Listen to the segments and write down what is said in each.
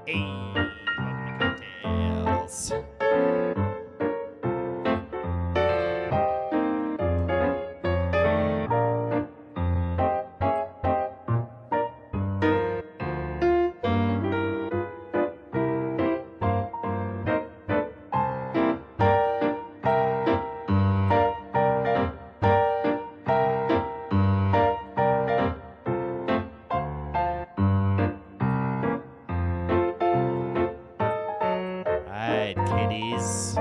Hey, welcome to CockTails. Kitties.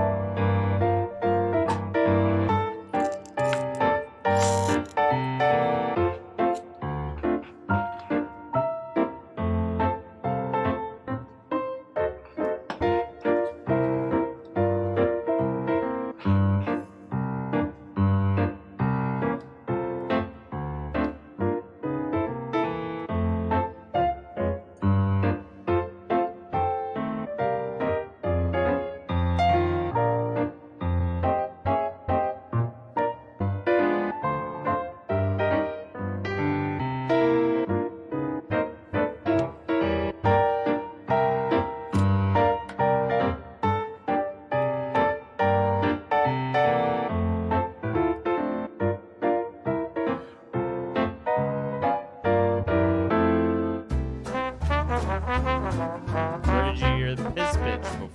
Where did you hear the piss bitch before?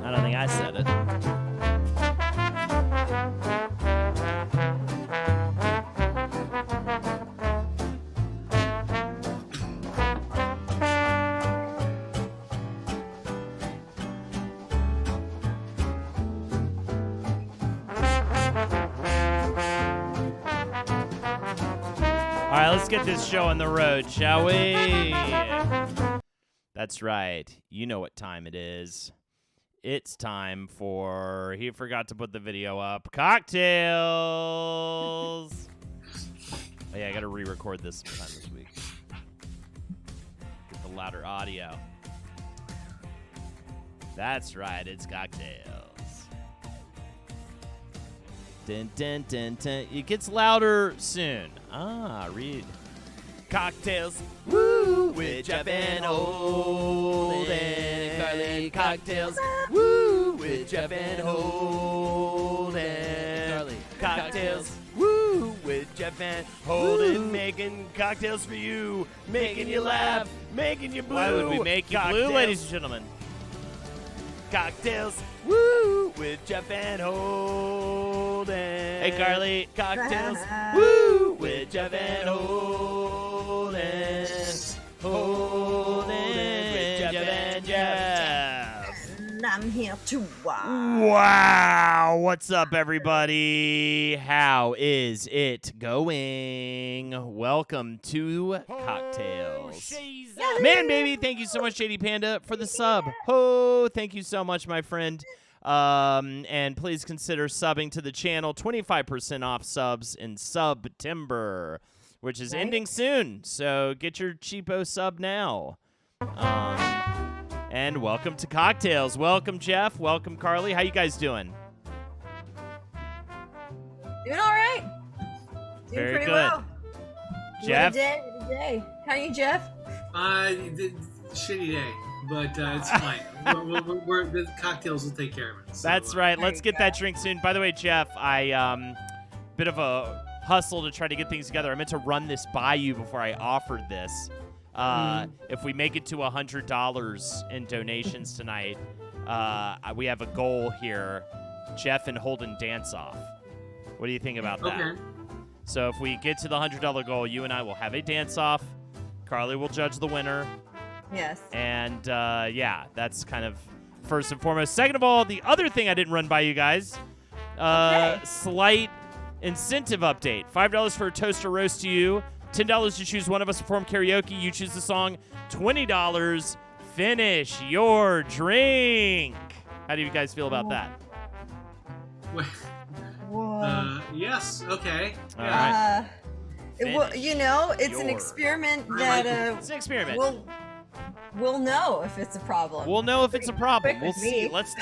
I don't think I said it. All right, let's get this show on the road, shall we? That's right. You know what time it is. It's time for... He forgot to put the video up. CockTails! Oh, yeah, I got to re-record this sometime this week. Get the louder audio. That's right. It's CockTails. Dun, dun, dun, dun. It gets louder soon. Read. CockTails, woo, with Jeff and Holden. Carly, CockTails, woo, with Jeff and Holden. Carly, CockTails, woo, with Jeff and Holden. Making cocktails for you, making you laugh, making you blue. Why would we make you blue, ladies and gentlemen? CockTails, woo, with Jeff and Holden. Hey, Carly. CockTails, woo, with Jeff and Holden. Holden, with Jeff and Jeff. And I'm here too. Wow. What's up, everybody? How is it going? Welcome to CockTails. Man, baby, thank you so much, JD Panda, for the sub. Oh, thank you so much, my friend. And please consider subbing to the channel. 25% off subs in September, which is ending soon. So get your cheapo sub now. And welcome to CockTails. Welcome, Jeff. Welcome, Carly. How you guys doing? Doing all right. Doing Very pretty good. well. Jeff? What a day. How are you, Jeff? Shitty day, but it's fine. The CockTails will take care of it. So, That's right. Let's get that drink soon. By the way, Jeff, I bit of a hustle to try to get things together. I meant to run this by you before I offered this. If we make it to $100 in donations tonight, we have a goal here. Jeff and Holden dance off. What do you think about that? Okay. So if we get to the $100 goal, you and I will have a dance off. Carly will judge the winner. Yes. And, yeah, that's kind of first and foremost. Second of all, the other thing I didn't run by you guys, slight incentive update. $5 for a toaster roast to you. $10 to choose one of us to perform karaoke. You choose the song. $20, finish your drink. How do you guys feel about that? Yes. Okay. All Yeah. right. It's an experiment that It's an experiment. we'll know if it's a problem. We'll know if it's a problem. quick We'll with see. me. Let's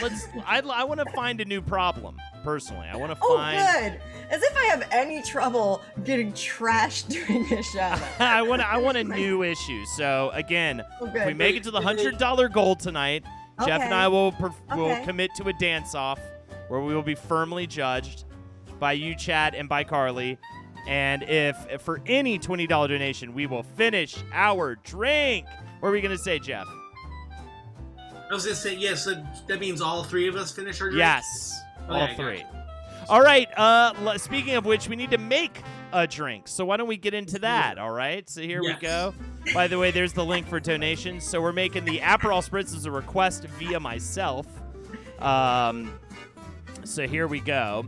I want to find a new problem. personally. I want to Oh, find. good. As if I have any trouble getting trashed during a shout out. I want a new issue. So again, if we good. make it to the $100 goal tonight, Jeff and I will Okay. commit to a dance-off where we will be firmly judged by you, Chad, and by Carly. And if for any $20 donation, we will finish our drink. What are we going to say, Jeff? I was going to say, yes, that means all three of us finish our drink? Yes, all Okay, three. gotcha. All right, speaking of which, we need to make a drink. So why don't we get into that, all right? So here we Yes. go. By the way, there's the link for donations. So we're making the Aperol Spritz as a request via myself. So here we go.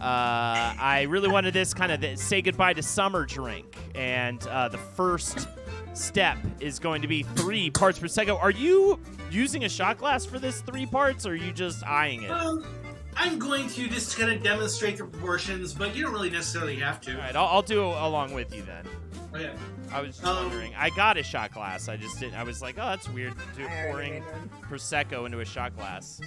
I really wanted this kind of say goodbye to summer drink. And the first step is going to be 3 parts Prosecco. Are you using a shot glass for this 3 parts, or are you just eyeing it? I'm going to just kind of demonstrate the proportions, but you don't really necessarily have to. All right, I'll do along with you then. Okay. I was just wondering. I got a shot glass. I just didn't. I was like, oh, that's weird. Pouring Prosecco into a shot glass.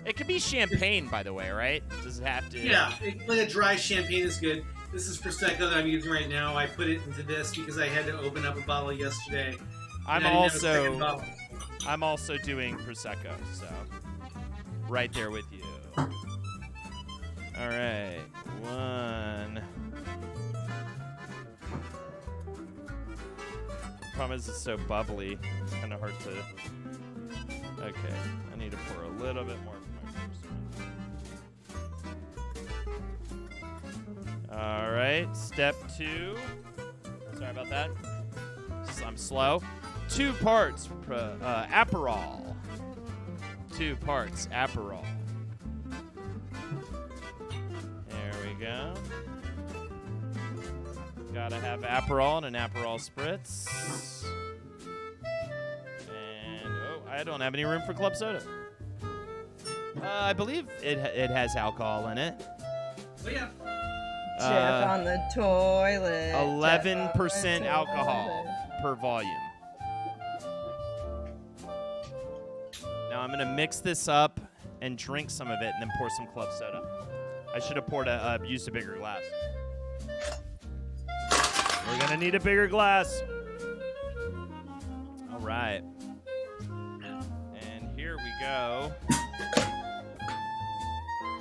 It could be champagne, by the way, right? Does it have to? Yeah, like a dry champagne is good. This is Prosecco that I'm using right now. I put it into this because I had to open up a bottle yesterday. I'm and I didn't have a second also bottle. I'm also doing Prosecco, so right there with you. All right, 1. Problem is, it's so bubbly. It's kind of hard to. Okay, I need to pour a little bit more for my first one. All right, step 2. Sorry about that. I'm slow. 2 parts Aperol. 2 parts Aperol. There we go. Gotta have Aperol and an Aperol Spritz. And, I don't have any room for club soda. I believe it has alcohol in it. Oh, yeah. Jeff on the toilet. 11% alcohol per volume. Now I'm going to mix this up and drink some of it and then pour some club soda. I should have used a bigger glass. We're going to need a bigger glass. All right. And here we go.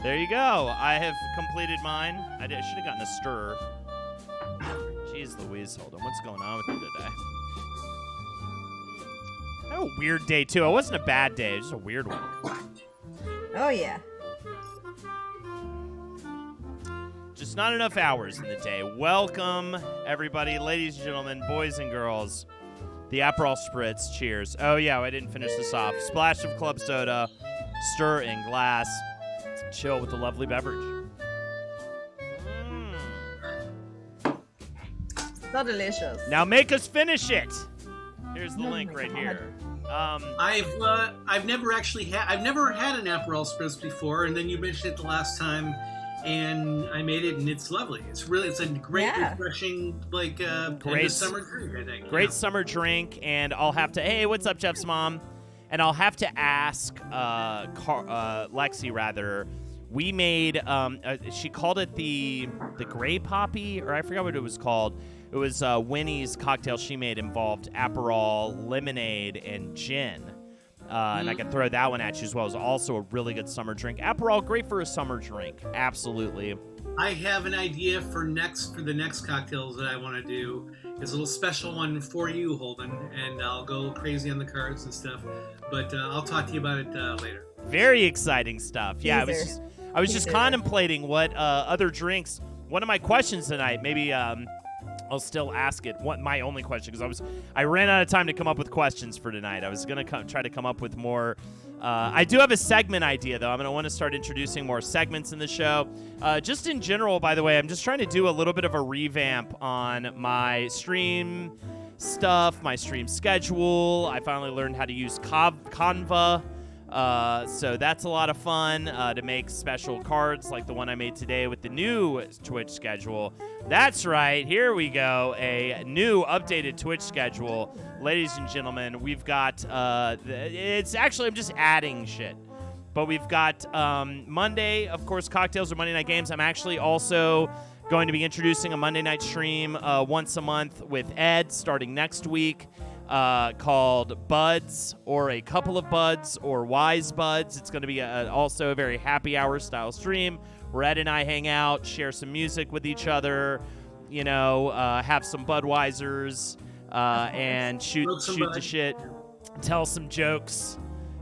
There you go. I have completed mine. I should have gotten a stir. Jeez Louise, hold on. What's going on with you today? I had a weird day, too. It wasn't a bad day. It was just a weird one. Oh, yeah. Just not enough hours in the day. Welcome, everybody, ladies and gentlemen, boys and girls. The Aperol Spritz. Cheers. Oh, yeah, I didn't finish this off. Splash of club soda. Stir in glass. Chill with the lovely beverage. So delicious. Now make us finish it. Here's the Oh link my right God. here. I've never had an Aperol Spritz before, and then you mentioned it the last time, and I made it, and it's lovely. It's a great, refreshing, like Great summer drink, I think. Great summer drink, and I'll have to. Hey, what's up, Jeff's mom? And I'll have to ask Lexi rather. We made. She called it the Gray Poppy, or I forgot what it was called. It was Winnie's cocktail she made involved Aperol, lemonade, and gin. And I can throw that one at you as well. It was also a really good summer drink. Aperol, great for a summer drink. Absolutely. I have an idea for the next cocktails that I want to do. It's a little special one for you, Holden, and I'll go crazy on the cards and stuff. But I'll talk to you about it later. Very exciting stuff. Yeah, I was just Teaser. contemplating what other drinks. One of my questions tonight, maybe I'll still ask it. My only question, because I ran out of time to come up with questions for tonight. I was gonna try to come up with more. I do have a segment idea, though. I'm going to want to start introducing more segments in the show. Just in general, by the way, I'm just trying to do a little bit of a revamp on my stream stuff, my stream schedule. I finally learned how to use Canva. So that's a lot of fun to make special cards like the one I made today with the new Twitch schedule. That's right. Here we go. A new updated Twitch schedule. Ladies and gentlemen, we've got it's actually I'm just adding shit. But we've got Monday, of course, Cocktails or Monday Night Games. I'm actually also going to be introducing a Monday night stream once a month with Ed starting next week called Buds or a Couple of Buds or Wise Buds. It's going to be also a very happy hour style stream where Ed and I hang out, share some music with each other, have some Budweisers and shoot the shit, tell some jokes.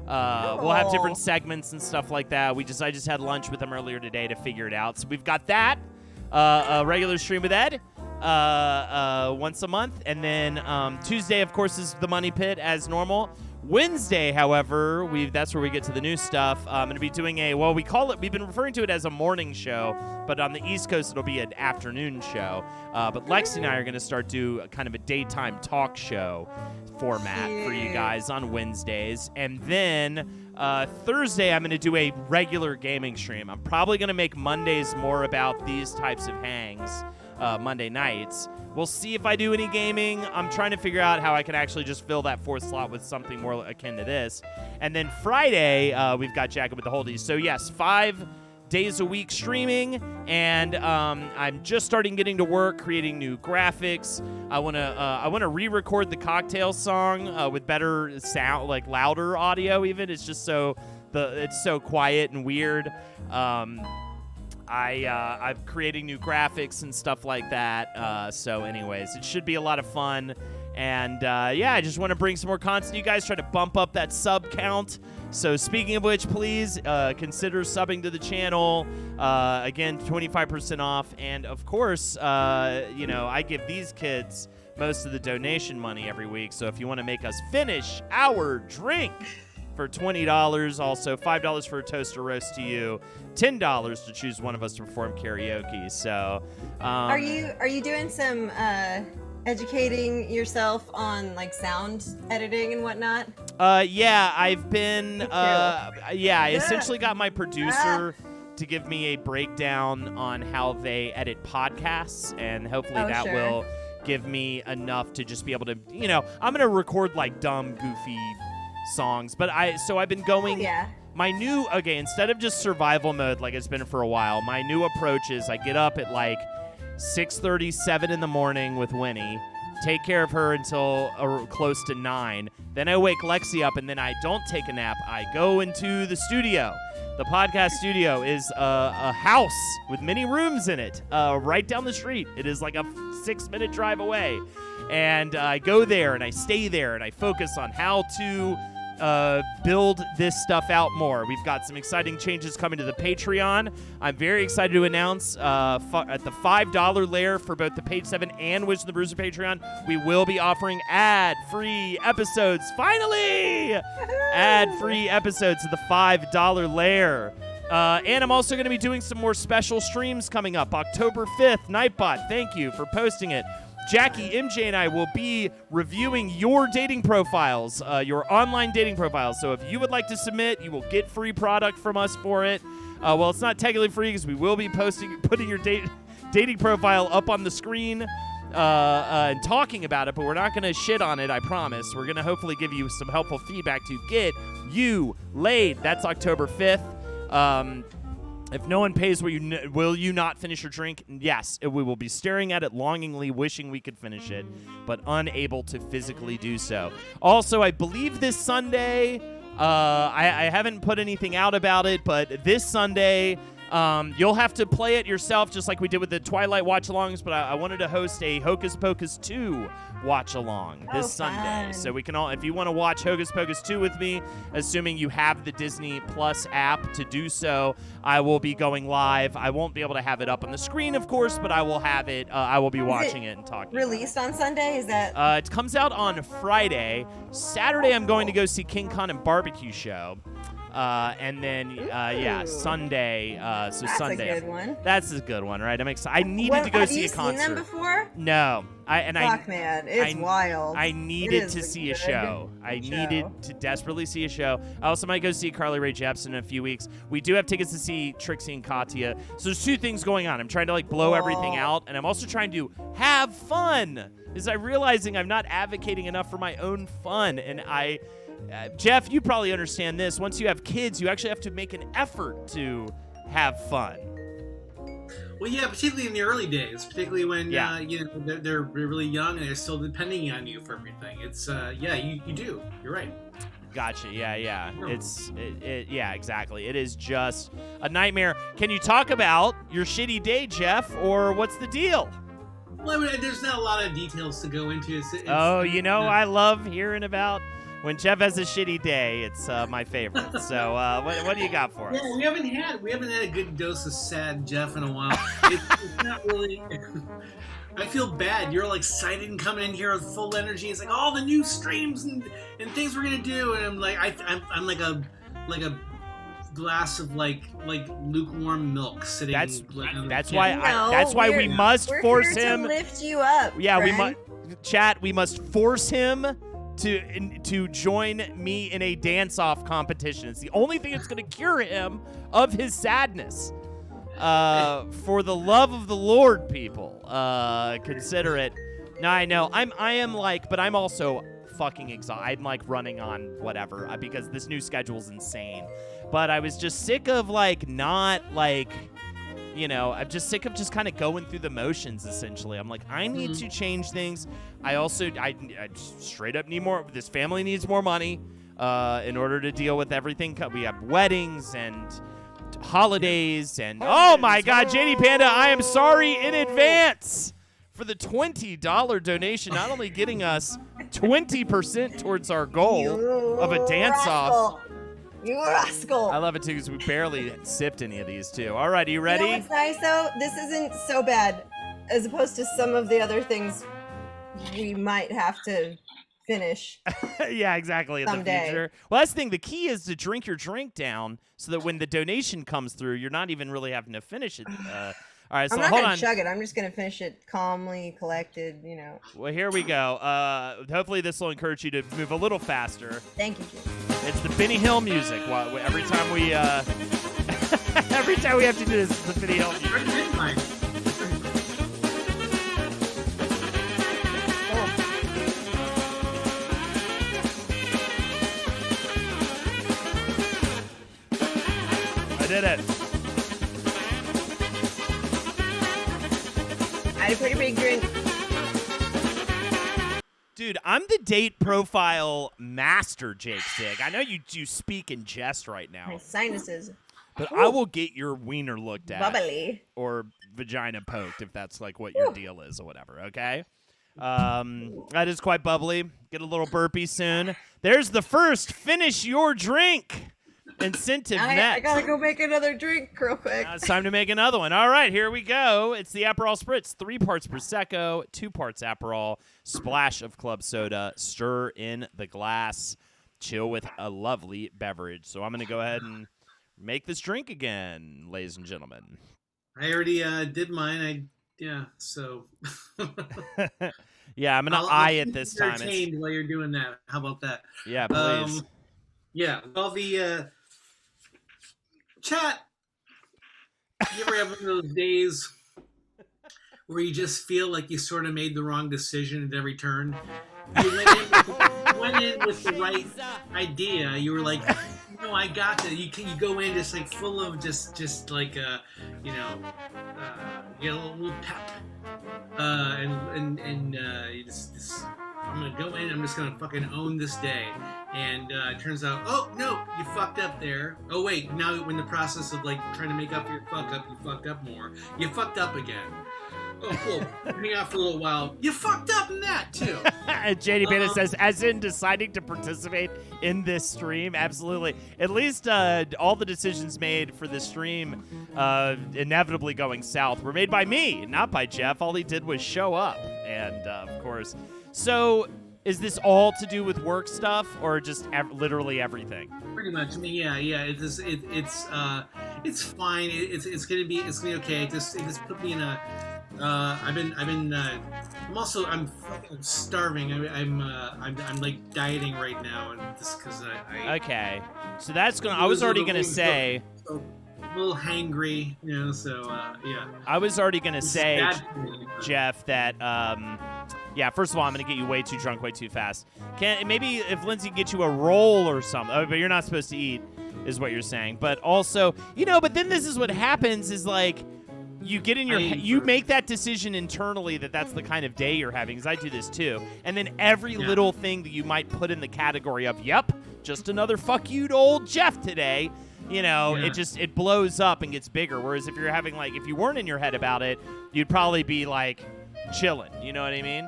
We'll have different segments and stuff like that. I just had lunch with him earlier today to figure it out. So we've got that, a regular stream with Ed once a month. And then Tuesday, of course, is the Money Pit as normal. Wednesday, however, that's where we get to the new stuff. I'm going to be doing we've been referring to it as a morning show, but on the East Coast, it'll be an afternoon show. But Lexi and I are going to start kind of a daytime talk show format for you guys on Wednesdays. And then Thursday, I'm going to do a regular gaming stream. I'm probably going to make Mondays more about these types of hangs, Monday nights. We'll see if I do any gaming. I'm trying to figure out how I can actually just fill that fourth slot with something more akin to this. And then Friday, we've got Jacket with the Holdies. So yes, 5 days a week streaming, and I'm just starting getting to work creating new graphics. I want to re-record the CockTails song with better sound, like louder audio. Even it's just it's so quiet and weird. I'm creating new graphics and stuff like that. So anyways, it should be a lot of fun. And I just want to bring some more content. You guys try to bump up that sub count. So speaking of which, please consider subbing to the channel. Again, 25% off. And of course, I give these kids most of the donation money every week. So if you want to make us finish our drink for $20, also $5 for a toast or roast to you, $10 to choose one of us to perform karaoke. So, are you doing some educating yourself on like sound editing and whatnot? I've been I essentially got my producer to give me a breakdown on how they edit podcasts, and hopefully that will give me enough to just be able to, I'm going to record like dumb, goofy songs, but I've been going my new instead of just survival mode like it's been for a while, my new approach is I get up at like 6:37 in the morning with Winnie, take care of her until close to 9, then I wake Lexi up, and then I don't take a nap. I go into the studio. The podcast studio is a house with many rooms in it, right down the street. It is like a 6-minute drive away. And I go there, and I stay there, and I focus on how to build this stuff out more. We've got some exciting changes coming to the Patreon. I'm very excited to announce at the $5 layer for both the Page 7 and Wisdom the Bruiser Patreon, we will be offering ad-free episodes. Finally! Ad-free episodes at the $5 layer. And I'm also going to be doing some more special streams coming up. October 5th, Nightbot, thank you for posting it. Jackie, MJ, and I will be reviewing your dating profiles, your online dating profiles. So if you would like to submit, you will get free product from us for it. Well, it's not technically free because we will be putting your dating profile up on the screen and talking about it, but we're not going to shit on it, I promise. We're going to hopefully give you some helpful feedback to get you laid. That's October 5th. If no one pays, will you not finish your drink? Yes, we will be staring at it longingly, wishing we could finish it, but unable to physically do so. Also, I believe this Sunday, I haven't put anything out about it, but this Sunday, you'll have to play it yourself, just like we did with the Twilight watch-alongs, but I wanted to host a Hocus Pocus 2 watch-along this Sunday. So we can all, if you want to watch Hocus Pocus 2 with me, assuming you have the Disney Plus app to do so, I will be going live. I won't be able to have it up on the screen, of course, but I will have it. I will be watching it and talking. Released on Sunday? Is that? It comes out on Friday. Saturday, I'm going to go see King Kong and Barbecue Show. And then, Sunday. That's Sunday. a good one. That's a good one, right? I'm excited. I needed to go see a concert. Have you seen them before? No. Fuck, man, it's wild. I needed to see a show. I needed to desperately see a show. I also might go see Carly Rae Jepsen in a few weeks. We do have tickets to see Trixie and Katya. So there's two things going on. I'm trying to blow everything out, and I'm also trying to have fun. I'm realizing I'm not advocating enough for my own fun, and Jeff, you probably understand this. Once you have kids, you actually have to make an effort to have fun. Well, yeah, particularly in the early days, particularly when they're really young and they're still depending on you for everything. It's you do. You're right. Gotcha. Yeah. Yeah, exactly. It is just a nightmare. Can you talk about your shitty day, Jeff, or what's the deal? Well, there's not a lot of details to go into. I love hearing about when Jeff has a shitty day. It's my favorite. So what do you got for us? Yeah, we haven't had a good dose of sad Jeff in a while. It's not really. I feel bad. You're excited and coming in here with full energy. It's all the new streams and things we're gonna do, and I'm like a glass of lukewarm milk sitting. That's why we must force him to lift you up. Yeah, friend. we must force him to join me in a dance-off competition. It's the only thing that's going to cure him of his sadness. For the love of the Lord, people, consider it. Now I know but I'm also fucking exhausted. I'm running on whatever because this new schedule's insane. But I was just sick of I'm just sick of just kind of going through the motions, essentially. I'm I need to change things. I straight up need more. This family needs more money in order to deal with everything. We have weddings and holidays and, oh my God, JD Panda, I am sorry in advance for the $20 donation, not only getting us 20% towards our goal of a dance-off. You rascal. I love it, too, because we barely sipped any of these, too. All right, are you ready? You know what's nice, though? This isn't so bad, as opposed to some of the other things we might have to finish. Yeah, exactly, in someday. The future. Well, that's the thing. The key is to drink your drink down so that when the donation comes through, you're not even really having to finish it. All right, so I'm not hold gonna on. chug it. I'm just gonna finish it calmly, collected. Well, here we go. Hopefully, this will encourage you to move a little faster. Thank you, Jim. It's the Benny Hill music. Every time we have to do this, it's the Benny Hill music. I did it. I had a pretty big drink. Dude, I'm the date profile master, Jake Sig. I know you speak in jest right now. My sinuses. But I will get your wiener looked at. Bubbly. Or vagina poked if that's what your deal is or whatever, okay? That is quite bubbly. Get a little burpee soon. There's the first finish your drink incentive net. I gotta go make another drink real quick. Now it's time to make another one. All right, here we go. It's the Aperol Spritz. 3 parts Prosecco, 2 parts Aperol, splash of club soda, stir in the glass, chill with a lovely beverage. So I'm going to go ahead and make this drink again, ladies and gentlemen. I already did mine. So. Yeah, I'm going to eye it this time. Entertained while you're doing that. How about that? Yeah, please. Yeah, well, the chat, you ever have one of those days where you just feel like you sort of made the wrong decision at every turn? You went in with the right idea. You were like, I got that. You go in just full of just get a little pep. You just I'm gonna go in. I'm just gonna fucking own this day. And it turns out, oh no, you fucked up there. Oh wait, now in the process of trying to make up your fuck up, you fucked up more. You fucked up again. Oh cool. Hang out for a little while. You fucked up in that too. JD Bennett says, as in deciding to participate in this stream, absolutely. At least all the decisions made for the stream, inevitably going south, were made by me, not by Jeff. All he did was show up, and of course. So, is this all to do with work stuff, or just literally everything? Pretty much. I mean, yeah. It's fine. It's gonna be okay. It just put me in a I'm fucking starving. I'm like dieting right now, and just because I Okay, so that's gonna. I was already gonna say. So a little hangry, So yeah. I was already gonna say, bad for me, but- Jeff, that yeah. First of all, I'm gonna get you way too drunk, way too fast. Maybe if Lindsay can get you a roll or something, but you're not supposed to eat, is what you're saying. But also, but then this is what happens: is like. You get in you make that decision internally that's the kind of day you're having, because I do this too. And then every little thing that you might put in the category of, yep, just another fuck you to old Jeff today, it blows up and gets bigger. Whereas if you're having, like, if you weren't in your head about it, you'd probably be like chilling. You know what I mean?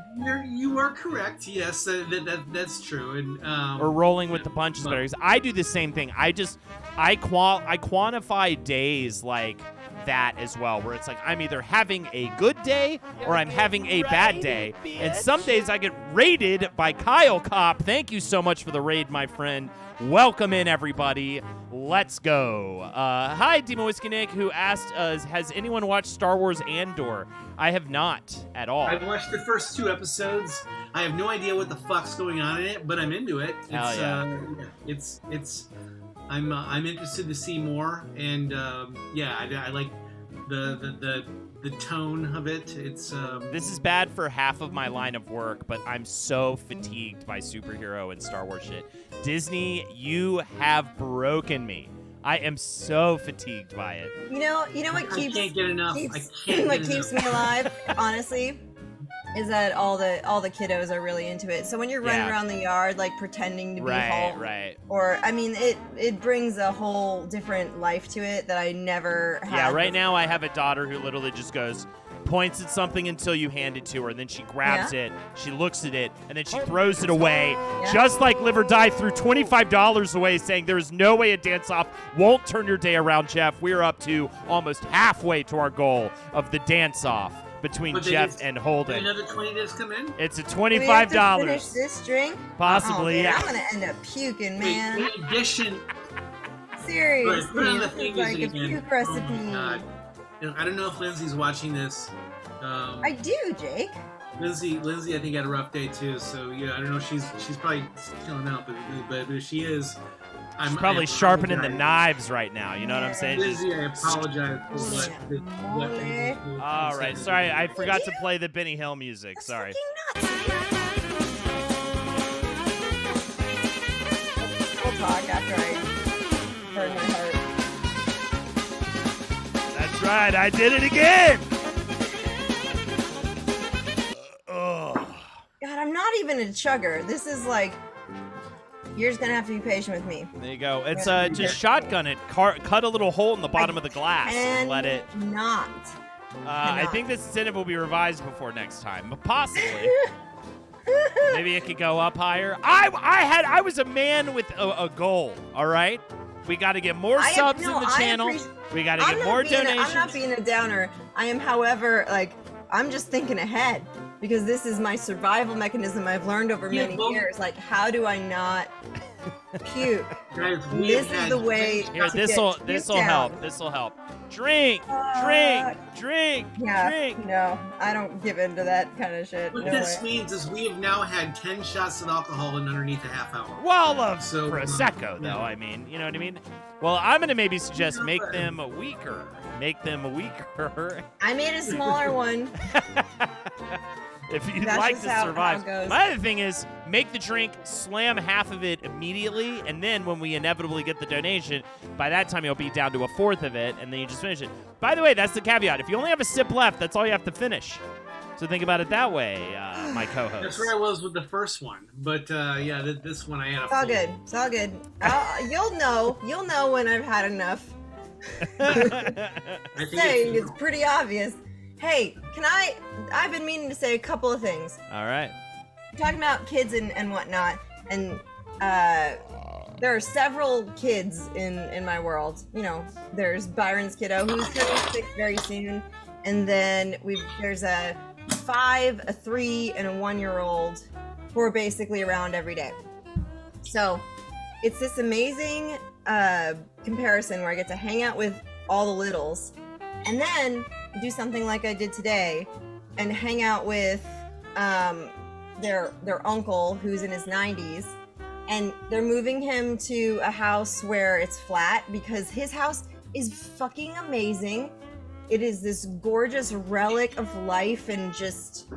You are correct. Yes, that's true. And or rolling with the punches. But I do the same thing. I quantify days like that as well, where it's like I'm either having a good day or I'm having a bad day. And some days I get raided by Kyle Kopp. Thank you so much for the raid, my friend. Welcome in, everybody. Let's go. Hi, Demon Whiskey Nick, who asked us, has anyone watched Star Wars Andor? I have not at all. I've watched the first 2 episodes. I have no idea what the fuck's going on in it, but I'm into it. I'm interested to see more, and I like the tone of it. It's This is bad for half of my line of work, but I'm so fatigued by superhero and Star Wars shit. Disney, you have broken me. I am so fatigued by it. You know what I can't get enough. What keeps me alive, honestly, is that all the kiddos are really into it. So when you're running around the yard, like pretending to be Hulk, or I mean, it brings a whole different life to it that I never had. Yeah, right now I have a daughter who literally just points at something until you hand it to her, and then she grabs it, she looks at it, and then she throws it away, just like Live or Die threw $25 away, saying there is no way a dance-off won't turn your day around, Jeff. We're up to almost halfway to our goal of the dance-off between Jeff and Holden. Another 20 just come in? It's a $25. Do we have to finish this drink? Possibly, I'm gonna end up puking, man. In addition, seriously, put on the it's like a puke recipe. Oh my God. I don't know if Lindsay's watching this. I do, Jake. Lindsay, I think had a rough day too. So yeah, I don't know. She's probably chilling out, but if she is, she's probably sharpening the knives right now. You know what I'm saying? Lindsay, I apologize for what all right, sorry, I forgot to play the Benny Hill music. That's sorry. We'll talk after I hurt my heart. That's right, I did it again. God, I'm not even a chugger. This is like, you're just gonna have to be patient with me. There you go. It's just shotgun it. Cut a little hole in the bottom of the glass and let it. Not. I think this incentive will be revised before next time, but possibly. Maybe it could go up higher. I was a man with a goal. All right, we got to get more subs in the channel. We got to get more donations. I'm not being a downer. I am, however, like, I'm just thinking ahead, because this is my survival mechanism I've learned over many years. Like, how do I not puke? This is the way. Here, this will help. This will help. Drink. Yeah, no, I don't give into that kind of shit. What this means is we have now had 10 shots of alcohol in underneath a half hour. Well, Prosecco, though. I mean, you know what I mean? Well, I'm going to maybe suggest make them weaker. I made a smaller one. If you'd like to survive. My other thing is make the drink, slam half of it immediately, and then when we inevitably get the donation, by that time you'll be down to a fourth of it, and then you just finish it. By the way, that's the caveat. If you only have a sip left, that's all you have to finish. So think about it that way, my co-host. That's where I was with the first one, but this one I had a. It's all good. You'll know when I've had enough. It's pretty obvious. Hey, I've been meaning to say a couple of things. All right. Talking about kids and whatnot, and there are several kids in my world. You know, there's Byron's kiddo, who's turning 6 very soon, and then there's a 5, a 3, and a 1-year-old who are basically around every day. So it's this amazing comparison where I get to hang out with all the littles, and then do something like I did today and hang out with their uncle who's in his 90s, and they're moving him to a house where it's flat because his house is fucking amazing. It is this gorgeous relic of life and just,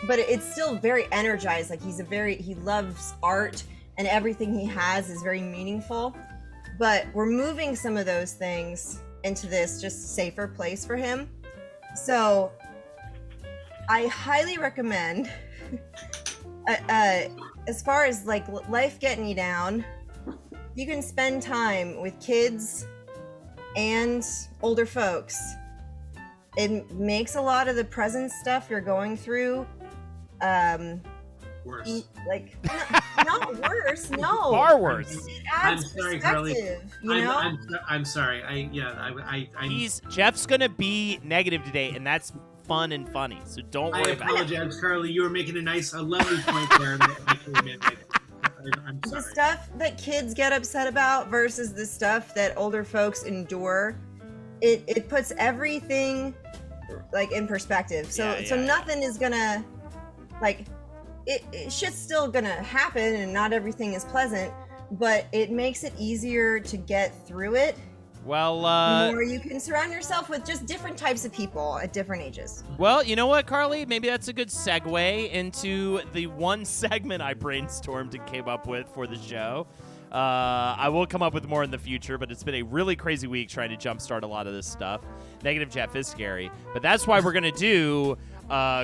but it's still very energized. Like he loves art and everything he has is very meaningful. But we're moving some of those things into this just safer place for him. So I highly recommend, as far as like life getting you down, you can spend time with kids and older folks. It makes a lot of the present stuff you're going through Worse. like not worse, no. Far worse. It adds I'm sorry, Carly. perspective, you know? I'm sorry. I Jeff's gonna be negative today, and that's fun and funny. So don't worry about it. I apologize, Carly. You were making a lovely point there. I'm The sorry. stuff that kids get upset about versus the stuff that older folks endure, it puts everything like in perspective. So nothing is gonna like it shit's still gonna happen and not everything is pleasant, but it makes it easier to get through it. Well, or you can surround yourself with just different types of people at different ages. Well, you know what, Carly? Maybe that's a good segue into the one segment I brainstormed and came up with for the show. I will come up with more in the future, but it's been a really crazy week trying to jumpstart a lot of this stuff. Negative Jeff is scary, but that's why we're going to do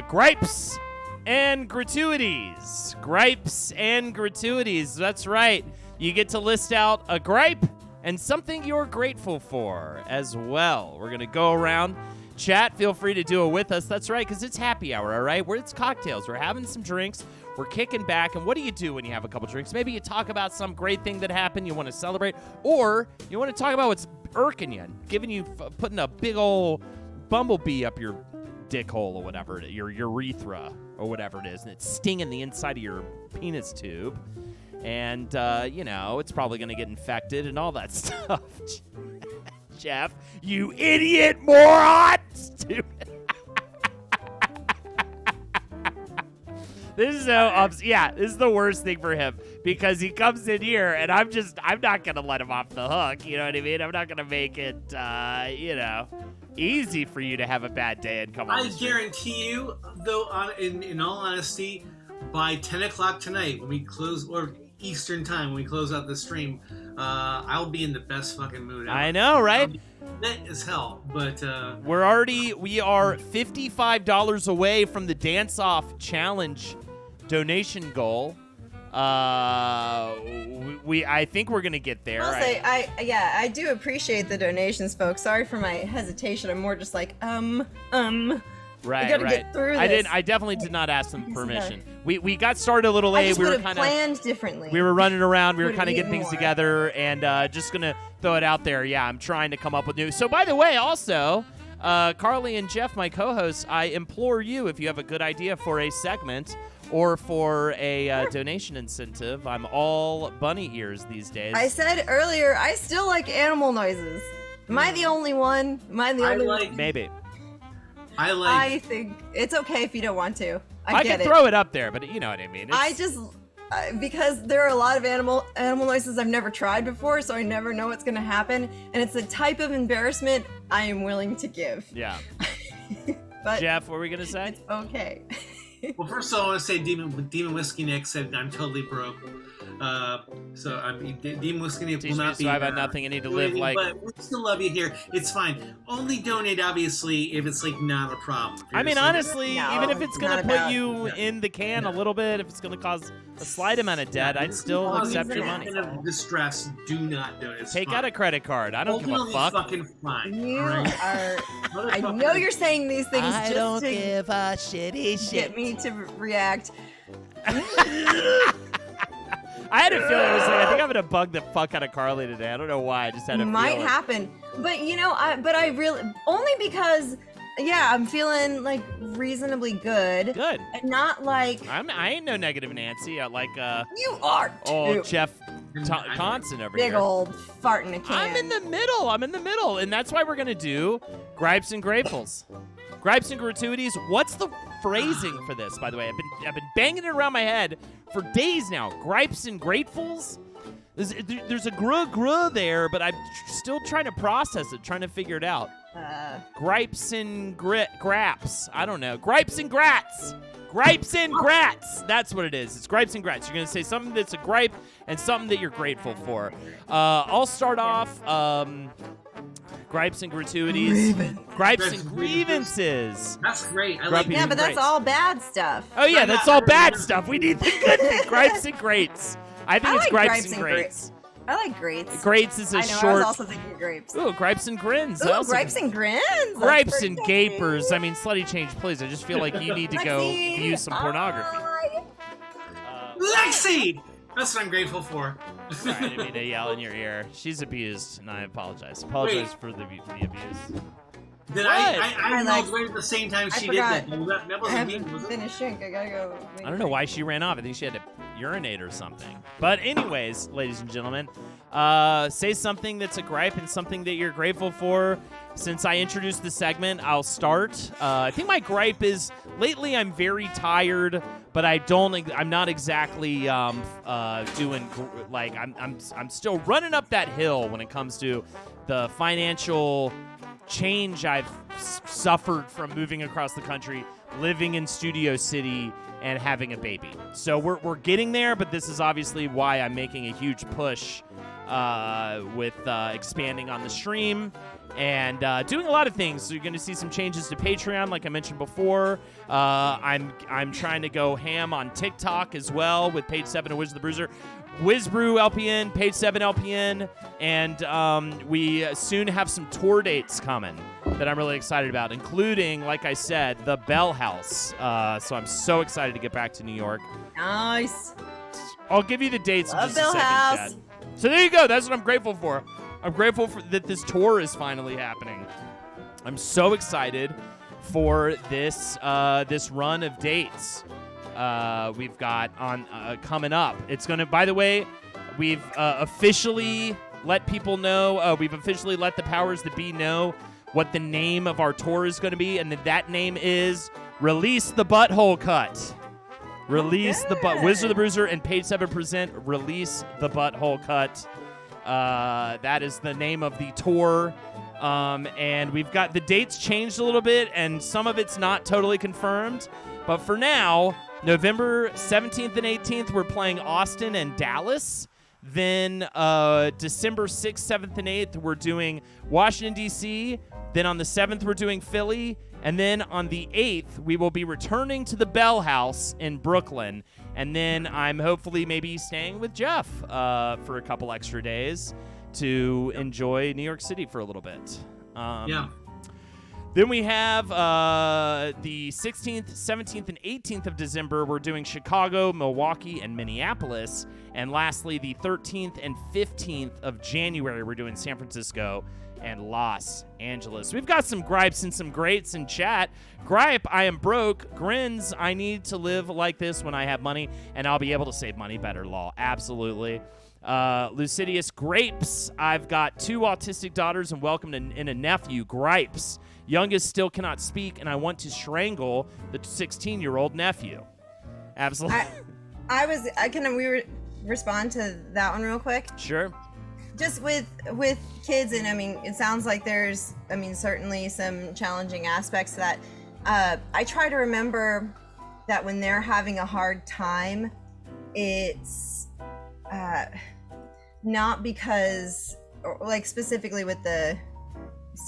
gripes and gratuities. Gripes and gratuities. That's right. You get to list out a gripe and something you're grateful for as well. We're going to go around, chat. Feel free to do it with us. That's right, because it's happy hour, all right? It's cocktails. We're having some drinks. We're kicking back. And what do you do when you have a couple drinks? Maybe you talk about some great thing that happened you want to celebrate, or you want to talk about what's irking you, giving you, putting a big old bumblebee up your dick hole or whatever, your urethra or whatever it is, and it's stinging the inside of your penis tube. And, it's probably going to get infected and all that stuff. Jeff, you idiot moron! Stupid. This is this is the worst thing for him because he comes in here and I'm not going to let him off the hook. You know what I mean? I'm not going to make it, easy for you to have a bad day and come on. I guarantee you, though, in all honesty, by 10 o'clock tonight when we close, or Eastern time when we close out the stream, I'll be in the best fucking mood ever. I know, right? Lit as hell, but we are $55 away from the Dance Off Challenge donation goal. I think we're gonna get there. I'll say I do appreciate the donations, folks. Sorry for my hesitation. I'm more just like Right, we gotta get through this. I definitely did not ask them permission. We got started a little late. We were kind of planned differently. We were running around. We were kind of getting things together, and just gonna throw it out there. Yeah, I'm trying to come up with new. So by the way, also, Carly and Jeff, my co-hosts, I implore you, if you have a good idea for a segment or for a donation incentive, I'm all bunny ears these days. I said earlier, I still like animal noises. Am I the only one? Am I the only one? Maybe. I think it's okay if you don't want to. I can throw it up there, but you know what I mean. Because there are a lot of animal noises I've never tried before, so I never know what's going to happen, and it's the type of embarrassment I am willing to give. Yeah. But Jeff, what were we going to say? It's okay. Well, first of all, I want to say Demon Whiskey Nick said I'm totally broke. Demon Whiskey Nick will not be. So I got nothing. I need to live like. But we still love you here. It's fine. Only donate, obviously, if it's like not a problem. I mean, honestly, even if it's gonna put you in the can a little bit, if it's gonna cause a slight amount of debt, I'd still accept your money. Of distress, do not donate. Take out a credit card. I don't give a fuck. Fucking fine. You are. I know you're saying these things I just don't to give a shitty shit. get me to react. I had a feeling it was like, I think I'm gonna bug the fuck out of Carly today. I don't know why. I just had a Might feeling. happen, but I really only because I'm feeling like reasonably good. Good. And not like I ain't no negative Nancy. you are. Too. Jeff Conson over Big here. old fart in a can. I'm in the middle, and that's why we're gonna do gripes and gratefuls. Gripes and gratuities. What's the phrasing for this, by the way? I've been banging it around my head for days now. Gripes and gratefuls? There's a gruh there, but I'm still trying to process it, trying to figure it out. Gripes and graps. I don't know. Gripes and grats. Gripes and grats. That's what it is. It's gripes and grats. You're going to say something that's a gripe and something that you're grateful for. I'll start off. Gripes and gratuities. Gripes and grievances. That's great. Yeah, but that's all bad stuff. Oh, yeah, that's all bad stuff. We need the good thing. Gripes and greats. I think it's like gripes and greats. I like greats. Greats is a I short. I was also thinking grapes. Ooh, gripes and grins. Ooh, gripes and grins. Gripes and gapers. I mean, slutty change, please. I just feel like you need to go view some pornography. Lexi! That's what I'm grateful for. Sorry, I didn't mean to yell in your ear. She's abused, and I apologize. Apologize for the abuse. Then I was right at the same time she did that. That wasn't me. Was it? Finish drink. I gotta go. I don't know why she ran off. I think she had to urinate or something. But anyways, ladies and gentlemen, say something that's a gripe and something that you're grateful for. Since I introduced the segment, I'll start. I think my gripe is lately I'm very tired, but I'm not exactly doing like I'm still running up that hill when it comes to the financial change I've suffered from moving across the country, living in Studio City, and having a baby. So we're getting there, but this is obviously why I'm making a huge push with expanding on the stream and doing a lot of things. So you're going to see some changes to Patreon, like I mentioned before. I'm trying to go ham on TikTok as well with Page 7 and Wiz the Bruiser. Wizbrew LPN, Page 7 LPN, and we soon have some tour dates coming that I'm really excited about, including, like I said, the Bell House. So I'm so excited to get back to New York. Nice. I'll give you the dates in Love just a Bell second, House. Chad. So there you go. That's what I'm grateful for. I'm grateful that this tour is finally happening. I'm so excited for this run of dates. We've got on coming up. It's gonna. By the way, we've officially let people know. We've officially let the powers that be know what the name of our tour is going to be, and that name is Release the Butthole Cut. Release the butt. Wizard the Bruiser and Page 7 present Release the Butthole Cut. That is the name of the tour. And we've got the dates changed a little bit, and some of it's not totally confirmed. But for now, November 17th and 18th, we're playing Austin and Dallas. Then December 6th, 7th, and 8th, we're doing Washington, D.C. Then on the 7th, we're doing Philly. And then on the 8th, we will be returning to the Bell House in Brooklyn. And then I'm hopefully maybe staying with Jeff for a couple extra days to enjoy New York City for a little bit. Then we have the 16th, 17th, and 18th of December. We're doing Chicago, Milwaukee, and Minneapolis. And lastly, the 13th and 15th of January, we're doing San Francisco and Los Angeles. We've got some gripes and some greats in chat. Gripe, I am broke. Grins, I need to live like this when I have money, and I'll be able to save money better, lol. Absolutely. Lucidius, grapes. I've got 2 autistic daughters and welcomed in a nephew. Gripes. Youngest still cannot speak, and I want to strangle the 16-year-old nephew. Absolutely. Can we respond to that one real quick? Sure. Just with kids, and I mean, it sounds like there's, certainly some challenging aspects to that. I try to remember that when they're having a hard time, it's not because, like specifically with the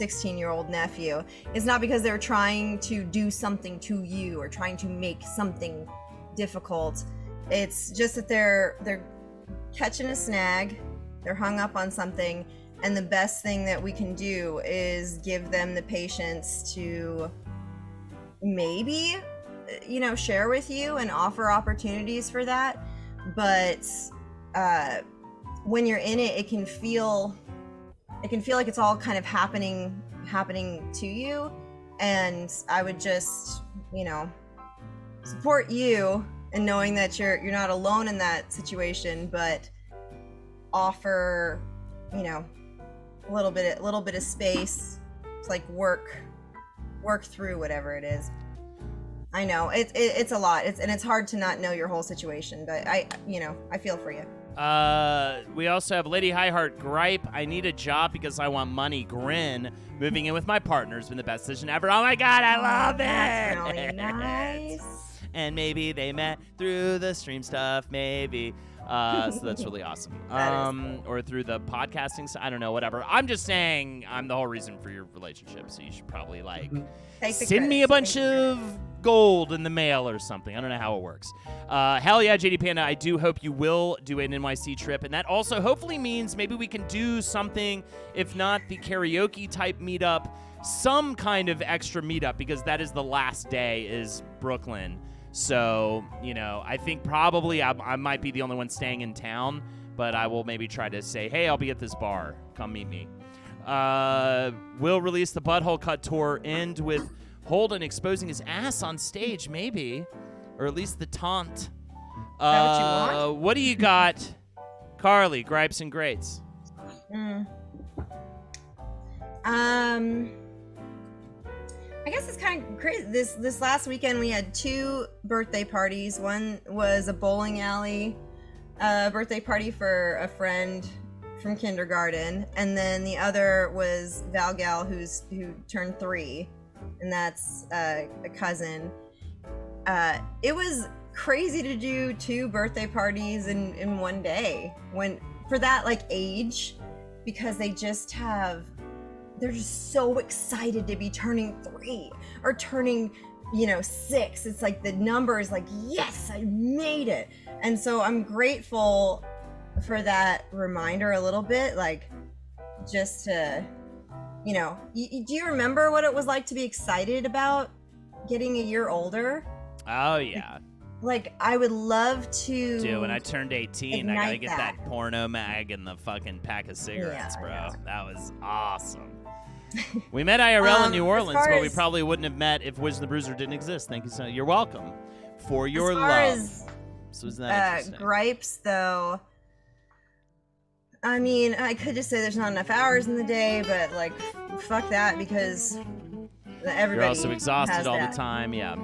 16-year-old nephew, it's not because they're trying to do something to you or trying to make something difficult. It's just that they're catching a snag. They're hung up on something, and the best thing that we can do is give them the patience to maybe, share with you and offer opportunities for that. But when you're in it, it can feel like it's all kind of happening to you. And I would just, support you and knowing that you're not alone in that situation, but offer, a little bit of space to like work work through whatever it is. I know it's a lot. It's hard to not know your whole situation, but I feel for you. We also have Lady Highheart Gripe. I need a job because I want money. Grin. Moving in with my partner's been the best decision ever. Oh my God, I love it. That's really nice. And maybe they met through the stream stuff, maybe. So that's really awesome. Or through the podcasting I don't know, whatever. I'm just saying I'm the whole reason for your relationship, so you should probably send me a bunch of gold in the mail or something. I don't know how it works. Hell yeah, JD Panda, I do hope you will do an NYC trip, and that also hopefully means maybe we can do something, if not the karaoke type meetup, some kind of extra meetup, because that is the last day is Brooklyn. So, I think probably I might be the only one staying in town, but I will maybe try to say, hey, I'll be at this bar. Come meet me. Will release the Butthole Cut tour end with Holden exposing his ass on stage, maybe. Or at least the taunt. Is that what you want? What do you got, Carly, Gripes and Greats? I guess it's kind of crazy. This last weekend we had 2 birthday parties. One was a bowling alley birthday party for a friend from kindergarten, and then the other was Valgal, who turned 3, and that's a cousin. It was crazy to do 2 birthday parties in one day for that age, because they're just so excited to be turning 3 or turning 6. It's like the number is like, yes, I made it. And so I'm grateful for that reminder a little bit, just to do you remember what it was like to be excited about getting a year older? Oh yeah. I would love to. Dude, when I turned 18, I gotta get that porno mag and the fucking pack of cigarettes, bro. That was awesome. We met IRL in New Orleans, but we probably wouldn't have met if Wiz the Bruiser didn't exist. Thank you so much. You're welcome for your love. So isn't that interesting? Gripes, though. I mean, I could just say there's not enough hours in the day, but fuck that, because everybody. You're also exhausted has all that. the time, yeah.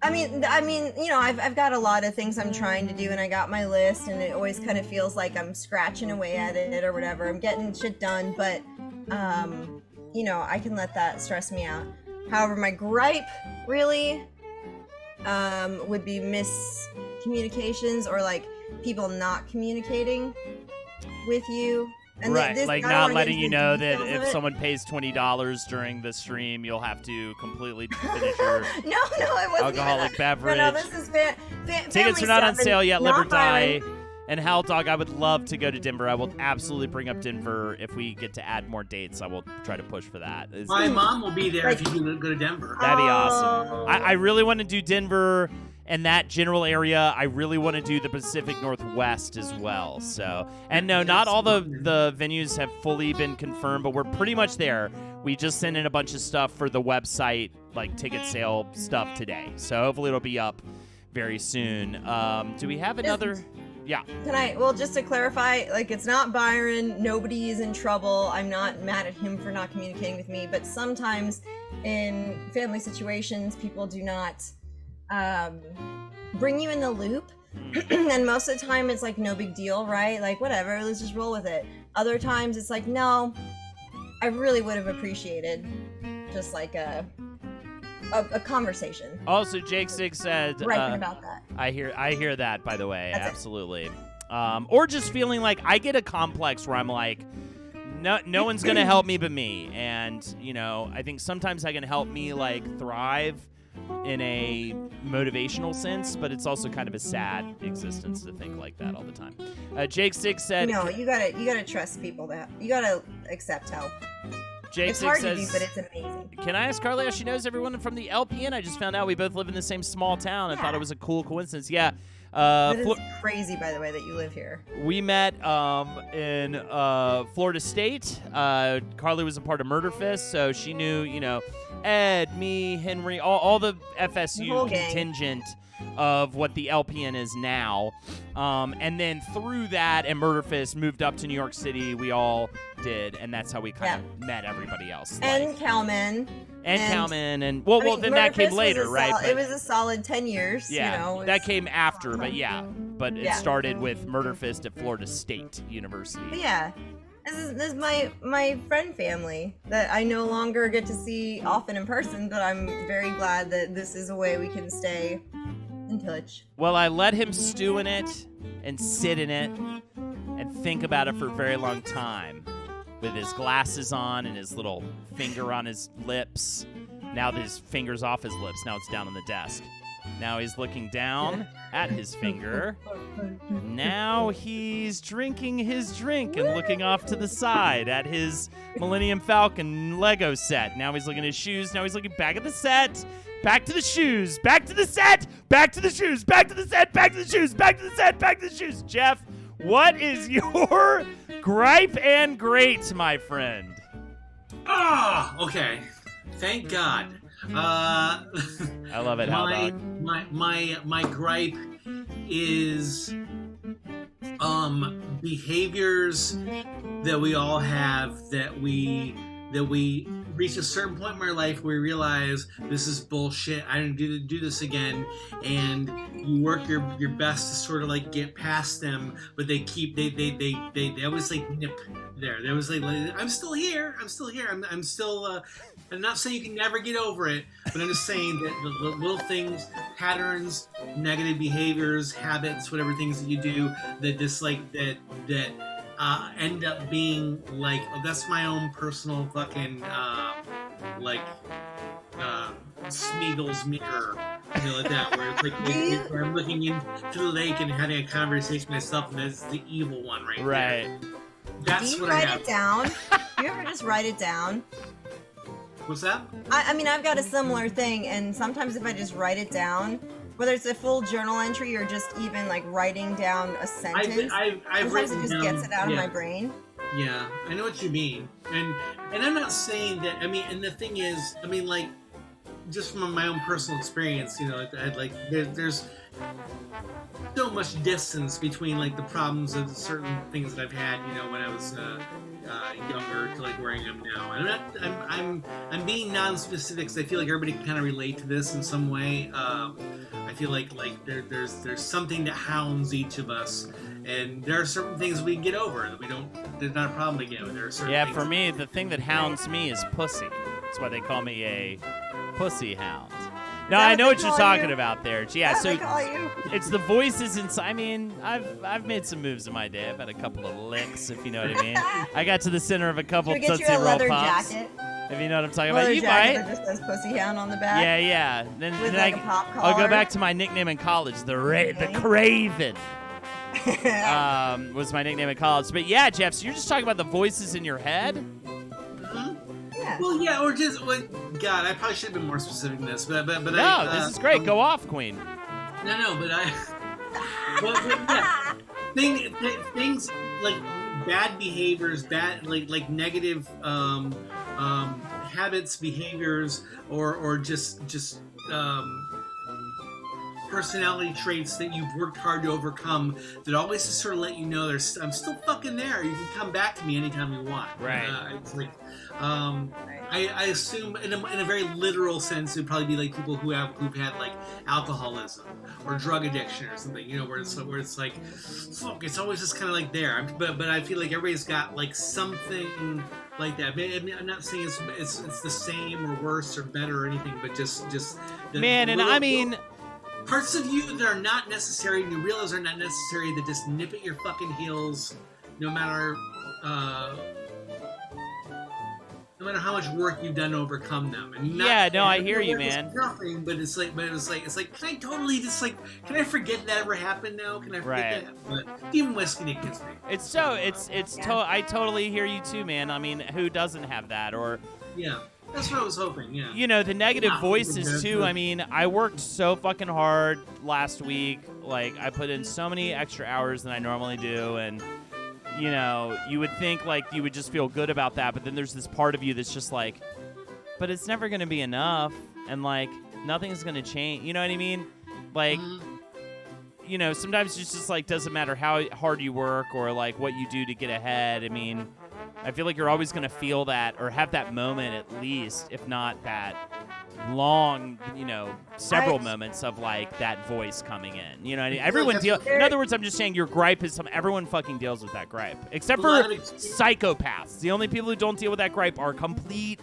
I mean, I've got a lot of things I'm trying to do, and I got my list, and it always kind of feels like I'm scratching away at it or whatever. I'm getting shit done, but I can let that stress me out. However, my gripe really would be miscommunications or people not communicating with you. And right, not letting you know that if someone pays $20 during the stream, you'll have to completely finish your no, it wasn't alcoholic beverage. No, this is Tickets are not on sale yet. Live or die. Byron. And Hell Dog, I would love to go to Denver. I will absolutely bring up Denver if we get to add more dates. I will try to push for that. My mom will be there if you go to Denver. That'd be awesome. I really want to do Denver and that general area. I really want to do the Pacific Northwest as well. So, and no, not all the venues have fully been confirmed, but we're pretty much there. We just sent in a bunch of stuff for the website, ticket sale stuff today. So hopefully it'll be up very soon. Do we have another? Yeah. Just to clarify, it's not Byron. Nobody is in trouble. I'm not mad at him for not communicating with me, but sometimes in family situations, people do not bring you in the loop. And most of the time it's no big deal, right? Whatever, let's just roll with it. Other times it's no, I really would have appreciated just a conversation. Also, Jake Sig said Griping about that. I hear that, by the way. That's absolutely. Or just feeling I get a complex where I'm no one's gonna help me but me, and I think sometimes I can help me thrive in a motivational sense, but it's also kind of a sad existence to think like that all the time. Jake Six said, "No, you gotta trust people. You gotta accept help. Jake it's Six hard says, to do, but it's amazing." Can I ask Carly how she knows everyone from the LPN? I just found out we both live in the same small town. I thought it was a cool coincidence. Yeah. That is crazy, by the way, that you live here. We met in Florida State. Carly was a part of Murder Fist, so she knew, Ed, me, Henry, all the FSU contingent of what the LPN is now. And then through that and Murder Fist moved up to New York City. We all did, and that's how we kind of met everybody else. And Kalman. And Kalman, and well, then that came later, right? It was a solid 10 years. Yeah, you know, that came after, but it started with Murder Fist at Florida State University. But yeah, this is my friend family that I no longer get to see often in person, but I'm very glad that this is a way we can stay in touch. Well, I let him stew in it and sit in it and think about it for a very long time. With his glasses on and his little finger on his lips. Now his finger's off his lips. Now it's down on the desk. Now he's looking down at his finger. Now he's drinking his drink and looking off to the side at his Millennium Falcon Lego set. Now he's looking at his shoes. Now he's looking back at the set. Back to the shoes. Back to the set. Back to the shoes. Back to the set. Back to the shoes. Back to the set. Back to the shoes. Jeff, what is your gripe and great, my friend? Okay. Thank God. I love it, Hal Dog. My gripe is behaviors that we all have that we reach a certain point in our life where we realize this is bullshit. I didn't do this again, and you work your best to sort of like get past them, but they always like nip there. There was like I'm still here. I'm still. I'm not saying you can never get over it, but I'm just saying that the little things, patterns, negative behaviors, habits, whatever things that you do that just like that end up being like, oh, that's my own personal fucking Smeagol's mirror, like that, where it's like where I'm looking into the lake and having a conversation with myself, and that's the evil one right there. That's what I have. Do you write it down? Do you ever just write it down? What's that? I mean, I've got a similar thing, and sometimes if I just write it down, whether it's a full journal entry or just even like writing down a sentence, sometimes it just gets it out of my brain. Yeah, I know what you mean, and I'm not saying that. I mean, and the thing is, I mean, like, just from my own personal experience, you know, there's so much distance between like the problems of certain things that I've had, you know, when I was younger to like where I am now. And I'm being non-specific because I feel like everybody can kind of relate to this in some way. I feel like there's something that hounds each of us, and there are certain things we can get over that we don't. There's not a problem to get over. There are certain things. For me, the thing that hounds me is pussy. That's why they call me a pussy hound. No, I know what you're talking about there. Yeah, so it's the voices inside. I mean, I've made some moves in my day. I've had a couple of licks, if you know what I mean. I got to the center of a couple Tootsie Roll Pops. Jacket? If you know what I'm talking about. You might. That just says pussy hound on the back. Yeah. Then With like a pop collar. I'll go back to my nickname in college, the Craven. Was my nickname in college. But yeah, Jeff, so you're just talking about the voices in your head? Yeah. Well, yeah, or just God, I probably should have been more specific than this, but no, this is great. Go off, Queen. No, but yeah, things like bad behaviors, like negative habits, behaviors, or just personality traits that you've worked hard to overcome that always just sort of let you know I'm still fucking there. You can come back to me anytime you want. Right. It's like, I assume in a very literal sense, it'd probably be like people who've had like alcoholism or drug addiction or something, you know, where it's like, fuck, it's always just kind of like there. But I feel like everybody's got like something like that. I mean, I'm not saying it's the same or worse or better or anything, but just parts of you that are not necessary, and you realize are not necessary, that just nip at your fucking heels, no matter how much work you've done to overcome them. And I hear you, man. Nothing, but it's like, can I totally just like, can I forget that ever happened now? Can I forget that? But even whiskey it gets me. I totally hear you too, man. I mean, who doesn't have that? Or yeah. That's what I was hoping, yeah. You know, the negative voices, too. I mean, I worked so fucking hard last week. Like, I put in so many extra hours than I normally do. And, you know, you would think, like, you would just feel good about that. But then there's this part of you that's just like, but it's never going to be enough. And, like, nothing's going to change. You know what I mean? Like, you know, sometimes it's just like doesn't matter how hard you work or like what you do to get ahead. I mean, I feel like you're always going to feel that or have that moment at least, if not that long, you know, several moments of like that voice coming in. You know, everyone deals. In other words, I'm just saying your gripe is everyone fucking deals with that gripe, except for psychopaths. The only people who don't deal with that gripe are complete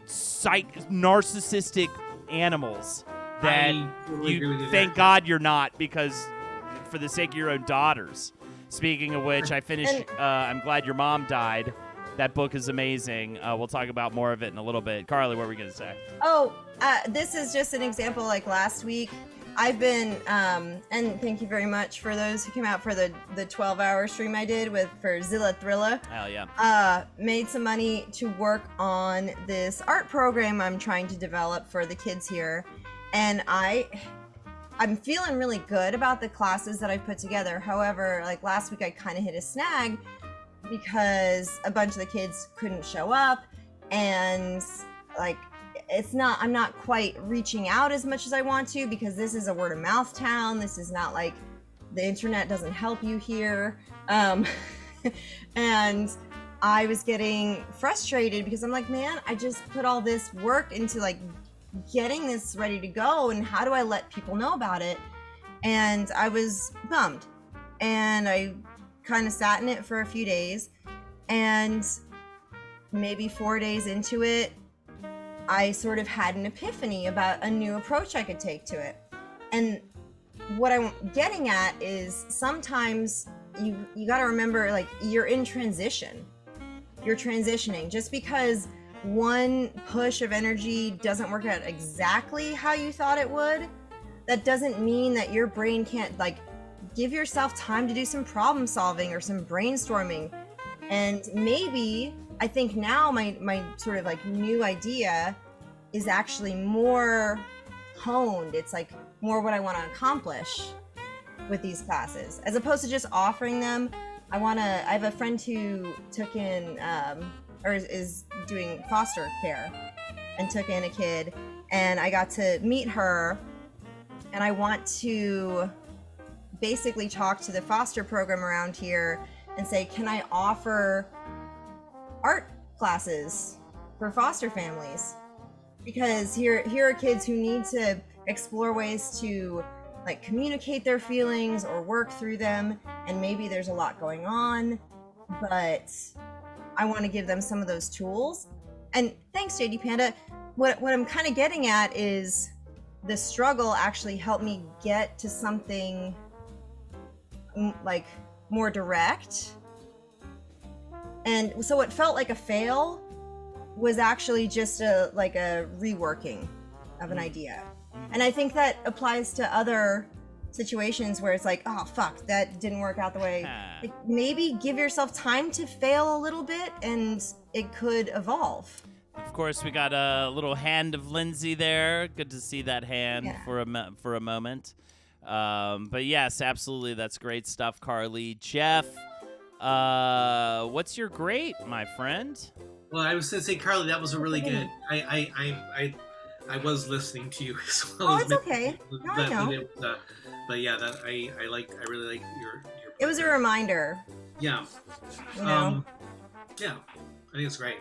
narcissistic animals that you thank God you're not, because for the sake of your own daughters. Speaking of which, I finished. I'm glad your mom died. That book is amazing. We'll talk about more of it in a little bit. Carly, what were we going to say? Oh, this is just an example. Like last week, I've been, and thank you very much for those who came out for the 12-hour stream I did for Zilla Thrilla. Hell yeah. Made some money to work on this art program I'm trying to develop for the kids here. And I'm feeling really good about the classes that I put together. However, like last week, I kind of hit a snag because a bunch of the kids couldn't show up, and like I'm not quite reaching out as much as I want to, because this is a word of mouth town. This is not like the internet doesn't help you here. And I was getting frustrated because I'm like, man, I just put all this work into like getting this ready to go, and how do I let people know about it? And I was bummed, and I kind of sat in it for a few days, and maybe 4 days into it, I sort of had an epiphany about a new approach I could take to it. And what I'm getting at is sometimes you got to remember, like, you're in transition. You're transitioning. Just because one push of energy doesn't work out exactly how you thought it would, that doesn't mean that your brain can't, like, give yourself time to do some problem solving or some brainstorming. And maybe, I think now my sort of like new idea is actually more honed. It's like more what I want to accomplish with these classes, as opposed to just offering them. I have a friend who took in, or is doing foster care and took in a kid, and I got to meet her, and I want to basically talk to the foster program around here and say, can I offer art classes for foster families? Because here are kids who need to explore ways to like communicate their feelings or work through them, and maybe there's a lot going on, but I want to give them some of those tools. And thanks, JD Panda. What I'm kind of getting at is the struggle actually helped me get to something like more direct. And so what felt like a fail was actually just a reworking of an idea. And I think that applies to other situations where it's like, oh fuck, that didn't work out the way. Like, maybe give yourself time to fail a little bit and it could evolve. Of course, we got a little hand of Lindsay there. Good to see that hand for a moment. But yes, absolutely, that's great stuff, Carly. Jeff, what's your grade, my friend? Well, I was going to say, Carly, that was a really good. I was listening to you as well. Oh, it's okay. No, I know. But yeah, that I really like your. It was a reminder. Yeah. You know? Yeah, I think it's great.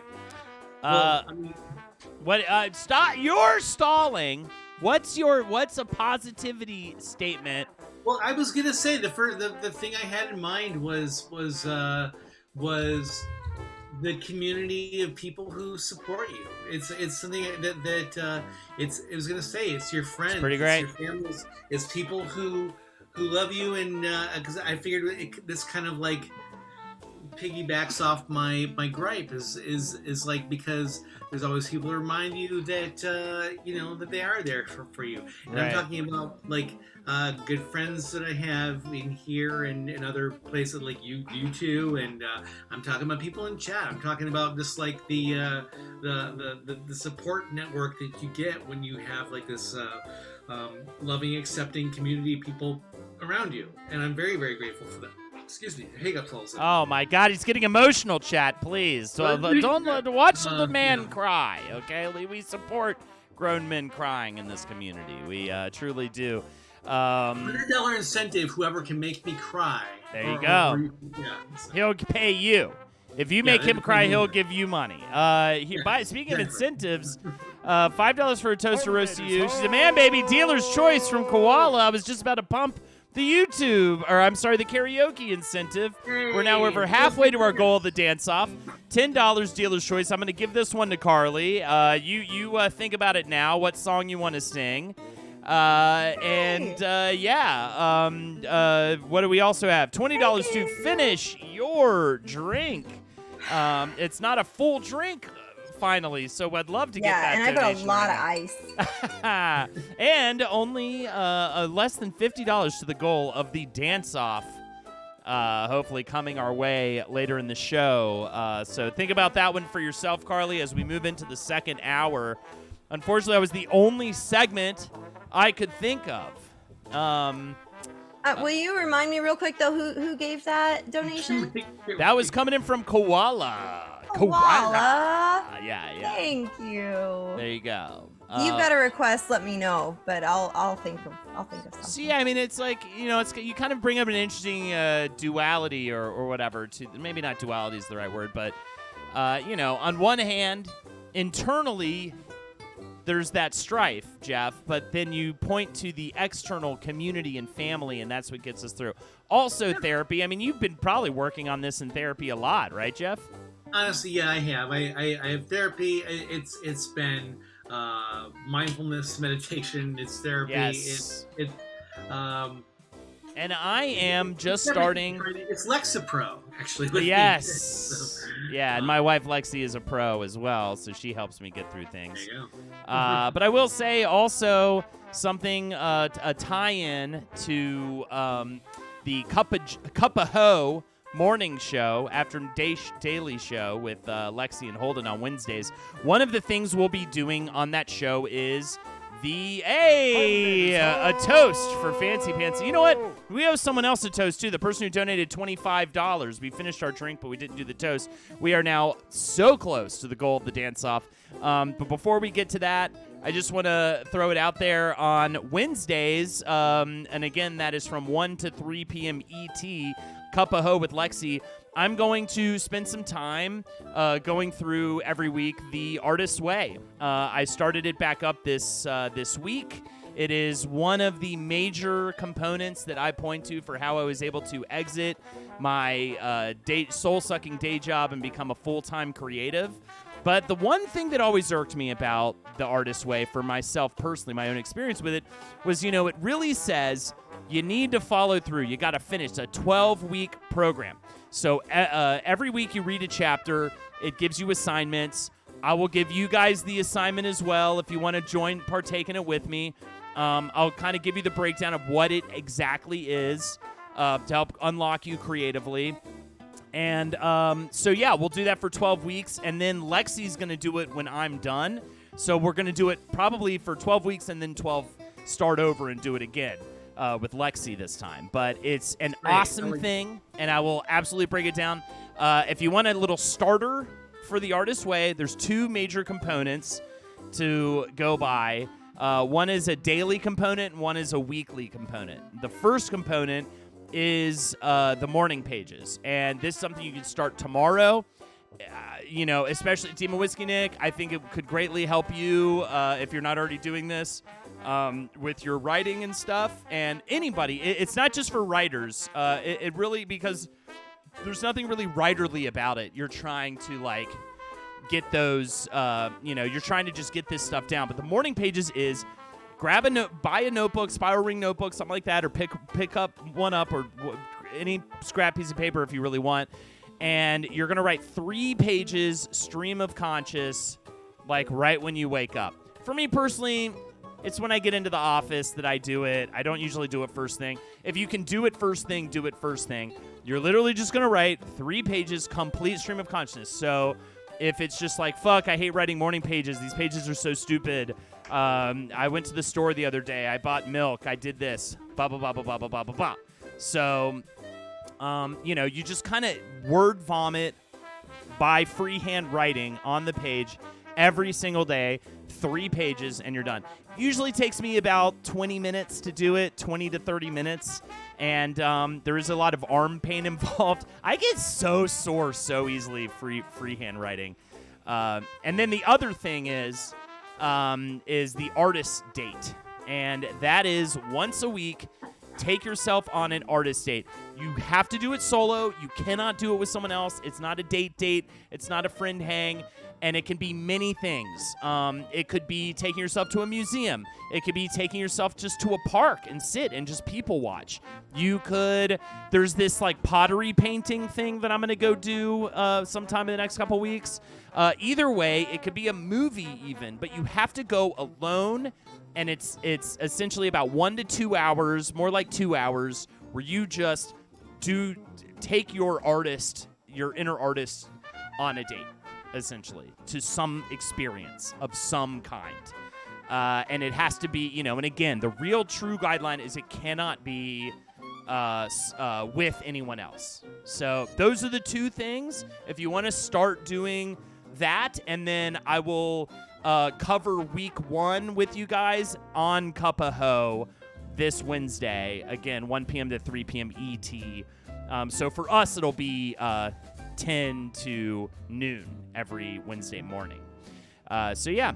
Stop! You're stalling. What's a positivity statement? Well, I was gonna say the thing I had in mind was the community of people who support you. It's something that it was gonna say, it's your friends, it's pretty great. It's your families, it's people who love you, and because I figured this kind of like piggybacks off my gripe is like, because there's always people to remind you that that they are there for you. And right. I'm talking about like good friends that I have in here and in other places, like you two, and I'm talking about people in chat. I'm talking about just like the support network that you get when you have like this loving, accepting community of people around you, and I'm very, very grateful for them. Excuse me, hiccups also. Oh my God, he's getting emotional, chat. Please, don't watch the man cry. Okay, we support grown men crying in this community. We truly do. $100 incentive. Whoever can make me cry. There you go. So. He'll pay you. If you make him cry, he'll give you money. Speaking of incentives, $5 for a toaster roast to you. She's a man, baby. Dealer's choice from Koala. I was just about to pump the the karaoke incentive. We're now over halfway to our goal of the dance-off. $10 dealer's choice. I'm going to give this one to Carly. You think about it now, what song you want to sing. What do we also have? $20 to finish your drink. It's not a full drink, finally, so I'd love to get that and I got a donation lot right of ice. And only less than $50 to the goal of the dance-off, hopefully coming our way later in the show. So think about that one for yourself, Carly, as we move into the second hour. Unfortunately, that was the only segment I could think of. Will you remind me real quick, though, who gave that donation? That was coming in from Koala. Yeah. Thank you. There you go. You've got a request, let me know, but I'll think of something. See, I mean, it's like, you kind of bring up an interesting duality or whatever. Maybe not duality is the right word, but, on one hand, internally, there's that strife, Jeff, but then you point to the external community and family, and that's what gets us through. Also, therapy. I mean, you've been probably working on this in therapy a lot, right, Jeff? Honestly, yeah, I have. I have therapy. It's been mindfulness, meditation. It's therapy. Yes. And I am just it's starting. It's Lexapro, actually. With yes. Me. So, yeah, and my wife Lexi is a pro as well, so she helps me get through things. There you go. But I will say also something, a tie-in to the Cup of Ho morning show, after daily show with Lexi and Holden on Wednesdays. One of the things we'll be doing on that show is a toast for Fancy Pants. You know what? We owe someone else a toast, too. The person who donated $25. We finished our drink, but we didn't do the toast. We are now so close to the goal of the dance-off. But before we get to that, I just want to throw it out there on Wednesdays. And again, that is from 1 to 3 p.m. ET, Cup of Ho with Lexi. I'm going to spend some time going through every week the Artist's Way. I started it back up this week. It is one of the major components that I point to for how I was able to exit my soul-sucking day job and become a full-time creative. But the one thing that always irked me about the Artist's Way for myself personally, my own experience with it, was, it really says you need to follow through. You got to finish a 12-week program. So every week you read a chapter. It gives you assignments. I will give you guys the assignment as well if you want to partake in it with me. I'll kind of give you the breakdown of what it exactly is to help unlock you creatively. And we'll do that for 12 weeks. And then Lexi's going to do it when I'm done. So we're going to do it probably for 12 weeks and then 12 start over and do it again. With Lexi this time. But it's an awesome thing, and I will absolutely break it down. If you want a little starter for the Artist's Way, there's two major components to go by. One is a daily component, and one is a weekly component. The first component is the morning pages, and this is something you can start tomorrow. Especially Team of Whiskey Nick, I think it could greatly help you if you're not already doing this. With your writing and stuff, and anybody. It's not just for writers. It really, because there's nothing really writerly about it. You're trying to get those. You're trying to just get this stuff down. But the morning pages is grab buy a notebook, spiral ring notebook, something like that, or pick up one up, or any scrap piece of paper if you really want. And you're gonna write 3 pages, stream of conscious, right when you wake up. For me personally, it's when I get into the office that I do it. I don't usually do it first thing. If you can do it first thing, do it first thing. You're literally just going to write 3 pages, complete stream of consciousness. So if it's just fuck, I hate writing morning pages. These pages are so stupid. I went to the store the other day. I bought milk. I did this. Blah, blah, blah, blah, blah, blah, blah, blah, blah. So, you just kind of word vomit by freehand writing on the page. every single day, 3 pages, and you're done. Usually takes me about 20 minutes to do it, 20 to 30 minutes, and there is a lot of arm pain involved. I get so sore so easily freehand writing. And then the other thing is the artist date, and that is once a week. Take yourself on an artist date. You have to do it solo. You cannot do it with someone else. It's not a date. It's not a friend hang. And it can be many things. It could be taking yourself to a museum. It could be taking yourself just to a park and sit and just people watch. There's this like pottery painting thing that I'm going to go do sometime in the next couple weeks. Either way, it could be a movie even, but you have to go alone. And it's essentially about 1 to 2 hours, more like 2 hours, where you just take your inner artist on a date, essentially, to some experience of some kind. And it has to be, and again, the real true guideline is it cannot be with anyone else. So those are the 2 things. If you want to start doing that, and then I will cover week 1 with you guys on Cup-a-Ho this Wednesday. Again, 1 p.m. to 3 p.m. ET. So for us, it'll be 10 to noon every Wednesday morning. So yeah.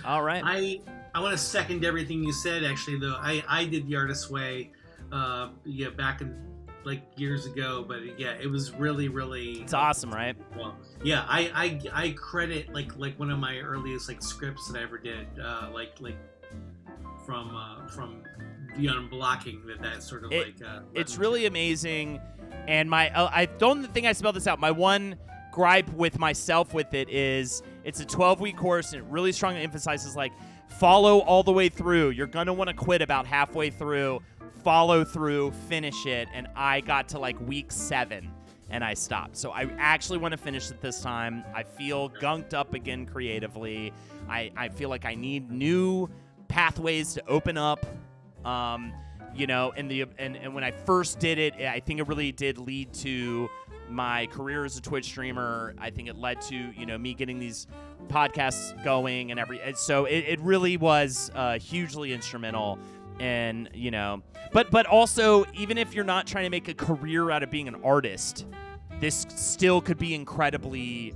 All right. I want to second everything you said, actually, though. I did the Artist's Way back in like years ago, but yeah, it was really, really. It's awesome, right? Well, yeah, I credit like one of my earliest like scripts that I ever did, like from the unblocking that sort of it's really amazing, and I don't think I spelled this out. My one gripe with myself with it is it's a 12-week course, and it really strongly emphasizes like follow all the way through. You're gonna want to quit about halfway through. Follow through, finish it, and I got to like week 7 and I stopped. So I actually want to finish it this time. I feel gunked up again creatively. I feel like I need new pathways to open up. And when I first did it, I think it really did lead to my career as a Twitch streamer. I think it led to me getting these podcasts going and so it really was hugely instrumental. And but also, even if you're not trying to make a career out of being an artist, this still could be incredibly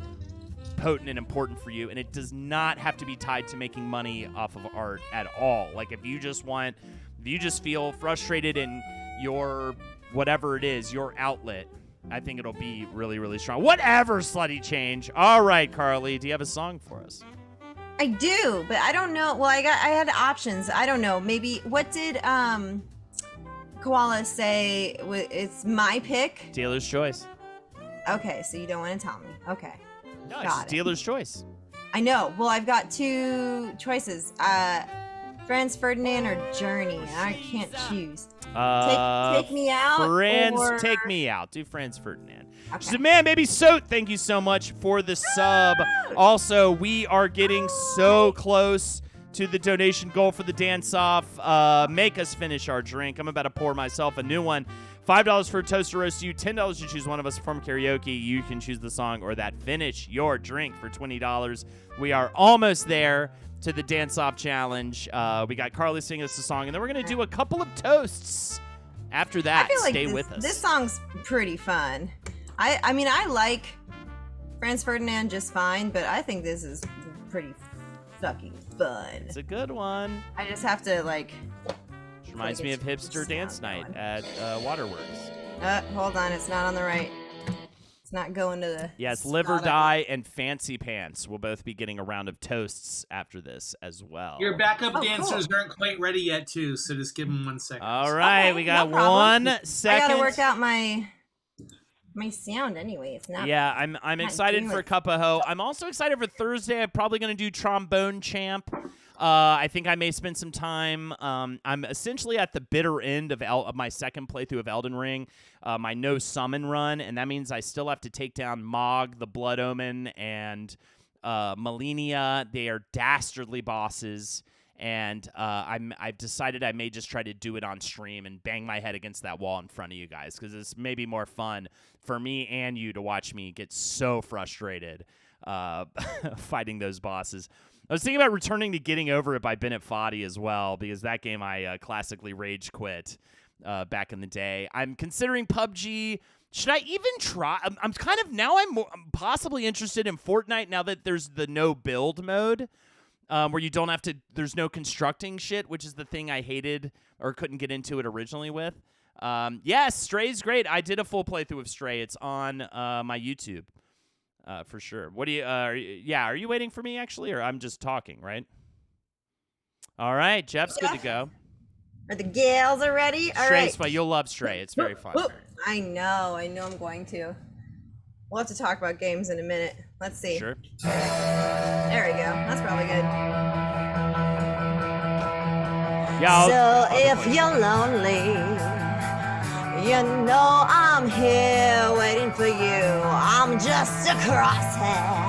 potent and important for you, and it does not have to be tied to making money off of art at all. Like if you just feel frustrated in your whatever it is, your outlet, I think it'll be really, really strong. Whatever, slutty change. All right, Carly, do you have a song for us? I do, but I don't know. Well, I had options. I don't know. Maybe what did Koala say? It's my pick. Dealer's choice. Okay, so you don't want to tell me. Okay, no, it's dealer's choice. I know. Well, I've got 2 choices: Franz Ferdinand or Journey. I can't choose. Take me out. Take me out. Do Franz Ferdinand. Okay. She said, man, baby Soat, thank you so much for the sub. Also, we are getting so close to the donation goal for the dance-off. Make us finish our drink. I'm about to pour myself a new one. $5 for a toast to roast you. $10 to choose one of us to perform karaoke. You can choose the song or that finish your drink for $20. We are almost there to the dance-off challenge. We got Carly singing us a song, and then we're going to do a couple of toasts. After that, stay with us. This song's pretty fun. I mean, I like Franz Ferdinand just fine, but I think this is pretty fucking fun. It's a good one. I just have to, Which reminds me of Hipster Dance Night at Waterworks. Hold on, it's not on the right. It's not going to the... Yes, Live or Die and Fancy Pants will both be getting a round of toasts after this as well. Your backup dancers aren't quite ready yet, too, so just give them 1 second. All right, we got 1 second. I gotta work out my sound anyway. It's not. Yeah, I'm excited for Cup-a-Ho. I'm also excited for Thursday. I'm probably going to do Trombone Champ. I think I may spend some time. I'm essentially at the bitter end of my second playthrough of Elden Ring, my no summon run, and that means I still have to take down Mog, the Blood Omen, and Malenia. They are dastardly bosses. And I've decided I may just try to do it on stream and bang my head against that wall in front of you guys, because it's maybe more fun for me and you to watch me get so frustrated fighting those bosses. I was thinking about returning to Getting Over It by Bennett Foddy as well, because that game I classically rage quit back in the day. I'm considering PUBG. Should I even try? I'm kind of now. I'm possibly interested in Fortnite now that there's the no build mode, where you don't have to. There's no constructing shit, which is the thing I hated or couldn't get into it originally with. Yes, Stray's great. I did a full playthrough of Stray. It's on my YouTube. For sure. What do you? Are you waiting for me actually, or I'm just talking, right? All right, Jeff's good to go. Are the gals are ready? All right. Stray's fun. You'll love Stray. It's very fun. I know I'm going to. We'll have to talk about games in a minute. Let's see. Sure. There we go. That's probably good. Yeah. So if you're lonely, you know I'm here waiting for you. I'm just a crosshair.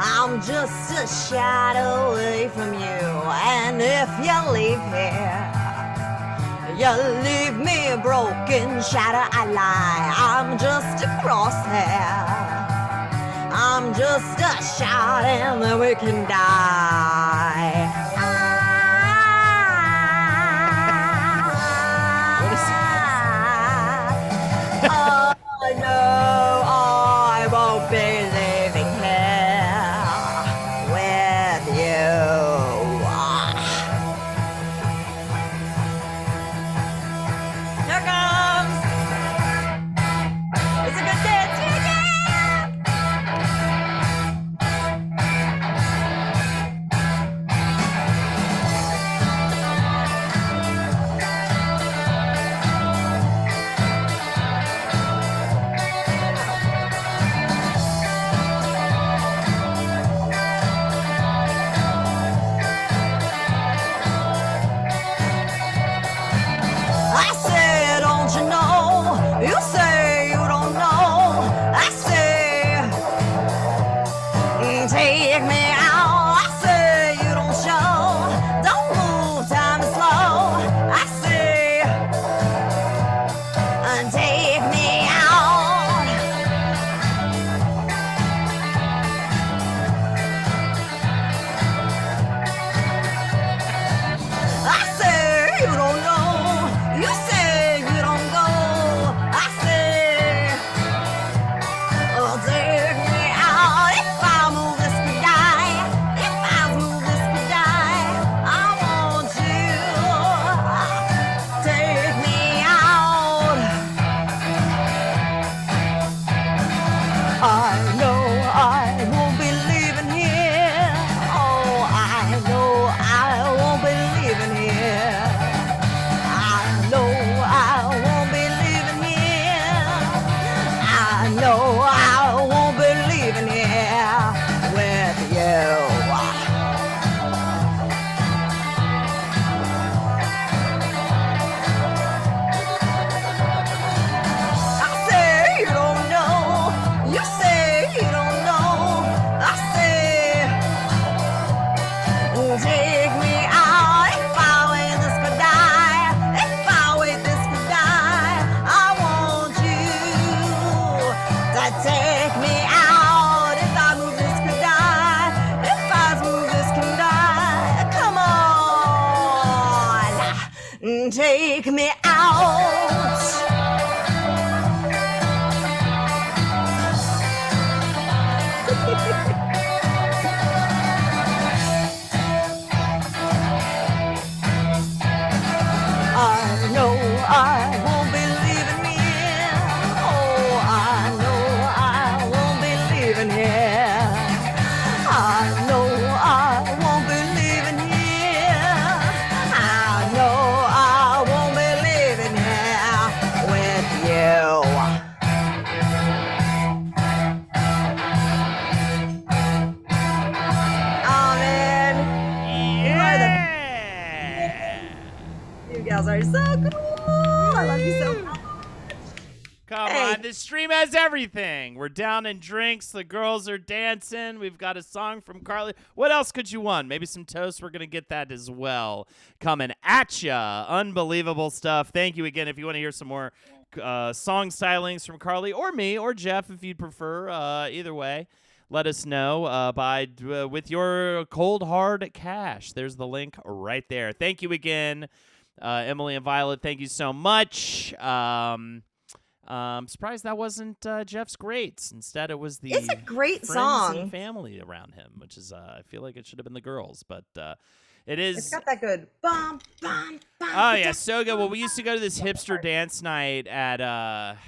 I'm just a shadow away from you. And if you leave here, you leave me a broken shadow. I lie. I'm just a crosshair. I'm just a shot and then we can die. I know I won't be living here with you. Here comes. It's a good dance. I say, don't you know? You say you don't know. I say, take me out. I say you don't show. Don't move, time is slow. I say, take me out. I say you don't know. You say you don't go. I say, take me out. If I move, this could die. If I move, this could die. I want you. Take me out. I know I won't be leaving here. Oh, I know I won't be leaving here. I know I won't be leaving here. I know I won't be leaving here with you. I say you don't know. You say you don't know. I say, take me out. If I wait, this could die. If I wait, this could die. I want you to take me out. If I move, this could die. If I move, this can die. Come on, take me out. I know I won't be leaving here. Oh, I know I won't be leaving here. I know I won't be leaving here. I know I won't be leaving here with you. Amen. Yeah. You guys are so cool. I love you so much. Come Hey. on, this stream has everything. We're down in drinks. The girls are dancing. We've got a song from Carly. What else could you want? Maybe some toast. We're going to get that as well. Coming at ya. Unbelievable stuff. Thank you again. If you want to hear some more song stylings from Carly or me or Jeff, if you'd prefer, either way, let us know with your cold hard cash. There's the link right there. Thank you again, Emily and Violet. Thank you so much. I'm surprised that wasn't Jeff's Greats. Instead, it was the It's a great friends song. and family around him, which is I feel like it should have been the girls, but it is. It's got that good bum bum bum. Oh yeah, so good. Well, we used to go to this hipster dance night at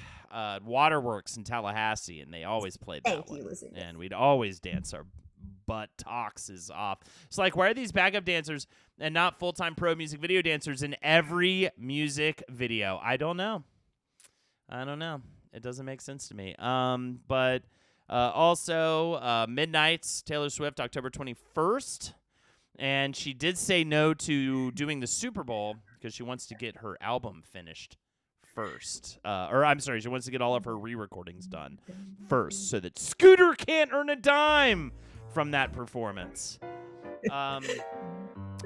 Waterworks in Tallahassee, and they always played that Thank one. you, Lucy. And we'd always dance our butt toxes off. It's like, why are these backup dancers and not full-time pro music video dancers in every music video? I don't know. It doesn't make sense to me. But also, Midnight's Taylor Swift, October 21st. And she did say no to doing the Super Bowl because she wants to get her album finished first. She wants to get all of her re-recordings done first so that Scooter can't earn a dime from that performance.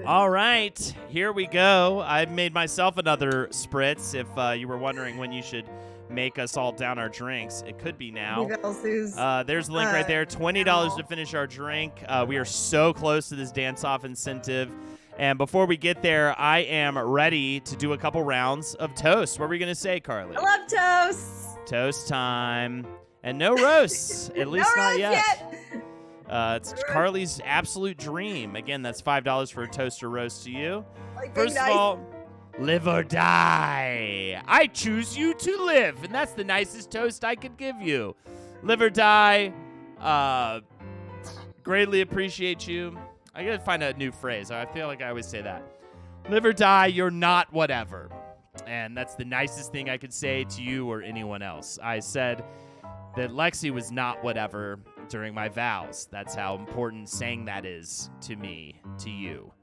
All right, here we go. I've made myself another Spritz. If you were wondering when you should make us all down our drinks, it could be now. There's the link right there. $20 to finish our drink. We are so close to this dance-off incentive. And before we get there, I am ready to do a couple rounds of toast. What were we going to say, Carly? I love toasts. Toast time. And no roasts, at least No not roasts yet. It's Carly's absolute dream. Again, that's $5 for a toast or roast to you. Like First of all, live or die. I choose you to live, and that's the nicest toast I could give you. Live or die. Greatly appreciate you. I gotta find a new phrase. I feel like I always say that. Live or die, you're not whatever. And that's the nicest thing I could say to you or anyone else. I said that Lexi was not whatever during my vows. That's how important saying that is to me, to you.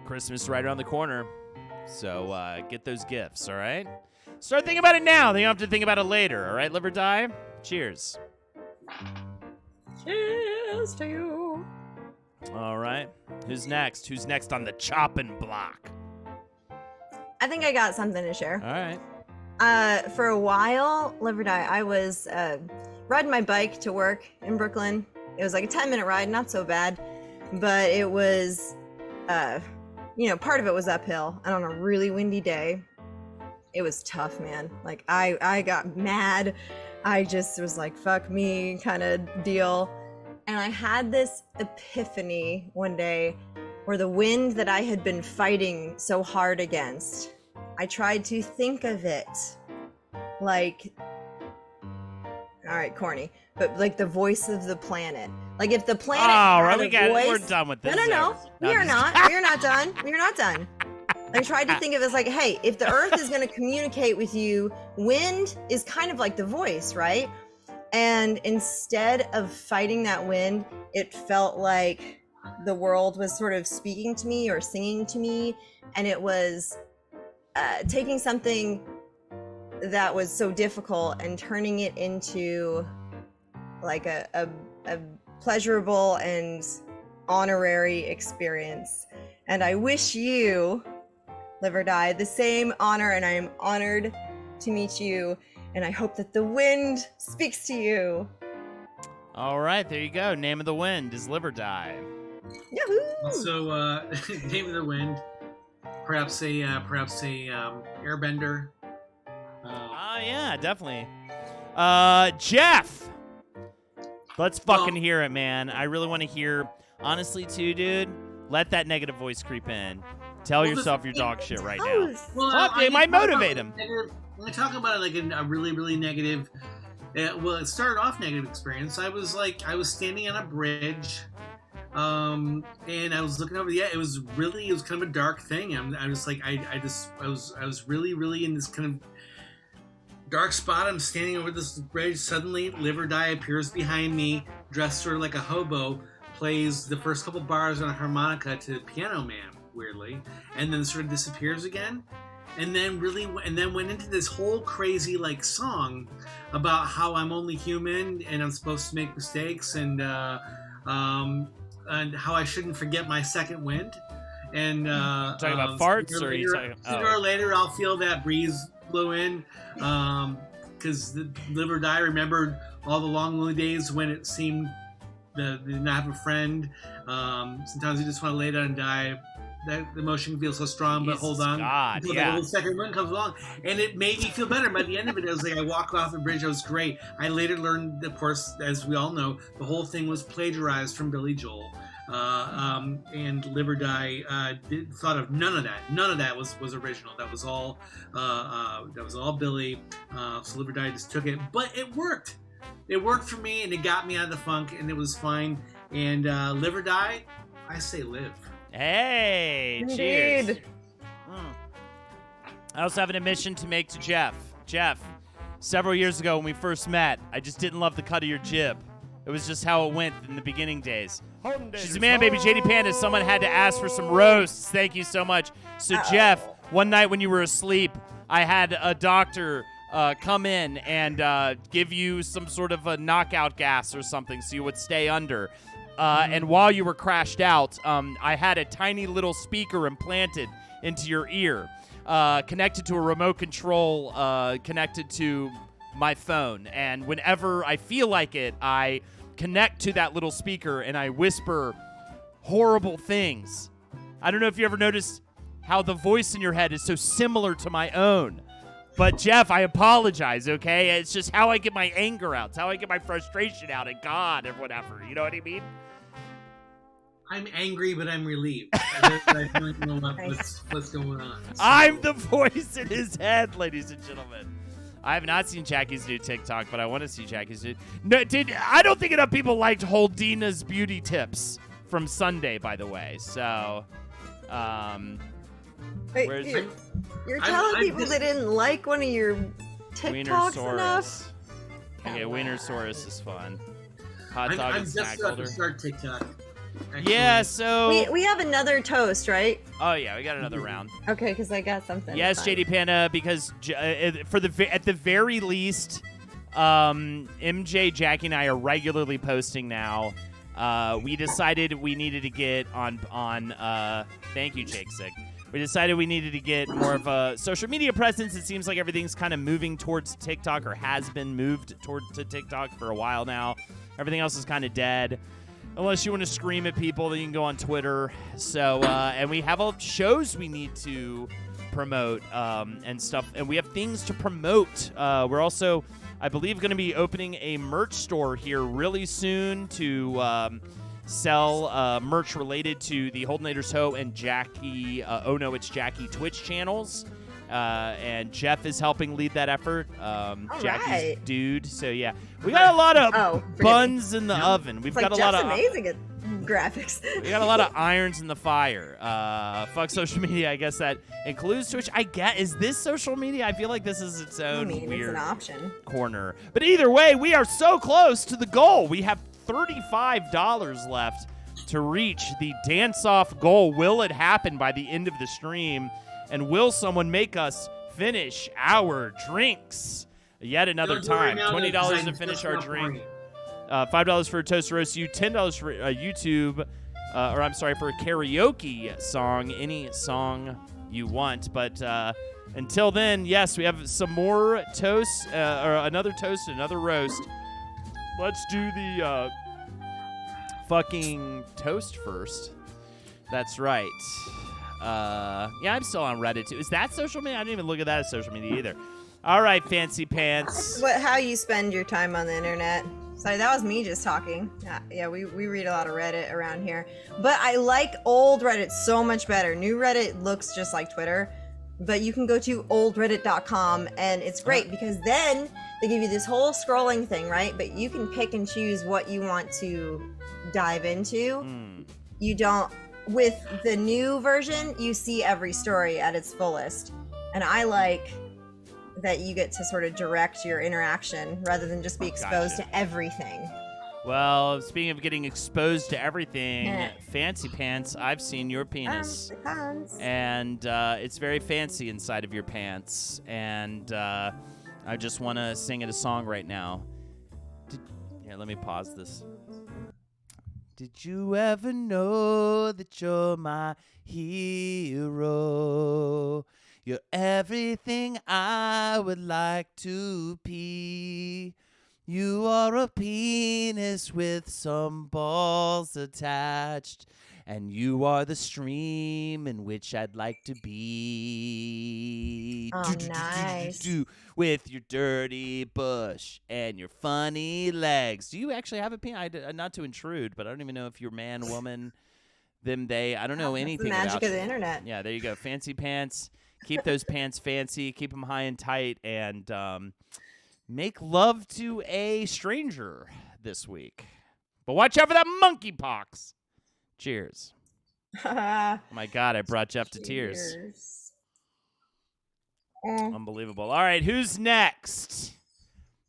Christmas is right around the corner, so get those gifts, all right? Start thinking about it now. Then you don't have to think about it later, all right? Live or die? Cheers. Cheers to you. All right. Who's next? Who's next on the chopping block? I think I got something to share. All right. For a while, live or die, I was riding my bike to work in Brooklyn. It was like a 10-minute ride, not so bad, but it was, part of it was uphill, and on a really windy day, it was tough, man. Like, I got mad. I just was like, fuck me kind of deal. And I had this epiphany one day where the wind that I had been fighting so hard against, I tried to think of it like, all right, corny, but like the voice of the planet. Like if the planet had a voice. We're done with this. No. We are not. We are not done. We are not done. I tried to think of it as like, hey, if the earth is going to communicate with you, wind is kind of like the voice, right? And instead of fighting that wind, it felt like the world was sort of speaking to me or singing to me. And it was taking something that was so difficult and turning it into like a pleasurable and honorary experience. And I wish you, live or die, the same honor, and I am honored to meet you, and I hope that the wind speaks to you. All right, there you go. Name of the wind is live or die. Yahoo! So, name of the wind, perhaps a airbender. Yeah, definitely. Jeff, let's fucking hear it, man. I really want to hear, honestly, too, dude. Let that negative voice creep in. Tell yourself your dog shit right now. Well, It might motivate him. When I talk about it like a really, really negative, it started off negative experience. I was standing on a bridge, and I was looking over. Yeah, it was kind of a dark thing. I was really, really in this kind of dark spot. I'm standing over this bridge. Suddenly, Live or Die appears behind me, dressed sort of like a hobo, plays the first couple bars on a harmonica to Piano Man, weirdly, and then sort of disappears again, and then went into this whole crazy like song about how I'm only human and I'm supposed to make mistakes, and how I shouldn't forget my second wind. And talking about farts, or are you talking? Sooner or later, I'll feel that breeze blow in. because the Live or Die remembered all the long, lonely days when it seemed that they did not have a friend. Sometimes you just want to lay down and die. That emotion feels so strong, but hold on. God, until yeah. the second one comes along, and it made me feel better. By the end of it, I was like, I walked off the bridge. I was great. I later learned, of course, as we all know, the whole thing was plagiarized from Billy Joel. And Live or Die thought of none of that. None of that was original. That was all Billy. So Live or Die just took it, but it worked. It worked for me, and it got me out of the funk, and it was fine. And Live or Die, I say live. Hey, cheers. I also have an admission to make to Jeff. Jeff, several years ago when we first met, I just didn't love the cut of your jib. It was just how it went in the beginning days. She's a man, baby. JD Panda. Someone had to ask for some roasts. Thank you so much. So, Jeff, one night when you were asleep, I had a doctor come in and give you some sort of a knockout gas or something so you would stay under. And while you were crashed out, I had a tiny little speaker implanted into your ear, connected to a remote control, connected to my phone. And whenever I feel like it, I connect to that little speaker and I whisper horrible things. I don't know if you ever noticed how the voice in your head is so similar to my own. But, Jeff, I apologize, okay? It's just how I get my anger out. It's how I get my frustration out at God or whatever. You know what I mean? I'm angry, but I'm relieved. I don't know what's going on. So. I'm the voice in his head, ladies and gentlemen. I have not seen Jackie's new TikTok, but I want to see Jackie's new. No, I don't think enough people liked Holdina's beauty tips from Sunday, by the way. So, Wait, you're telling people they didn't like one of your TikToks enough? Okay, Wienersaurus is fun. Hot dog I'm and just snack about holder. to start TikTok. Actually. Yeah, so... We have another toast, right? Oh, yeah, we got another round. Okay, because I got something. Yes, JD Panda, because at the very least, MJ, Jackie, and I are regularly posting now. We decided we needed to get on thank you, Jake Sig. We decided we needed to get more of a social media presence. It seems like everything's kind of moving towards TikTok, or has been moved to TikTok for a while now. Everything else is kind of dead. Unless you want to scream at people, then you can go on Twitter. So, and we have shows we need to promote and stuff. And we have things to promote. We're also, I believe, going to be opening a merch store here really soon to sell merch related to the Holdenators Ho and Jackie, Oh No, It's Jackie Twitch channels. And Jeff is helping lead that effort. Jackie's dude. So, yeah. We got a lot of buns in the oven. We've got a lot of amazing at graphics. We got a lot of irons in the fire. Fuck social media. I guess that includes Twitch. I get. Is this social media? I feel like this is its own weird it's an option. corner. But either way, we are so close to the goal. We have $35 left to reach the dance-off goal. Will it happen by the end of the stream? And will someone make us finish our drinks yet another time? $20 to finish our drink. $5 for a toast to roast you. $10 for YouTube, for a karaoke song. Any song you want. But until then, yes, we have some more toasts, or another toast, another roast. Let's do the fucking toast first. That's right. Yeah, I'm still on Reddit too. Is that social media? I didn't even look at that as social media either. All right, fancy pants. How you spend your time on the internet. Sorry, that was me just talking. Yeah, we read a lot of Reddit around here. But I like old Reddit so much better. New Reddit looks just like Twitter. But you can go to oldreddit.com, and it's great because then they give you this whole scrolling thing, right? But you can pick and choose what you want to dive into. You don't... With the new version, you see every story at its fullest. And I like that you get to sort of direct your interaction rather than just be exposed to everything. Well, speaking of getting exposed to everything, fancy pants, I've seen your penis. And it's very fancy inside of your pants. And I just want to sing it a song right now. Here, let me pause this. Did you ever know that you're my hero? You're everything I would like to be. You are a penis with some balls attached, and you are the stream in which I'd like to be. Oh, nice. With your dirty bush and your funny legs. Do you actually have a penis? Not to intrude, but I don't even know if you're man, woman, them, they. I don't know anything about That's the magic of the internet. Yeah, there you go. Fancy pants. Keep those pants fancy. Keep them high and tight, and make love to a stranger this week. But watch out for that monkeypox. Cheers. My God, I brought Jeff to tears. Unbelievable. All right, who's next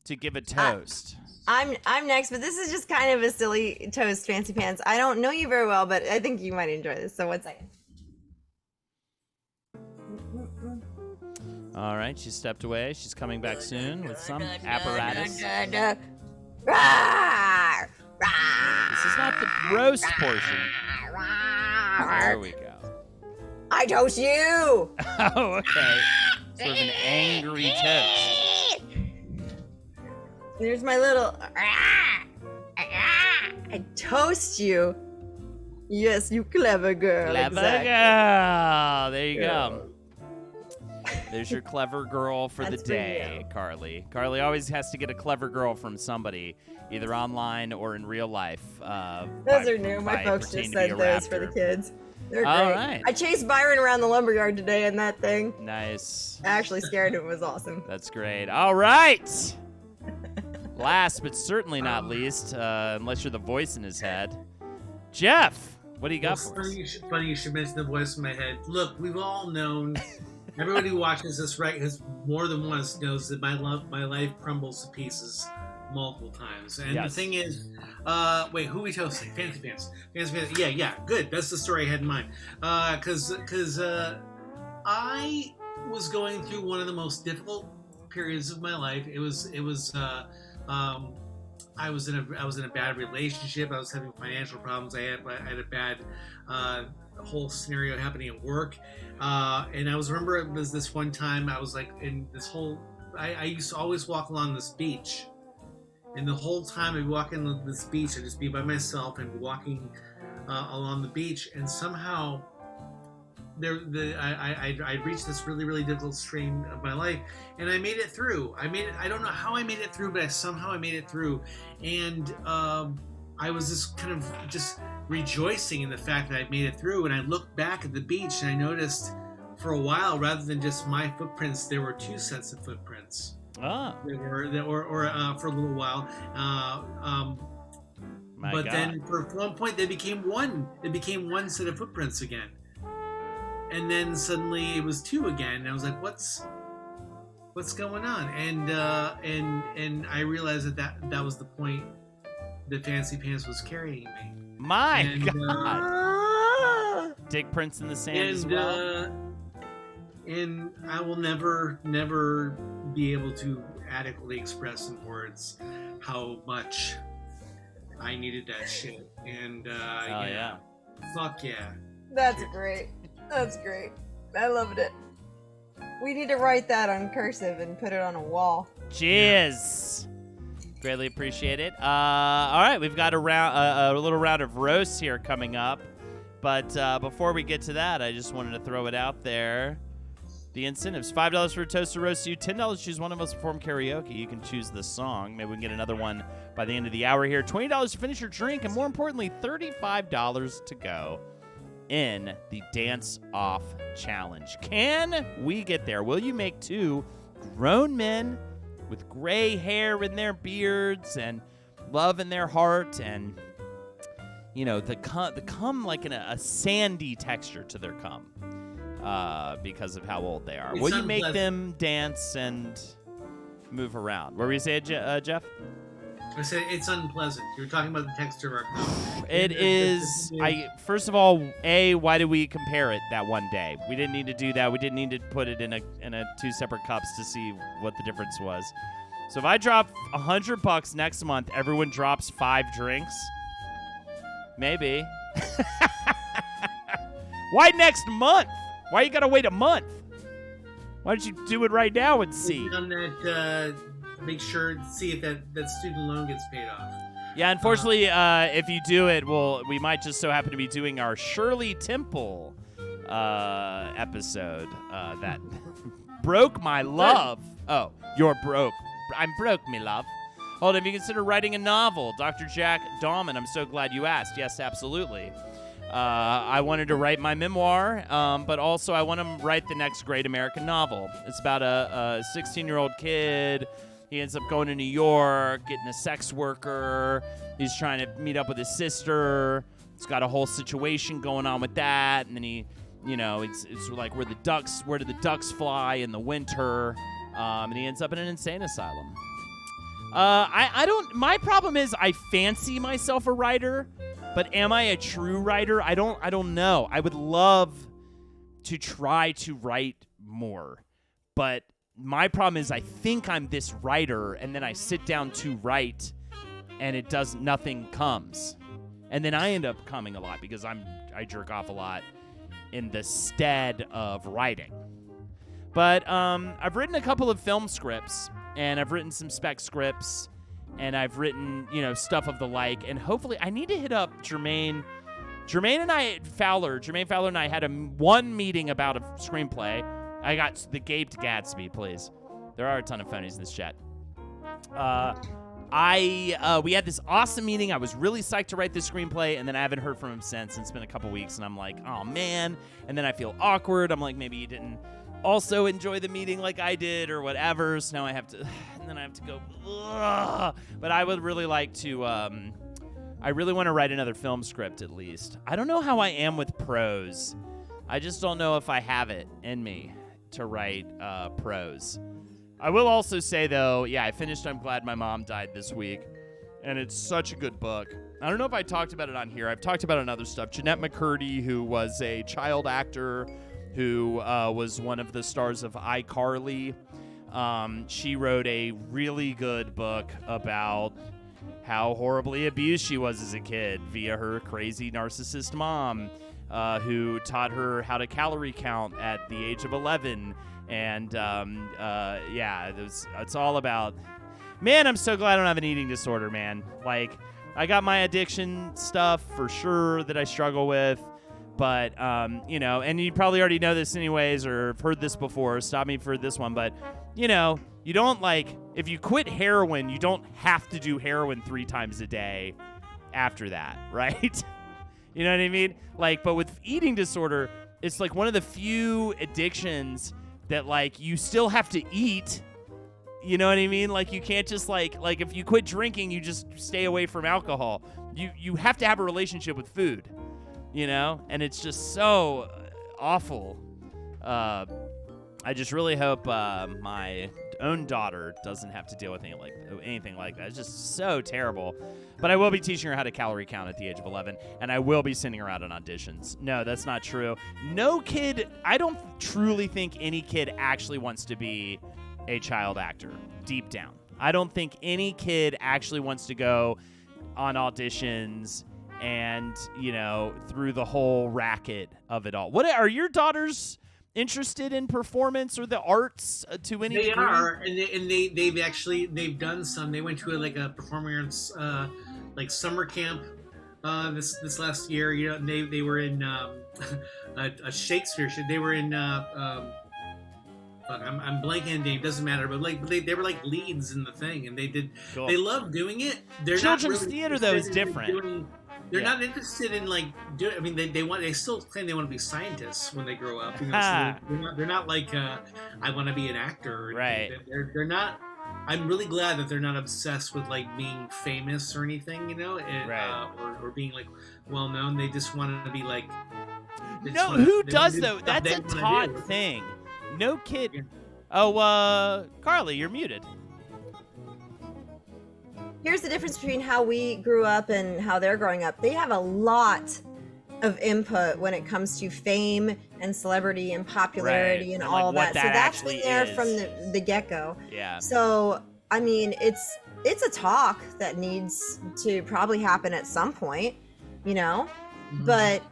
to give a toast? I'm next, but this is just kind of a silly toast, Fancy Pants. I don't know you very well, but I think you might enjoy this. So 1 second. All right, she stepped away. She's coming back soon with some apparatus. This is not the roast portion. There we go. I toast you. Oh, okay. Sort of an angry toast. There's my little. I toast you. Yes, you clever girl. Clever exactly. girl. There you go. There's your clever girl for the day, Carly. Carly always has to get a clever girl from somebody, either online or in real life. Those are new. My folks just said those for the kids. They're great. All right. I chased Byron around the lumberyard today in that thing. Nice. I actually scared him. It was awesome. That's great. All right. Last but certainly not least, unless you're the voice in his head, Jeff, what do you got for us? Funny you should mention the voice in my head. Look, we've all known, everybody who watches this has more than once knows that my life crumbles to pieces multiple times. And Yes. the thing is, wait, who are we toasting? Fancy Pants. Yeah, good. That's the story I had in mind. Because I was going through one of the most difficult periods of my life. I was in a bad relationship. I was having financial problems. I had a bad whole scenario happening at work. And I remember it was this one time I was like in this whole. I used to always walk along this beach, and the whole time I'd walk in this beach, I'd just be by myself and walking along the beach, and somehow I reached this really, really difficult stream of my life, and I made it through. I don't know how I made it through, but somehow I made it through. And I was just kind of just rejoicing in the fact that I made it through. And I looked back at the beach and I noticed for a while, rather than just my footprints, there were two sets of footprints. Ah. For a little while. But then for one point they became one. It became one set of footprints again. And then suddenly it was two again. And I was like, what's going on? And I realized that was the point that Fancy Pants was carrying me. My God. Dick prints in the sand as well. And I will never be able to adequately express in words how much I needed that shit. And yeah. Fuck yeah. That's great. That's great. I loved it. We need to write that on cursive and put it on a wall. Cheers. Greatly appreciate it. All right, we've got a little round of roasts here coming up. But before we get to that, I just wanted to throw it out there. The incentives: $5 for a toast to roast you, $10 to choose one of us to perform karaoke. You can choose this song. Maybe we can get another one by the end of the hour here. $20 to finish your drink, and more importantly, $35 to go in the Dance Off Challenge. Can we get there? Will you make two grown men with gray hair in their beards and love in their heart and, you know, the cum like in a sandy texture to their cum because of how old they are? It's Will you unpleasant. make them dance and move around? What were you saying, Jeff? I said it's unpleasant. You're talking about the texture of our cum. It is. First of all, why did we compare it that one day? We didn't need to do that. We didn't need to put it in a two separate cups to see what the difference was. So if I drop $100 next month, everyone drops 5 drinks. Maybe. Why next month? Why you gotta wait a month? Why don't you do it right now and see? On that, see if that student loan gets paid off. Yeah, unfortunately, if you do it, we might just so happen to be doing our Shirley Temple episode that broke my love. Oh, you're broke. I'm broke, me love. Hold on, have you considered writing a novel? Dr. Jack Dahman, I'm so glad you asked. Yes, absolutely. I wanted to write my memoir, but also I want to write the next great American novel. It's about a 16-year-old kid. He ends up going to New York, getting a sex worker. He's trying to meet up with his sister. It's got a whole situation going on with that. And then it's like where do the ducks fly in the winter? And he ends up in an insane asylum. My problem is I fancy myself a writer, but am I a true writer? I don't know. I would love to try to write more, but my problem is I think I'm this writer, and then I sit down to write, and nothing comes. And then I end up coming a lot because I jerk off a lot in the stead of writing. But I've written a couple of film scripts, and I've written some spec scripts, and I've written, stuff of the like, and hopefully I need to hit up Jermaine Fowler and I had one meeting about a screenplay. I got the Gabe Gadsby, please. There are a ton of phonies in this chat. We had this awesome meeting. I was really psyched to write this screenplay, and then I haven't heard from him since. It's been a couple weeks, and I'm like, oh, man. And then I feel awkward. I'm like, maybe he didn't also enjoy the meeting like I did or whatever. So now I have to go. Ugh. But I would really like to, I really want to write another film script at least. I don't know how I am with prose. I just don't know if I have it in me to write prose. I will also say, though, I finished I'm Glad My Mom Died this week, and it's such a good book. I don't know if I talked about it on here. I've talked about it on other stuff. Jeanette McCurdy, who was a child actor who was one of the stars of iCarly, she wrote a really good book about how horribly abused she was as a kid via her crazy narcissist mom, who taught her how to calorie count at the age of 11. And, it's all about, man, I'm so glad I don't have an eating disorder, man. Like, I got my addiction stuff for sure that I struggle with, but, and you probably already know this anyways, or have heard this before, stop me for this one, but, you don't, if you quit heroin, you don't have to do heroin 3 times a day after that, right? You know what I mean? But with eating disorder, it's one of the few addictions that you still have to eat. You know what I mean? You can't just if you quit drinking, you just stay away from alcohol. You have to have a relationship with food, and it's just so awful. I just really hope my own daughter doesn't have to deal with anything like that. It's just so terrible. But I will be teaching her how to calorie count at the age of 11, and I will be sending her out on auditions. No, that's not true. No kid, I don't truly think any kid actually wants to be a child actor, deep down. I don't think any kid actually wants to go on auditions and, through the whole racket of it all. What are your daughters interested in performance or the arts to any degree? They are, and they've done some. They went to a performance summer camp this last year. They were in a Shakespeare show. They were in I'm blanking on name. Doesn't matter, but they were leads in the thing, and they did. Cool. They love doing it. They're children's not really theater though is different. They're not interested in doing. I mean, they still claim they want to be scientists when they grow up. So they're not I want to be an actor. Right. They're not. I'm really glad that they're not obsessed with being famous or anything, right. or being well known. They just want to be No, who does though? That's a taught thing. No kid. Yeah. Oh, Carly, you're muted. Here's the difference between how we grew up and how they're growing up. They have a lot of input when it comes to fame and celebrity and popularity and all that. So that's been there from the get-go. Yeah. So, I mean, it's a talk that needs to probably happen at some point, Mm-hmm. But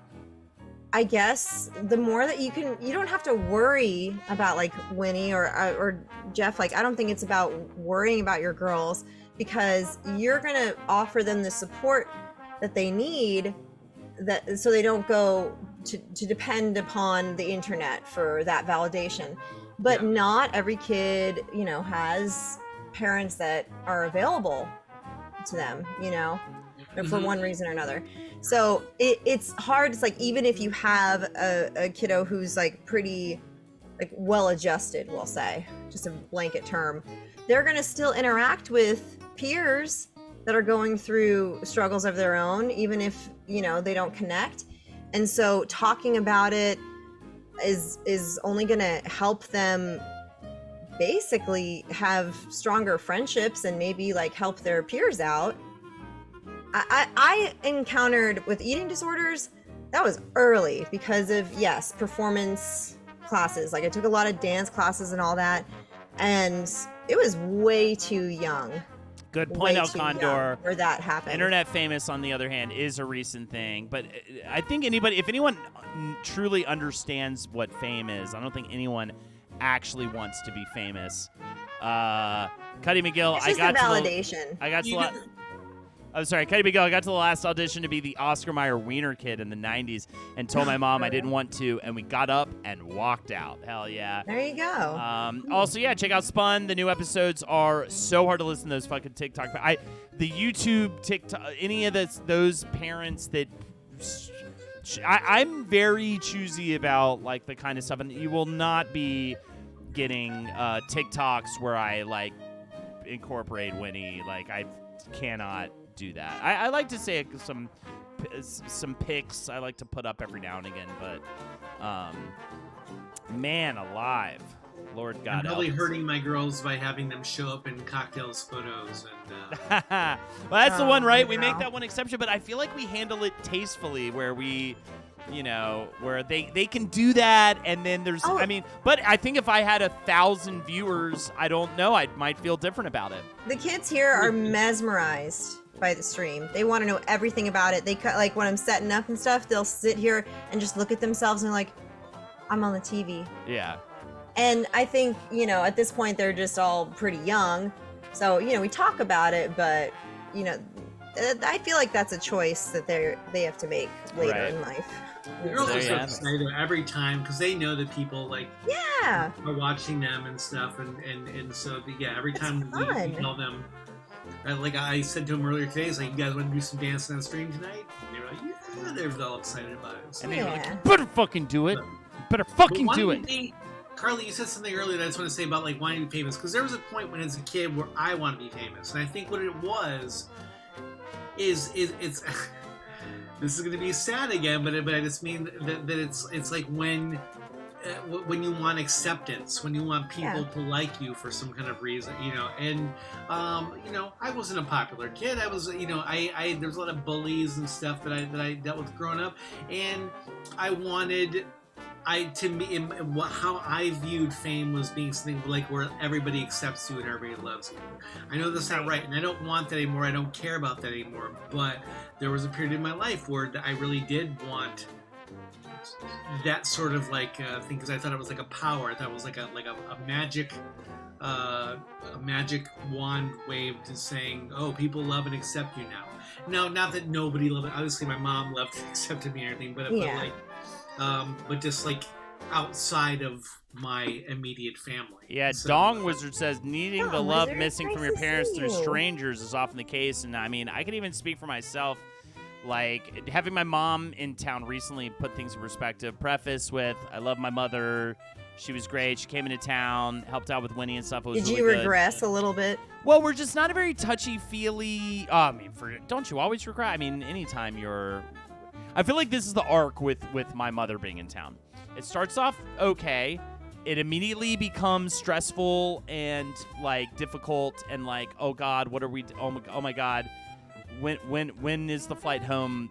I guess the more that you don't have to worry about like Winnie or Jeff. Like, I don't think it's about worrying about your girls, because you're going to offer them the support that they need, that so they don't go to depend upon the internet for that validation. But not every kid, has parents that are available to them, for one reason or another. So it's hard. It's like, even if you have a kiddo who's like pretty like well adjusted, we'll say, just a blanket term, they're going to still interact with peers that are going through struggles of their own, even if they don't connect. And so talking about it is only going to help them basically have stronger friendships and maybe like help their peers out. I encountered with eating disorders, that was early because of, performance classes. Like, I took a lot of dance classes and all that, and it was way too young. Good point, El Condor. Where that happened. Internet famous, on the other hand, is a recent thing. But I think if anyone truly understands what fame is, I don't think anyone actually wants to be famous. Cuddy McGill, it's just I got validation. I'm sorry, Cuddy McGill, I got to the last audition to be the Oscar Mayer Wiener Kid in the 90s and told my mom I didn't want to, and we got up and walked out. Hell yeah. There you go. Also, check out Spun. The new episodes are so hard to listen to, those fucking TikTok. The YouTube, TikTok, any of those parents that... I'm very choosy about like the kind of stuff, and you will not be getting TikToks where I like incorporate Winnie. Like, I cannot do that. I like to say some pics I like to put up every now and again, but man alive, Lord God. I'm probably hurting my girls by having them show up in CockTails photos. And well, that's the one, right? We make that one exception, but I feel like we handle it tastefully, where we, where they can do that, and then there's, but I think if I had 1,000 viewers, I don't know, I might feel different about it. The kids here are mesmerized by the stream. They want to know everything about it. They like, when I'm setting up and stuff, they'll sit here and just look at themselves and like, I'm on the TV. Yeah. And I think, at this point, they're just all pretty young. So, we talk about it, but, I feel like that's a choice that they have to make later in life. The girls are so excited every time because they know that people are watching them and stuff, and so every time we tell them, like I said to them earlier today, it's like, you guys want to do some dancing on stream tonight? And they're like, they're all excited about it. So, and they're like, you better fucking do it. Better fucking do it. Carly, you said something earlier that I just want to say about like wanting to be famous, because there was a point when as a kid where I wanted to be famous, and I think what it was is it's this is going to be sad again, but I just mean that it's like when you want acceptance, when you want people to like you for some kind of reason, and I wasn't a popular kid. I was, I there's a lot of bullies and stuff that I dealt with growing up, and I wanted. How I viewed fame was being something like where everybody accepts you and everybody loves you. I know that's not right, and I don't want that anymore. I don't care about that anymore. But there was a period in my life where I really did want that sort of like thing, because I thought it was like a power. I thought it was like a magic wand waved and saying, "Oh, people love and accept you now." Now, not that nobody loved it. Obviously, my mom loved and accepted me and everything, but like. But just like outside of my immediate family. Yeah, so, Dong Wizard says needing the love missing from your parents through strangers is often the case. And I mean, I can even speak for myself. Like, having my mom in town recently put things in perspective. Preface with, I love my mother. She was great. She came into town, helped out with Winnie and stuff. It was Did really you regress a little bit? Well, we're just not a very touchy-feely... don't you always regret? I mean, anytime you're... I feel like this is the arc with my mother being in town. It starts off okay. It immediately becomes stressful and like difficult and like, oh God, what are we? Oh my God, when is the flight home?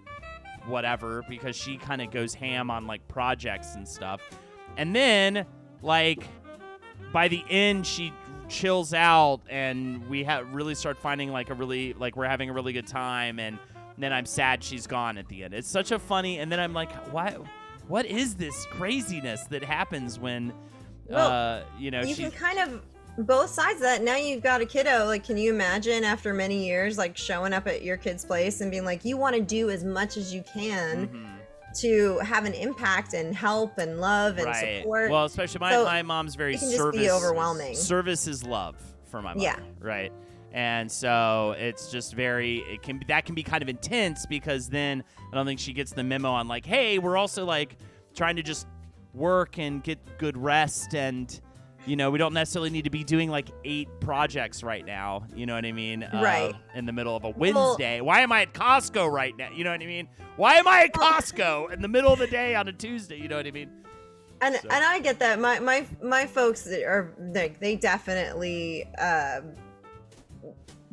Whatever, because she kind of goes ham on like projects and stuff, and then like by the end she chills out and we really start finding like we're having a really good time, and then I'm sad she's gone at the end. It's such a funny, and then I'm like, why what is this craziness that happens when, you can kind of both sides of that. Now you've got a kiddo. Like, can you imagine after many years, like showing up at your kid's place and being like, you want to do as much as you can to have an impact and help and love and support. Well, especially my mom's very it can just be overwhelming. Service is love for my mom. Yeah. Right. And so it's just that can be kind of intense, because then I don't think she gets the memo on like, hey, we're also like trying to just work and get good rest, and we don't necessarily need to be doing like 8 projects right now. You know what I mean? Right. In the middle of a Wednesday. Why am I at Costco right now? You know what I mean? Why am I at Costco in the middle of the day on a Tuesday? You know what I mean? And I get that. My folks they definitely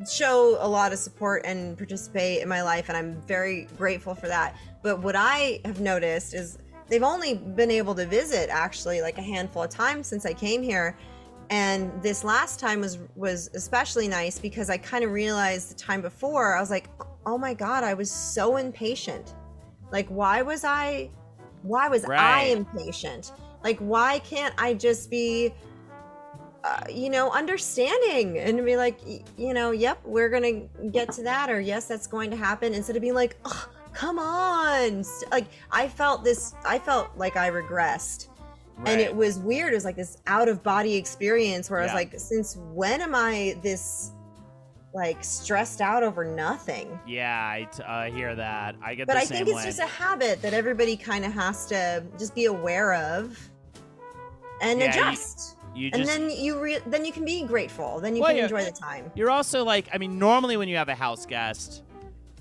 show a lot of support and participate in my life, and I'm very grateful for that. But what I have noticed is they've only been able to visit actually like a handful of times since I came here. And this last time was especially nice because I kind of realized the time before, I was like, oh my God, I was so impatient. Like, why was I impatient? Like, why can't I just be understanding and be like, yep, we're gonna get to that, or yes, that's going to happen, instead of being like, oh, come on. Like, I felt like I regressed. Right. And it was weird. It was like this out of body experience where I was like, since when am I this like stressed out over nothing? Yeah, I hear that. I get but the I same think it's just a habit that everybody kind of has to just be aware of and adjust. Then you can be grateful. Then you can enjoy the time. You're also like, I mean, normally when you have a house guest,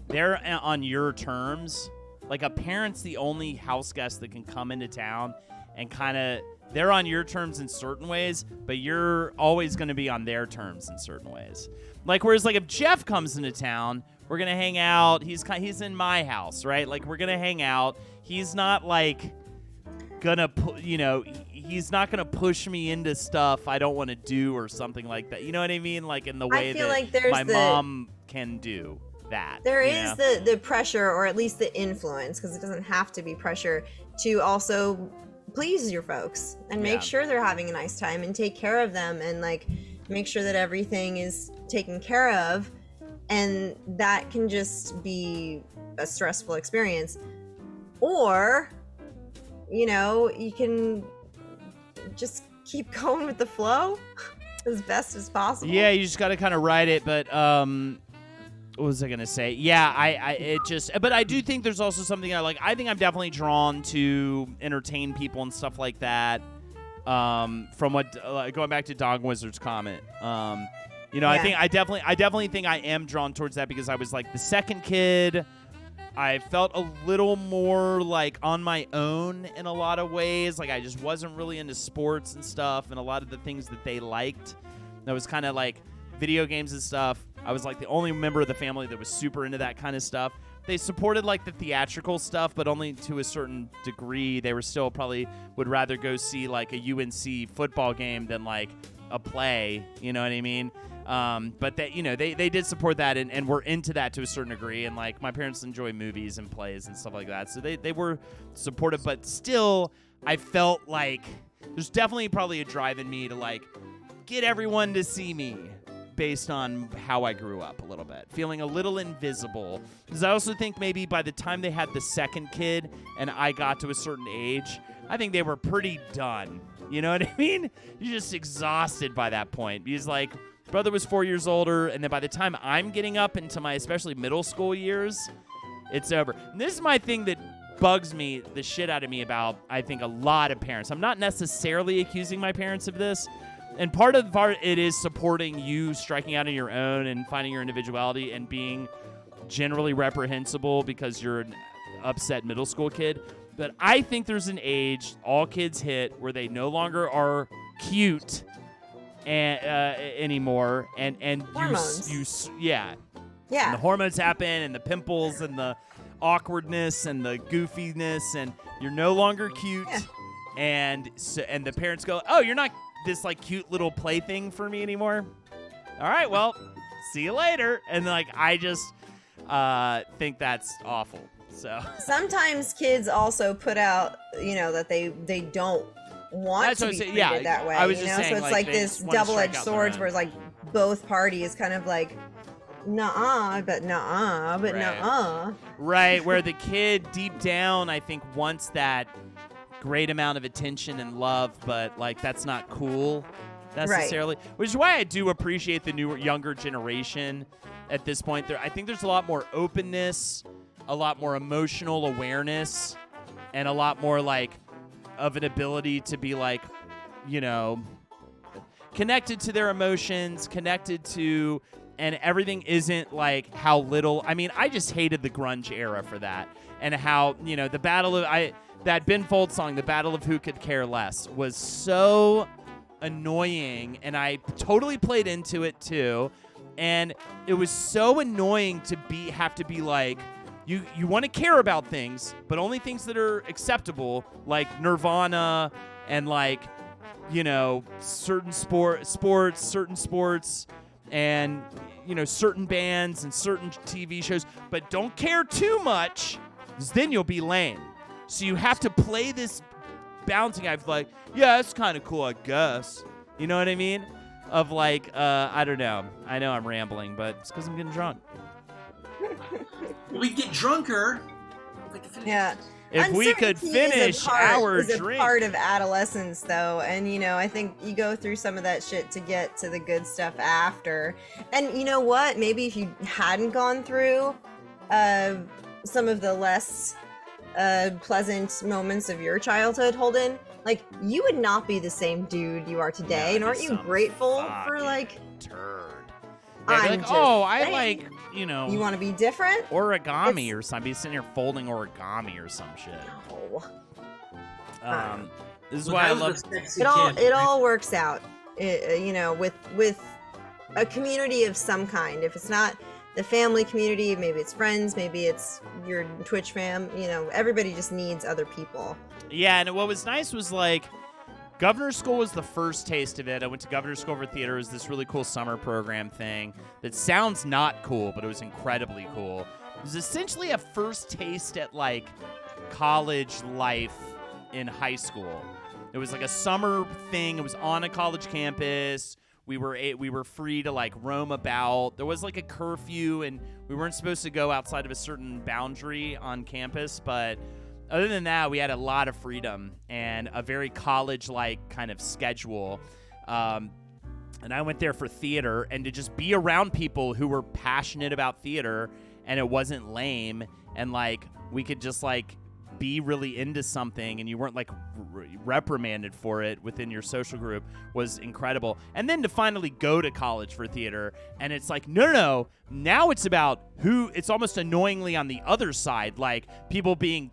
they're on your terms. Like, a parent's the only house guest that can come into town and kind of, they're on your terms in certain ways, but you're always going to be on their terms in certain ways. Like, whereas like if Jeff comes into town, we're going to hang out. He's in my house, right? Like, we're going to hang out. He's not like gonna he's not gonna push me into stuff I don't want to do or something like that. You know what I mean? Like, in the way that like my mom can do that. There is the pressure, or at least the influence, because it doesn't have to be pressure, to also please your folks and make sure they're having a nice time and take care of them and like make sure that everything is taken care of. And that can just be a stressful experience. Or you can just keep going with the flow as best as possible. Yeah, you just got to kind of ride it. But what was I gonna say? Yeah, but I do think there's also something I like. I think I'm definitely drawn to entertain people and stuff like that. From what going back to Dog Wizard's comment. I definitely think I am drawn towards that because I was like the second kid. I felt a little more like on my own in a lot of ways. Like, I just wasn't really into sports and stuff and a lot of the things that they liked. That was kind of like video games and stuff. I was like the only member of the family that was super into that kind of stuff. They supported like the theatrical stuff, but only to a certain degree. They were still probably would rather go see like a UNC football game than like a play. You know what I mean? But they did support that and were into that to a certain degree. And like my parents enjoy movies and plays and stuff like that. So they were supportive, but still I felt like there's definitely probably a drive in me to like get everyone to see me based on how I grew up a little bit, feeling a little invisible. Because I also think maybe by the time they had the second kid and I got to a certain age, I think they were pretty done. You know what I mean? You're just exhausted by that point. Because like, brother was 4 years older, and then by the time I'm getting up into my especially middle school years, it's over. And this is my thing that bugs me the shit out of me about, I think, a lot of parents. I'm not necessarily accusing my parents of this, and part of it is supporting you striking out on your own and finding your individuality and being generally reprehensible because you're an upset middle school kid. But I think there's an age all kids hit where they no longer are cute anymore, and hormones. And the hormones happen, and the pimples, and the awkwardness, and the goofiness, and you're no longer cute, and the parents go, oh, you're not this like cute little plaything for me anymore. All right, well, see you later. And like I just think that's awful. So sometimes kids also put out, that they don't want That's to what be I'm saying. treated Yeah, that way. I was just saying, so it's like, like they this just wanna strike double-edged out their swords own. where it's like both parties kind of like, nuh-uh, but nuh-uh, but Right. nuh-uh. Right, where the kid deep down, I think, wants that great amount of attention and love, but like that's not cool necessarily. Which is why I do appreciate the younger generation at this point. I think there's a lot more openness, a lot more emotional awareness, and a lot more like of an ability to be like, connected to their emotions, connected to, and everything isn't like how little. I mean, I just hated the grunge era for that, and how the battle of that Ben Folds song, the Battle of Who Could Care Less, was so annoying, and I totally played into it too, and it was so annoying to have to be like, you want to care about things, but only things that are acceptable, like Nirvana and like certain sports and certain bands and certain TV shows, but don't care too much, 'cause then you'll be lame. So you have to play this balancing act, like, yeah, it's kind of cool, I guess. You know what I mean? Of like, I don't know. I know I'm rambling, but it's because I'm getting drunk. We get drunker. Yeah. If we could finish our is drink. a part of adolescence, though, and I think you go through some of that shit to get to the good stuff after. And you know what? Maybe if you hadn't gone through some of the less pleasant moments of your childhood, Holden, like you would not be the same dude you are today. And aren't you grateful for like turd? I'm like, just I saying. like You want to be different? origami or something. Be sitting here folding origami or some shit. No. This is why I love It all works out. With a community of some kind. If it's not the family community, maybe it's friends, maybe it's your Twitch fam. Everybody just needs other people. Yeah, and what was nice was like Governor School was the first taste of it. I went to Governor School for Theater. It was this really cool summer program thing that sounds not cool, but it was incredibly cool. It was essentially a first taste at like college life in high school. It was like a summer thing. It was on a college campus. We were free to like roam about. There was like a curfew, and we weren't supposed to go outside of a certain boundary on campus, but other than that, we had a lot of freedom and a very college-like kind of schedule. And I went there for theater, and to just be around people who were passionate about theater, and it wasn't lame, and like we could just like be really into something, and you weren't like reprimanded for it within your social group, was incredible. And then to finally go to college for theater, and it's like, no, now it's about it's almost annoyingly on the other side, like people being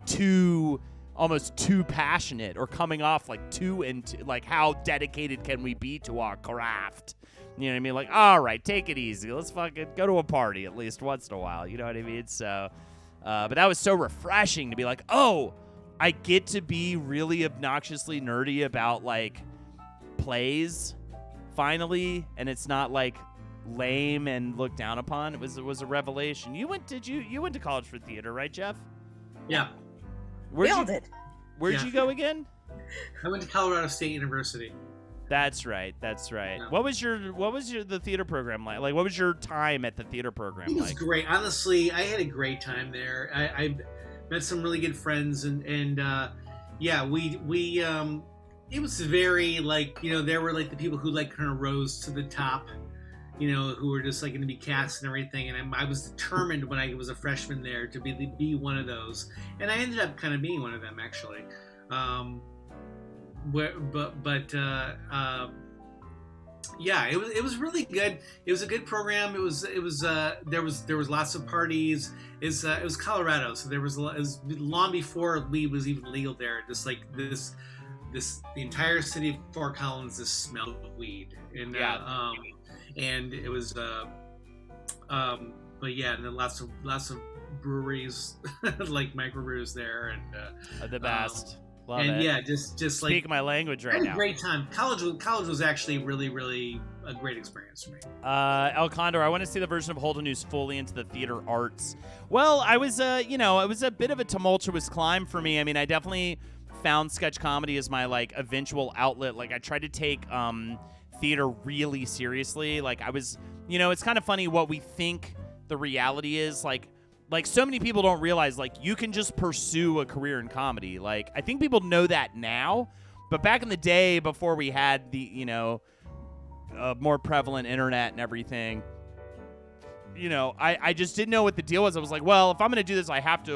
almost too passionate or coming off like too into, like how dedicated can we be to our craft? You know what I mean? Like, all right, take it easy. Let's fucking go to a party at least once in a while. You know what I mean? So, but that was so refreshing to be like, oh, I get to be really obnoxiously nerdy about like plays finally, and it's not like lame and looked down upon. It was a revelation. You went to college for theater, right, Jeff? Yeah. We all did. Where'd you go again? I went to Colorado State University. That's right. Yeah. What was the theater program like? Like, what was your time at the theater program like? It was great. Honestly, I had a great time there. I met some really good friends, and yeah, we it was very like, there were like the people who like kind of rose to the top, who were just like going to be cast and everything. And I was determined when I was a freshman there to be one of those, and I ended up kind of being one of them actually. Yeah, it was really good. It was a good program. There was lots of parties. It was Colorado, so it was long before weed was even legal there. Just like the entire city of Fort Collins just smelled of weed, and and it was but yeah, and then lots of breweries like microbrews there, and The best. Love and it. yeah, just like Speak my language I right had a now. great time. College was actually really, really a great experience for me. El Condor, I want to see the version of Holden who's fully into the theater arts. Well, I was, it was a bit of a tumultuous climb for me. I mean, I definitely found sketch comedy as my like eventual outlet. Like I tried to take theater really seriously. Like I was, it's kind of funny what we think the reality is. Like so many people don't realize like you can just pursue a career in comedy. Like I think people know that now, but back in the day before we had the, more prevalent internet and everything, I just didn't know what the deal was. I was like, well, if I'm going to do this, I got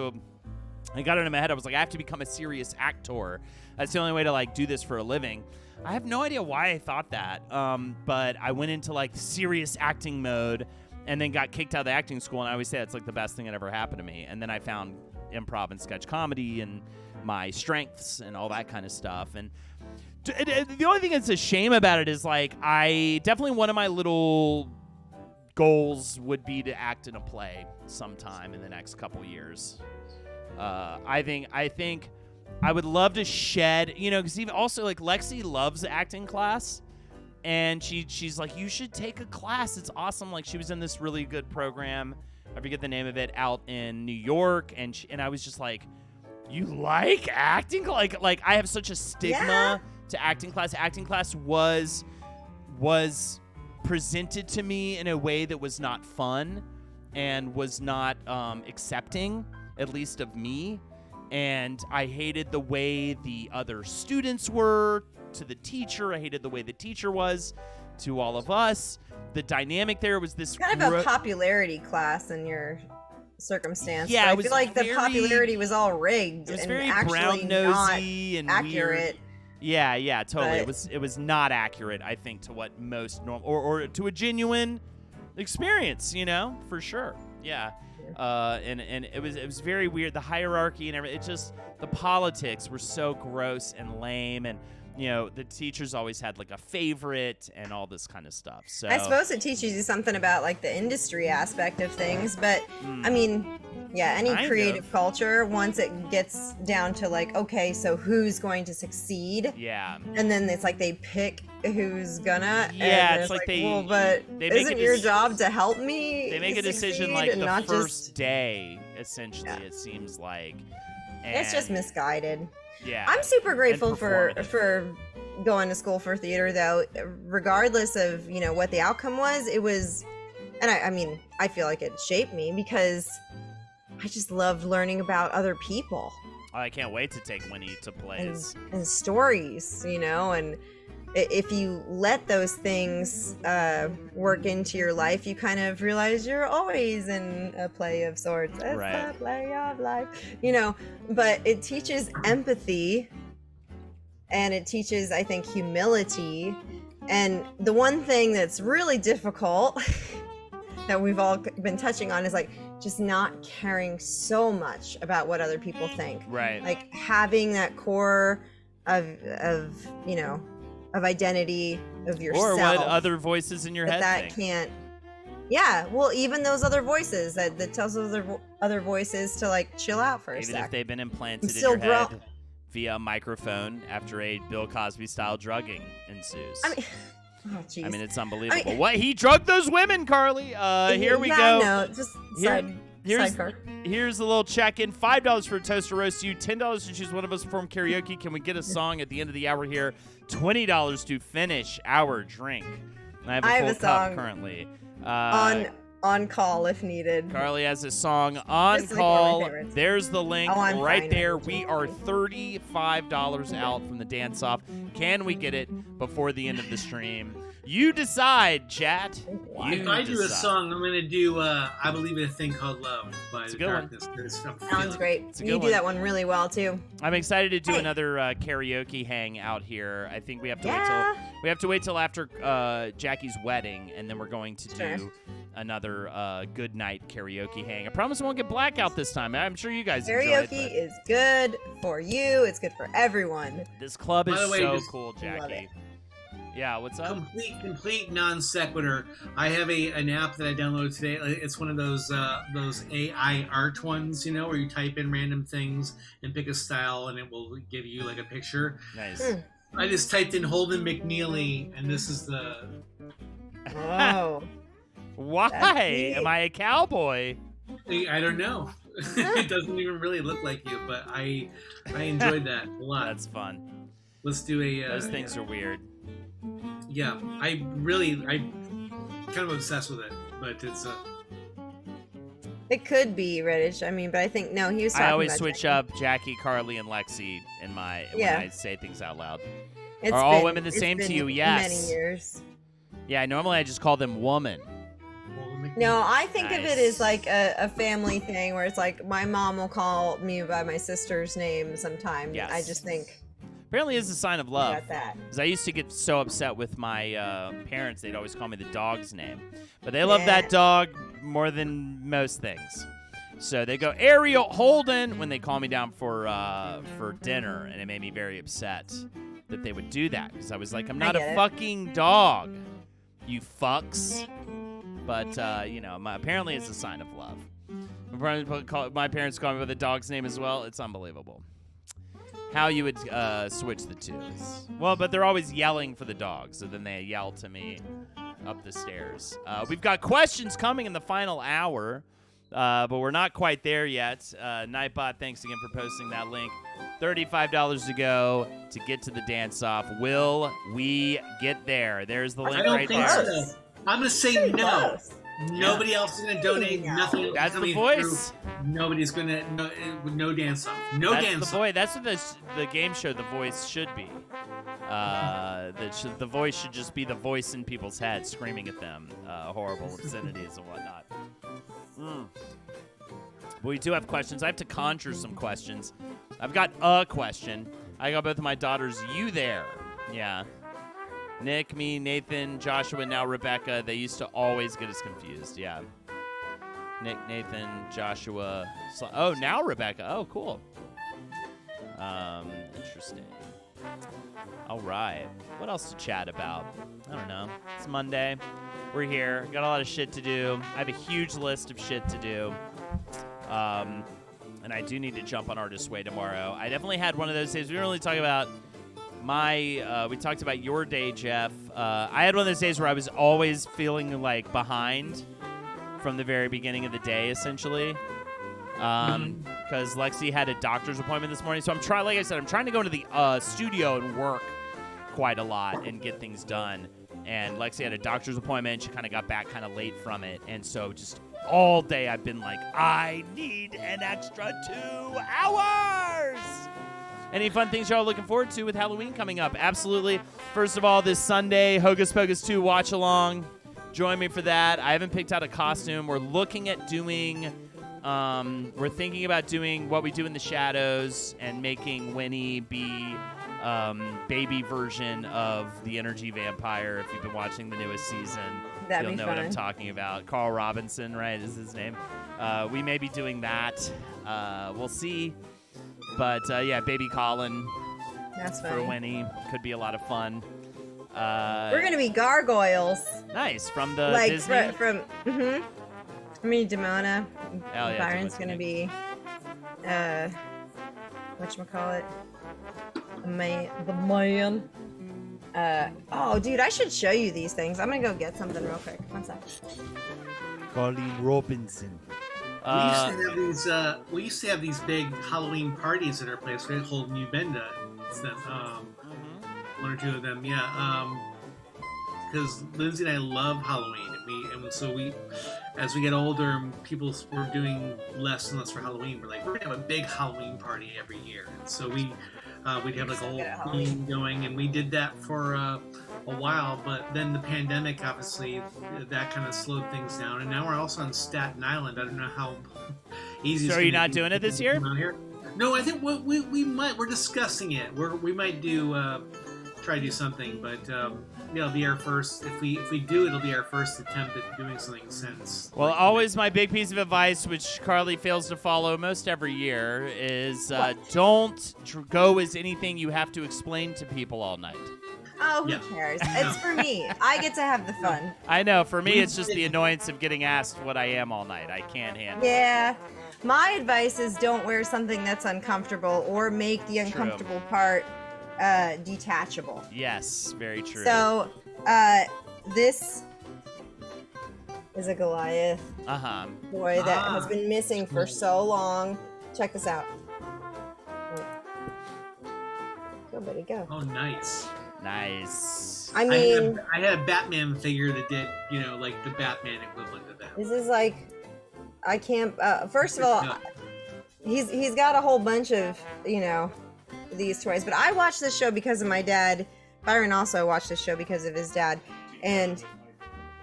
it in my head. I was like, I have to become a serious actor. That's the only way to like do this for a living. I have no idea why I thought that. But I went into like serious acting mode and then got kicked out of the acting school. And I always say it's like the best thing that ever happened to me. And then I found improv and sketch comedy and my strengths and all that kind of stuff. And the only thing that's a shame about it is like I definitely one of my little goals would be to act in a play sometime in the next couple years. I think I would love to shed, because even also like Lexi loves acting class, and she's like, you should take a class. It's awesome. Like she was in this really good program. I forget the name of it out in New York, and I was just like, you like acting? Like I have such a stigma to acting class. Acting class was presented to me in a way that was not fun and was not accepting, at least of me. And I hated the way the other students were to the teacher. I hated the way the teacher was to all of us. The dynamic there was this kind of a popularity class in your circumstance. Yeah, I feel like the popularity was all rigged. It was and very actually brown nosy and accurate. Weird. Yeah, totally. But it was not accurate, I think, to what most normal or to a genuine experience, for sure. Yeah. And it was very weird. The hierarchy and everything. It just the politics were so gross and lame, and the teachers always had like a favorite and all this kind of stuff. So I suppose it teaches you something about like the industry aspect of things, but I mean, yeah, any creative culture, once it gets down to like, okay, so who's going to succeed? Yeah. And then it's like they pick who's gonna. Yeah, and it's like well, but isn't your job to help me? They make a decision like the first day, essentially. Yeah. It seems like. It's just misguided. Yeah. I'm super grateful for going to school for theater, though. Regardless of what the outcome was, it was, and I mean, I feel like it shaped me because I just loved learning about other people. I can't wait to take Winnie to plays and stories, and if you let those things work into your life, you kind of realize you're always in a play of sorts. It's a play of life, but it teaches empathy, and it teaches, I think, humility. And the one thing that's really difficult that we've all been touching on is like just not caring so much about what other people think. Right. Like having that core of identity of yourself, or what other voices in your head that can't. Yeah, well, even those other voices that tells those other voices to like chill out for a sec. Even if they've been implanted in your head via a microphone after a Bill Cosby style drugging ensues. I mean, oh jeez. I mean, it's unbelievable. What he drugged those women, Carly. Here we go. No, just sidecar. Here's a little check-in. $5 for a toast to roast you. $10 to choose one of us to perform karaoke. Can we get a song at the end of the hour here? $20 to finish our drink. I have a full cup currently. On call if needed. Carly has a song on call. There's the link right there. We are $35 out from the dance-off. Can we get it before the end of the stream? You decide, chat. If I do a song, I'm going to do I Believe in a Thing Called Love by The Darkness. Sounds great. You do that one really well, too. I'm excited to do another karaoke hang out here. I think we have to wait till after Jackie's wedding, and then we're going to do another good night karaoke hang. I promise I won't get blackout this time. I'm sure you guys enjoy it. Karaoke is good for you. It's good for everyone. This club is so cool, Jackie. Yeah, what's up? Complete non sequitur. I have an app that I downloaded today. It's one of those AI art ones, where you type in random things and pick a style, and it will give you like a picture. Nice. I just typed in Holden McNeely, and this is the. Oh. Why? Am I a cowboy? I don't know. It doesn't even really look like you, but I enjoyed that a lot. That's fun. Let's do a. Those things are weird. Yeah, I'm kind of obsessed with it, but it's It could be Reddish. I mean, but I think no, he was talking I always about switch Jackie. up Jackie, Carly, and Lexi when I say things out loud. It's Are all been- women the it's same to been you? Yes. Many years. Yeah, normally I just call them woman. No, I think of Nice. it as like a family thing where it's like my mom will call me by my sister's name sometimes. Yes. I just think Apparently it's a sign of love. about that. Because I used to get so upset with my parents, they'd always call me the dog's name. But they love that dog more than most things. So they go, Ariel Holden, when they call me down for dinner. And it made me very upset that they would do that. Because I was like, I'm not a get it. fucking dog, you fucks. But, apparently it's a sign of love. My parents call me by the dog's name as well. It's unbelievable. How you would switch the two. Well, but they're always yelling for the dog, so then they yell to me up the stairs. We've got questions coming in the final hour, but we're not quite there yet. Nightbot, thanks again for posting that link. $35 to go to get to the dance-off. Will we get there? There's the link I don't right think there. so. I'm going to say no. Close. Nobody else is going to donate. No. Nothing. That's the coming voice. through. Nobody's going to. No dance off. No That's dance the voice. That's what the game show The Voice should be. The voice should just be the voice in people's heads screaming at them horrible obscenities and whatnot. But we do have questions. I have to conjure some questions. I've got a question. I got both of my daughters. You there? Yeah. Nick, me, Nathan, Joshua, now Rebecca. They used to always get us confused. Yeah. Nick, Nathan, Joshua. Oh, now Rebecca. Oh, cool. Interesting. All right. What else to chat about? I don't know. It's Monday. We're here. Got a lot of shit to do. I have a huge list of shit to do. And I do need to jump on Artist Way tomorrow. I definitely had one of those days. We didn't really talk about we talked about your day, Jeff. I had one of those days where I was always feeling like behind from the very beginning of the day, essentially. Because Lexi had a doctor's appointment this morning. So I'm trying to go into the studio and work quite a lot and get things done. And Lexi had a doctor's appointment. She kind of got back kind of late from it. And so just all day I've been like, I need an extra 2 hours. Any fun things y'all looking forward to with Halloween coming up? Absolutely. First of all, this Sunday, Hocus Pocus 2 watch along. Join me for that. I haven't picked out a costume. We're looking at doing, we're thinking about doing What We Do in the Shadows and making Winnie be baby version of the Energy Vampire. If you've been watching the newest season, you'll know what I'm talking about. Carl Robinson, right, is his name. We may be doing that. We'll see. But, yeah, Baby Colin That's for funny. Winnie could be a lot of fun. We're gonna be gargoyles. Nice. From the Like Disney? from me, Demona. Hell yeah, Byron's Demona's gonna great. be whatchamacallit? The man. Oh dude, I should show you these things. I'm gonna go get something real quick. One sec. Colleen Robinson. We used to have these big Halloween parties at our place. We had Holden New Benda. One or two of them, yeah. Because Lindsay and I love Halloween, and so as we get older, people were doing less and less for Halloween. We're like, we're gonna have a big Halloween party every year, and so we'd have like a whole theme going, and we did that for a while. But then the pandemic, obviously, that kind of slowed things down, and now we're also on Staten Island. I don't know how easy. So are you not doing it this year? No, I think we might. We're discussing it. We might try to do something, but it'll be our first. If we do, it'll be our first attempt at doing something since. Well, always my big piece of advice, which Carly fails to follow most every year, is don't go as anything you have to explain to people all night. Oh, who cares? It's for me. I get to have the fun. I know. For me, it's just the annoyance of getting asked what I am all night. I can't handle it. Yeah. My advice is don't wear something that's uncomfortable or make the uncomfortable part detachable. Yes, very true. So, this is a Goliath boy that has been missing for so long. Check this out. Go, buddy, go. Oh, nice. Nice. I mean, I had a Batman figure that did, like the Batman equivalent of that. this is like, I can't. First of all, he's got a whole bunch of these toys. But I watched this show because of my dad. Byron also watched this show because of his dad, and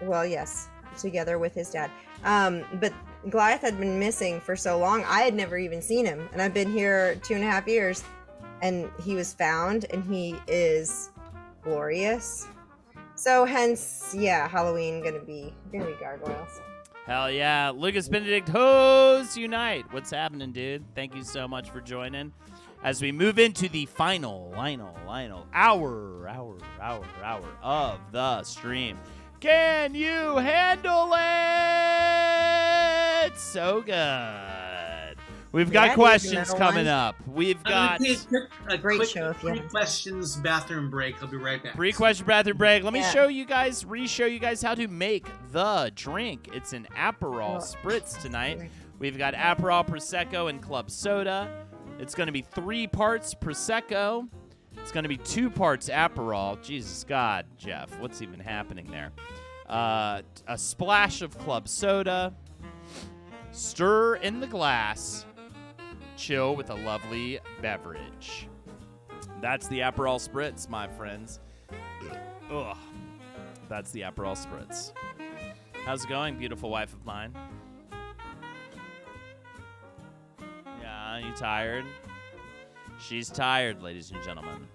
well, yes, together with his dad. But Goliath had been missing for so long. I had never even seen him, and I've been here 2.5 years, and he was found, and he is glorious. So hence, yeah, Halloween gonna be gargoyles. Hell yeah. Lucas Benedict, Hose Unite. What's happening, dude? Thank you so much for joining. As we move into the final hour of the stream. Can you handle it? So good. We've got questions coming up. We've got a great show. Three questions bathroom break. I'll be right back. Pre-question bathroom break. Let me show you guys how to make the drink. It's an Aperol Spritz tonight. We've got Aperol, Prosecco, and Club Soda. It's going to be 3 parts Prosecco. It's going to be 2 parts Aperol. Jesus God, Jeff, what's even happening there? A splash of Club Soda. Stir in the glass. Chill with a lovely beverage. That's the Aperol Spritz, my friends. Ugh. That's the Aperol Spritz. How's it going, beautiful wife of mine? Yeah, you tired? She's tired, ladies and gentlemen.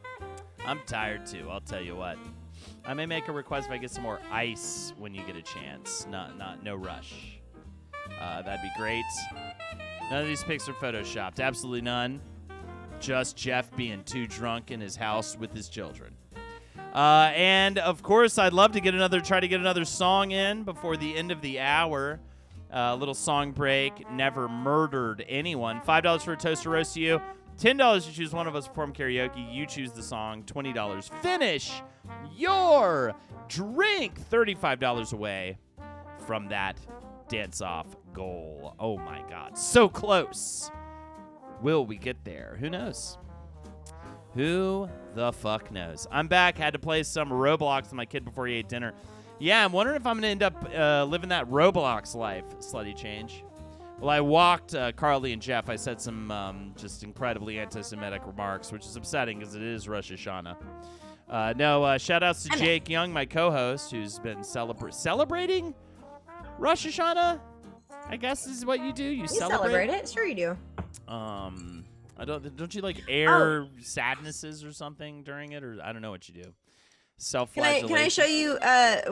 I'm tired too, I'll tell you what. I may make a request if I get some more ice when you get a chance. No rush. That'd be great. None of these pics are photoshopped. Absolutely none. Just Jeff being too drunk in his house with his children. And, of course, I'd love to try to get another song in before the end of the hour. A little song break. Never murdered anyone. $5 for a toaster roast to you. $10 to choose one of us to perform karaoke. You choose the song. $20. Finish your drink. $35 away from that dance-off goal. Oh, my God. So close. Will we get there? Who knows? Who the fuck knows? I'm back. Had to play some Roblox with my kid before he ate dinner. Yeah, I'm wondering if I'm going to end up living that Roblox life. Slutty change. Well, I walked Carly and Jeff. I said some just incredibly anti-Semitic remarks, which is upsetting because it is Rosh Hashanah. Shout-outs to Jake Young, my co-host, who's been celebrating Rosh Hashanah, I guess is what you do. You celebrate it? Sure you do. Don't you like air sadnesses or something during it, or I don't know what you do. Self-flagellation. Can I show you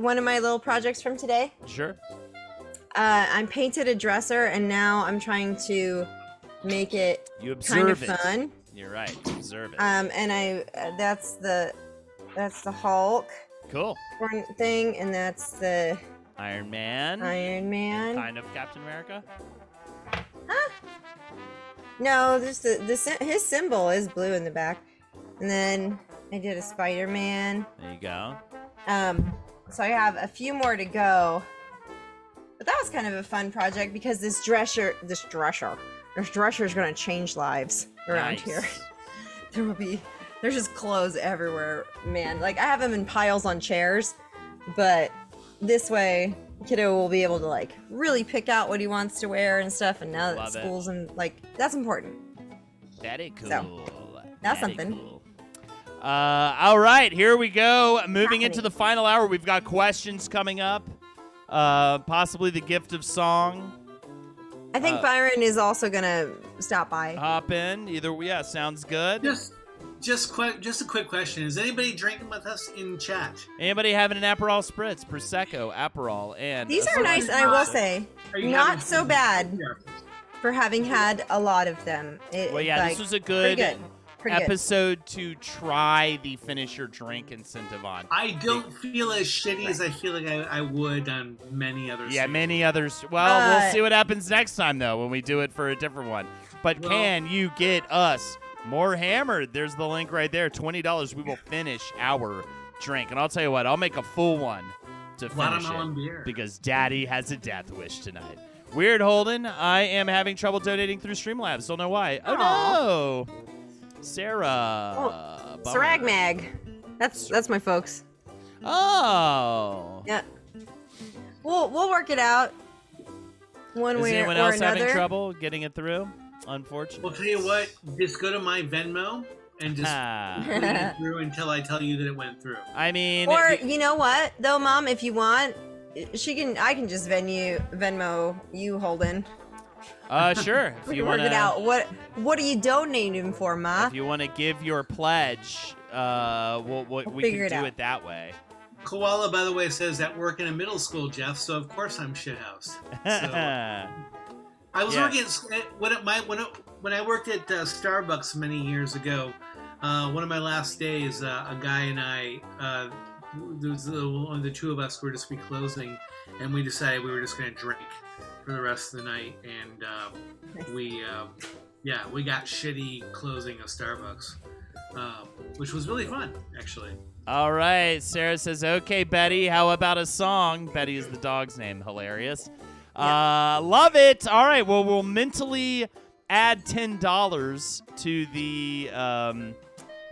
one of my little projects from today? Sure. I painted a dresser, and now I'm trying to make it kind of fun. You're right. You observe it. And that's the Hulk. Cool. Thing, and that's the Iron Man. Kind of Captain America. Huh? No, just his symbol is blue in the back, and then I did a Spider-Man. There you go. So I have a few more to go, but that was kind of a fun project because this dresser is going to change lives around here. There's just clothes everywhere, man. Like I have them in piles on chairs, but this way kiddo will be able to like really pick out what he wants to wear and stuff, and now that school's and like that's important. Very cool. So, that's something. Cool. All right, here we go. Moving into the final hour, we've got questions coming up. Possibly the gift of song. I think Byron is also gonna stop by. Hop in. Yeah, sounds good. Just a quick question. Is anybody drinking with us in chat? Anybody having an Aperol Spritz, Prosecco, Aperol, and... These are nice, and I will say, not so bad for having had a lot of them. Well, yeah, this was a good Pretty good. episode to try the finish your drink incentive on. I don't feel as shitty as I feel like I would on many others. Yeah, many others. Well, we'll see what happens next time, though, when we do it for a different one. But can you get us more hammered? There's the link right there. $20. We will finish our drink. And I'll tell you what, I'll make a full one to finish it beer. because Daddy has a death wish tonight. Weird Holden, I am having trouble donating through Streamlabs. Don't know why. Oh, no. Sarah. Saragmag. That's my folks. Oh. Yeah. We'll work it out. One way or another. Is anyone else having trouble getting it through? Unfortunately. Well, tell you what. Just go to my Venmo and just put it through until I tell you that it went through. I mean, or you know what, though, Mom, if you want, I can just Venmo you, Holden. Sure. We can work it out. What are you donating for, Ma? If you want to give your pledge, we can do it that way. Koala, by the way, says at work in a middle school, Jeff. So of course I'm shithoused. So I was working when I worked at Starbucks many years ago. One of my last days, a guy and I, the two of us were just be closing, and we decided we were just going to drink for the rest of the night, and we got shitty closing of Starbucks, which was really fun, actually. All right, Sarah says, okay, Betty, how about a song? Betty is the dog's name. Hilarious. Love it. All right, well, we'll mentally add $10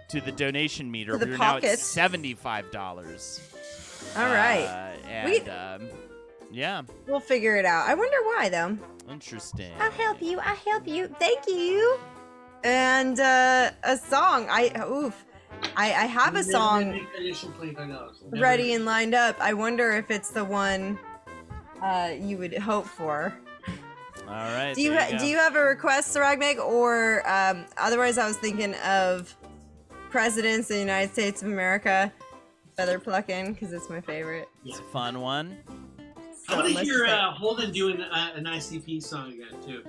to the donation meter. We're now at $75. All right. Yeah. We'll figure it out. I wonder why, though. Interesting. I'll help you. Thank you. And a song. I have a song ready and lined up. I wonder if it's the one you would hope for. All right. Do you have a request, Saragmeg? Or otherwise, I was thinking of Presidents of the United States of America, Feather Plucking, because it's my favorite. It's a fun one. I want to hear Holden doing an ICP song again, too.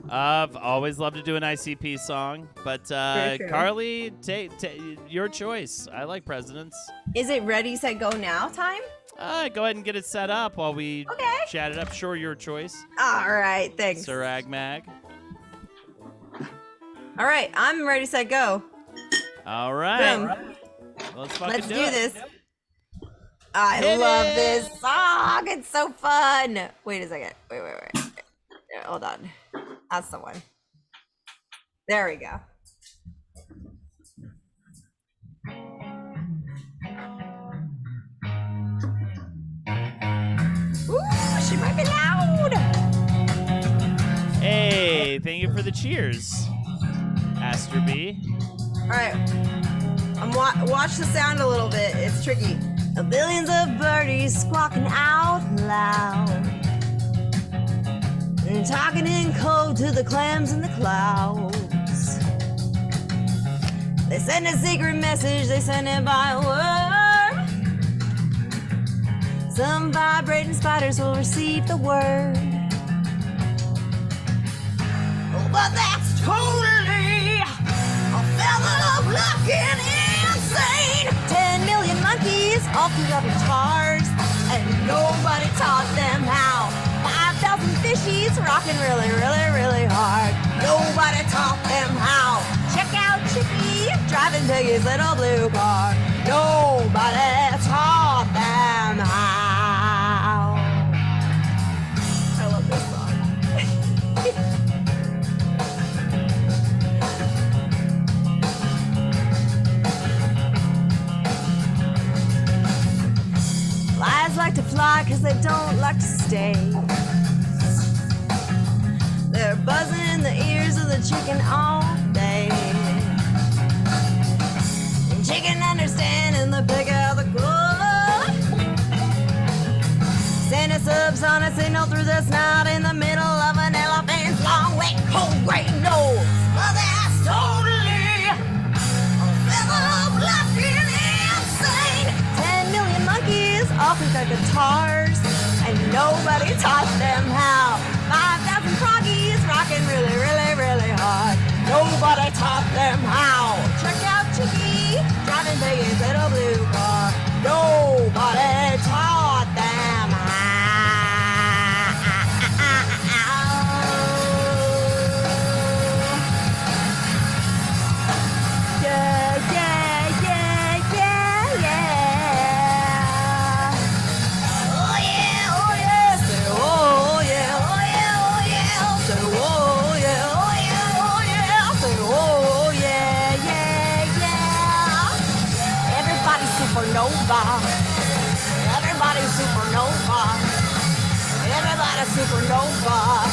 I've always loved to do an ICP song, but Carly, take your choice. I like Presidents. Is it Ready, Set, Go Now time? Go ahead and get it set up while we chat it up. Sure, your choice. All right, thanks. Saragmag. All right, I'm ready, set, go. All right. Boom. Let's do this. I love this song. It's so fun. Wait a second. Wait. Hold on. That's the one. There we go. Ooh, she might be loud. Hey, thank you for the cheers, Aster B. All right. Watch the sound a little bit. It's tricky. Billions of birdies squawking out loud, and talking in code to the clams in the clouds. They send a secret message, they send it by word. Some vibrating spiders will receive the word. Oh, but that's totally a feather plucking insane. 10 million monkeys all flew up in guitars, and nobody taught them how. 5,000 fishies rocking really, really, really hard. Nobody taught them how. Check out Chicky driving Piggy's little blue car. Nobody taught them how. I love this song. Flies like to fly because they don't like to stay. They're buzzing in the ears of the chicken all day. And chicken understanding the pig out the good. Santa subs on a signal through the snout in the middle of an elephant's long, wet, cold, gray nose. Well, that's totally a feather plucking insane. 10 million monkeys all pick their guitars, and nobody taught them how. 5,000 froggies rocking really, really, really hard. Nobody taught them how. supernova.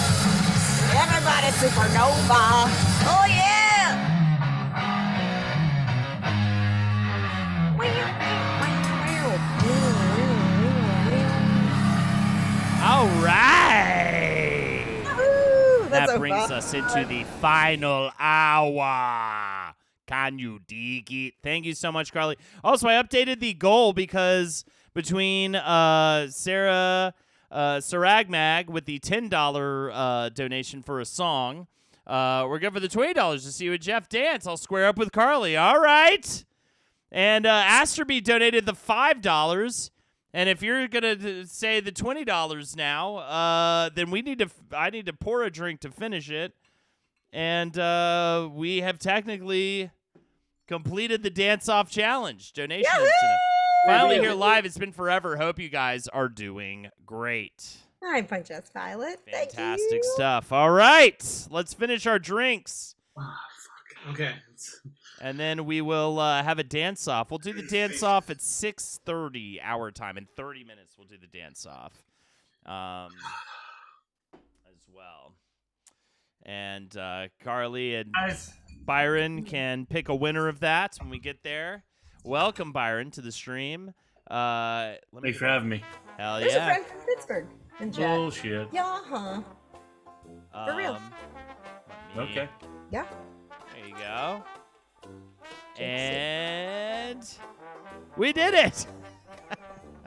Everybody supernova. Oh yeah. All right. Woo, that's That so brings fun. us into the final hour. Can you dig it? Thank you so much, Carly. Also, I updated the goal because between Sarah Saragmag with the $10 donation for a song, we're good for the $20 to see you with Jeff dance. I'll square up with Carly. All right. And Asterby donated the $5. And if you're gonna say the $20 now, then I need to pour a drink to finish it. And we have technically completed the dance-off challenge. Donation incident. Finally here live. It's been forever. Hope you guys are doing great. Hi, Punchess Violet. Fantastic Thank you. stuff. All right. Let's finish our drinks. Fuck. Okay. And then we will have a dance-off. We'll do the dance-off at 6:30 our time. In 30 minutes, we'll do the dance-off as well. And Carly and Byron can pick a winner of that when we get there. Welcome, Byron, to the stream. Thanks for having me. Hell There's a yeah. friend from Pittsburgh in chat. Bullshit. Yeah, huh? For real. Okay. Yeah. There you go. And we did it.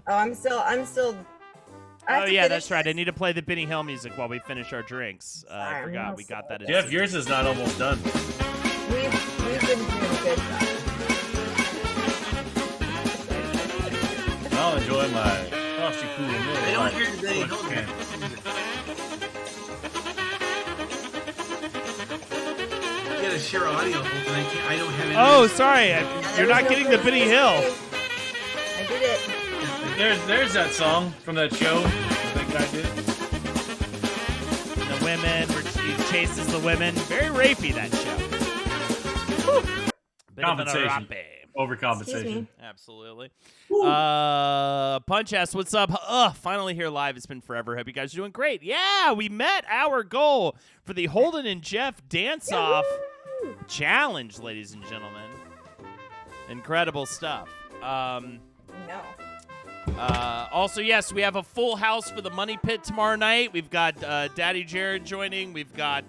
Oh, I'm still. I have Oh, to yeah, finish that's right. I this. need to play the Benny Hill music while we finish our drinks. I Sorry, forgot. I'm We got that. Jeff, yours is not almost done. We've been doing good. I'll enjoy my frosty cool milk. I don't hear today. Okay. You gotta share audio, but I don't have any. Oh, sorry. You're There not was no getting the Benny Hill. I did it. There's that song from that show that guy did. The women, where he chases the women. Very rapey, that show. Bit of an Compensation. arape. Overcompensation. Excuse me. Absolutely. Punch S, what's up? Finally here live. It's been forever. Hope you guys are doing great. Yeah, we met our goal for the Holden and Jeff dance-off challenge, ladies and gentlemen. Incredible stuff. No. Also, yes, we have a full house for the Money Pit tomorrow night. We've got Daddy Jared joining. We've got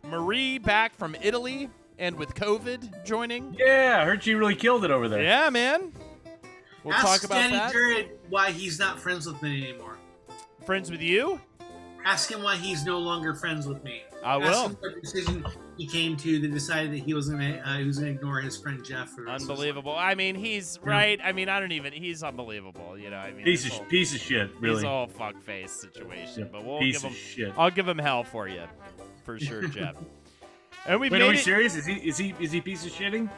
Marie back from Italy and with COVID joining. Yeah, I heard you really killed it over there. Yeah, man. We'll Ask talk about Danny that. Jared why he's not friends with me anymore. Friends with you? Ask him why he's no longer friends with me. I Ask will. him what decision he came to that decided that he was gonna ignore his friend Jeff. For the rest of his life. Unbelievable. I mean, he's right. I mean, he's unbelievable. You know, I mean, Piece it's of all- piece of shit, He's really. a whole fuck face situation, Yeah, but we'll piece give him. of shit. I'll give him hell for you, for sure, Jeff. And we Wait, made are we it. serious? Is he piece of shitting?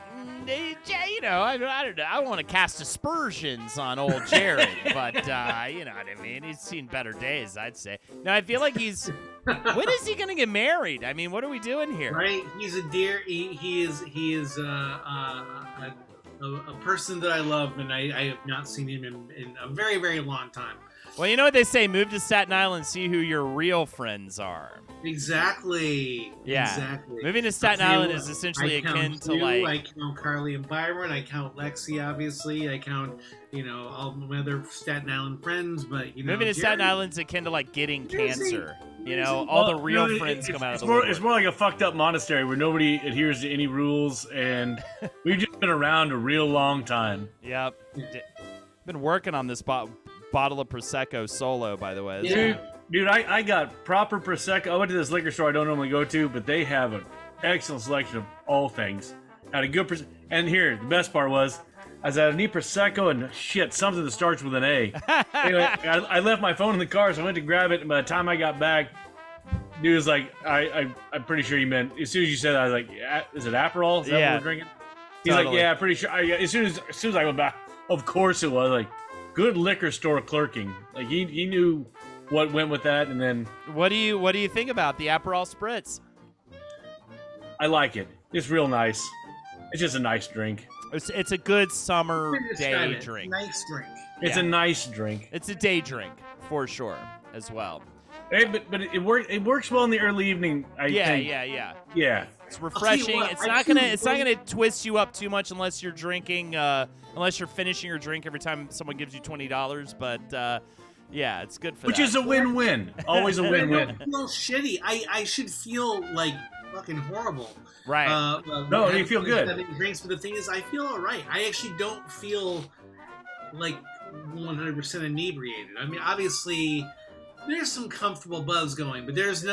Yeah, you know, I don't know. I don't want to cast aspersions on old Jared, but you know what I mean. He's seen better days, I'd say. Now I feel like he's. When is he gonna get married? I mean, what are we doing here? Right? He's a dear. He is a person that I love, and I have not seen him in a very, very long time. Well, you know what they say: move to Staten Island, see who your real friends are. Exactly. Yeah. Exactly. Moving to Staten I'll tell you Island what, is essentially I akin count to you, like. I count Carly and Byron. I count Lexi, obviously. I count, all my other Staten Island friends. But Moving to Staten Jared- Island's akin to like getting Jersey. cancer. You know, all the real no, friends come out of it's the more, woodwork. It's more like a fucked up monastery where nobody adheres to any rules, and we've just been around a real long time. Yep. Been working on this bottle of Prosecco solo, by the way. Yeah. Dude, I got proper Prosecco. I went to this liquor store I don't normally go to, but they have an excellent selection of all things. Had a good and here, the best part was, I was at a need Prosecco and shit, something that starts with an A. Anyway, I left my phone in the car, so I went to grab it, and by the time I got back, dude was like, I'm pretty sure you meant, as soon as you said that, I was like, is it Aperol? Is that Yeah. what we're drinking? He's Totally. like, yeah, pretty sure. As soon as I went back, of course it was. Like, good liquor store clerking. Like, he knew what went with that, and then What do you think about the Aperol Spritz? I like it. It's real nice. It's just a nice drink. It's a good summer Describe day it. drink. Nice drink. It's Yeah. a nice drink. It's a day drink for sure. as well. Hey, but it works well in the early evening. I think. Yeah. It's refreshing. what, It's I not too- gonna twist you up too much unless you're drinking, unless you're finishing your drink every time someone gives you $20. But yeah, it's good for Which that. is a win-win. Always a I win-win. don't feel shitty. I should feel like fucking horrible. Right. No, you feel good. Having drinks, but the thing is, I feel all right. I actually don't feel like 100% inebriated. I mean, obviously, there's some comfortable buzz going, but there is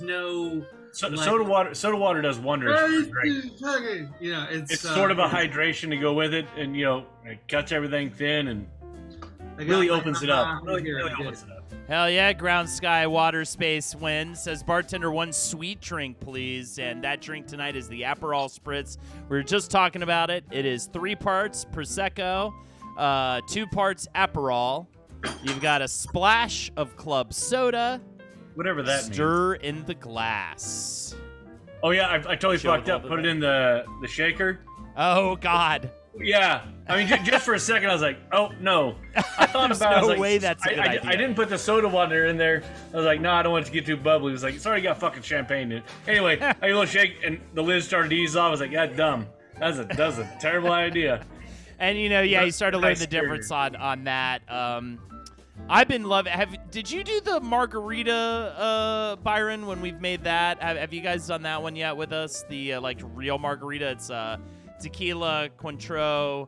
no. Soda water does wonders for a drink. You know, it's Sort of a hydration to go with it, and it cuts everything thin and really opens it up. Really opens it up. Hell yeah, Ground Sky Water Space wins. Says bartender, one sweet drink, please. And that drink tonight is the Aperol Spritz. We were just talking about it. It is 3 parts Prosecco, 2 parts Aperol. You've got a splash of club soda. Whatever that means. Stir in the glass. Oh yeah, I totally Show fucked up. all Put the- it in the shaker. Oh, God. Yeah, I mean, just for a second, I was like, "Oh no!" I thought There's about. it. I no was like, way that's a good idea. I didn't put the soda water in there. I was like, "No, I don't want it to get too bubbly." It was like, "It's already got fucking champagne in it." Anyway, I gave a little shake, and the lid started to ease off. I was like, "That's dumb. That's a terrible idea." And you start to learn Nice the difference on that. I've been loving. Did you do the margarita, Byron? When we've made that, have you guys done that one yet with us? The real margarita. It's tequila, Cointreau,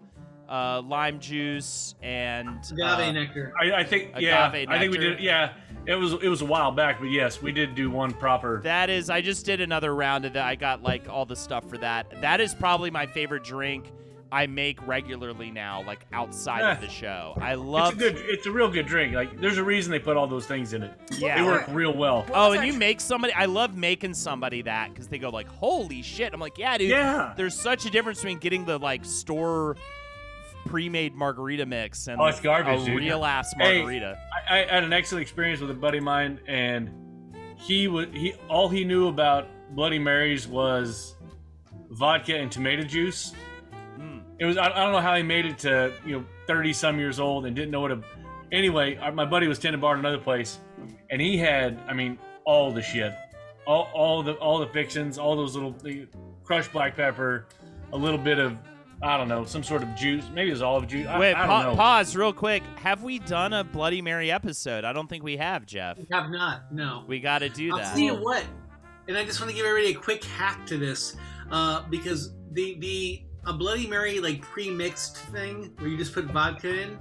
lime juice, and agave nectar. I think, yeah, Agave I think we nectar. did. Yeah, it was a while back, but yes, we did do one proper. That is. I just did another round of that. I got all the stuff for that. That is probably my favorite drink I make regularly now, outside of the show. I love. It's a real good drink. Like, there's a reason they put all those things in it. Yeah. They work real well. Oh, and you make somebody. I love making somebody that because they go holy shit. I'm like, yeah, dude. Yeah. There's such a difference between getting the store pre-made margarita mix and it's garbage, a dude. real ass margarita. I had an excellent experience with a buddy of mine, and all he knew about Bloody Marys was vodka and tomato juice. It was I don't know how he made it to 30 some years old and didn't know what a. Anyway, my buddy was tending bar at another place, and he had all the shit, all the fixins, all those little crushed black pepper, a little bit of some sort of juice, maybe it was olive juice. Wait, I don't know. pause real quick. Have we done a Bloody Mary episode? I don't think we have, Jeff. We have not. No. We got to do I'll that. tell you what, and I just want to give everybody a quick hack to this, because a Bloody Mary pre-mixed thing where you just put vodka in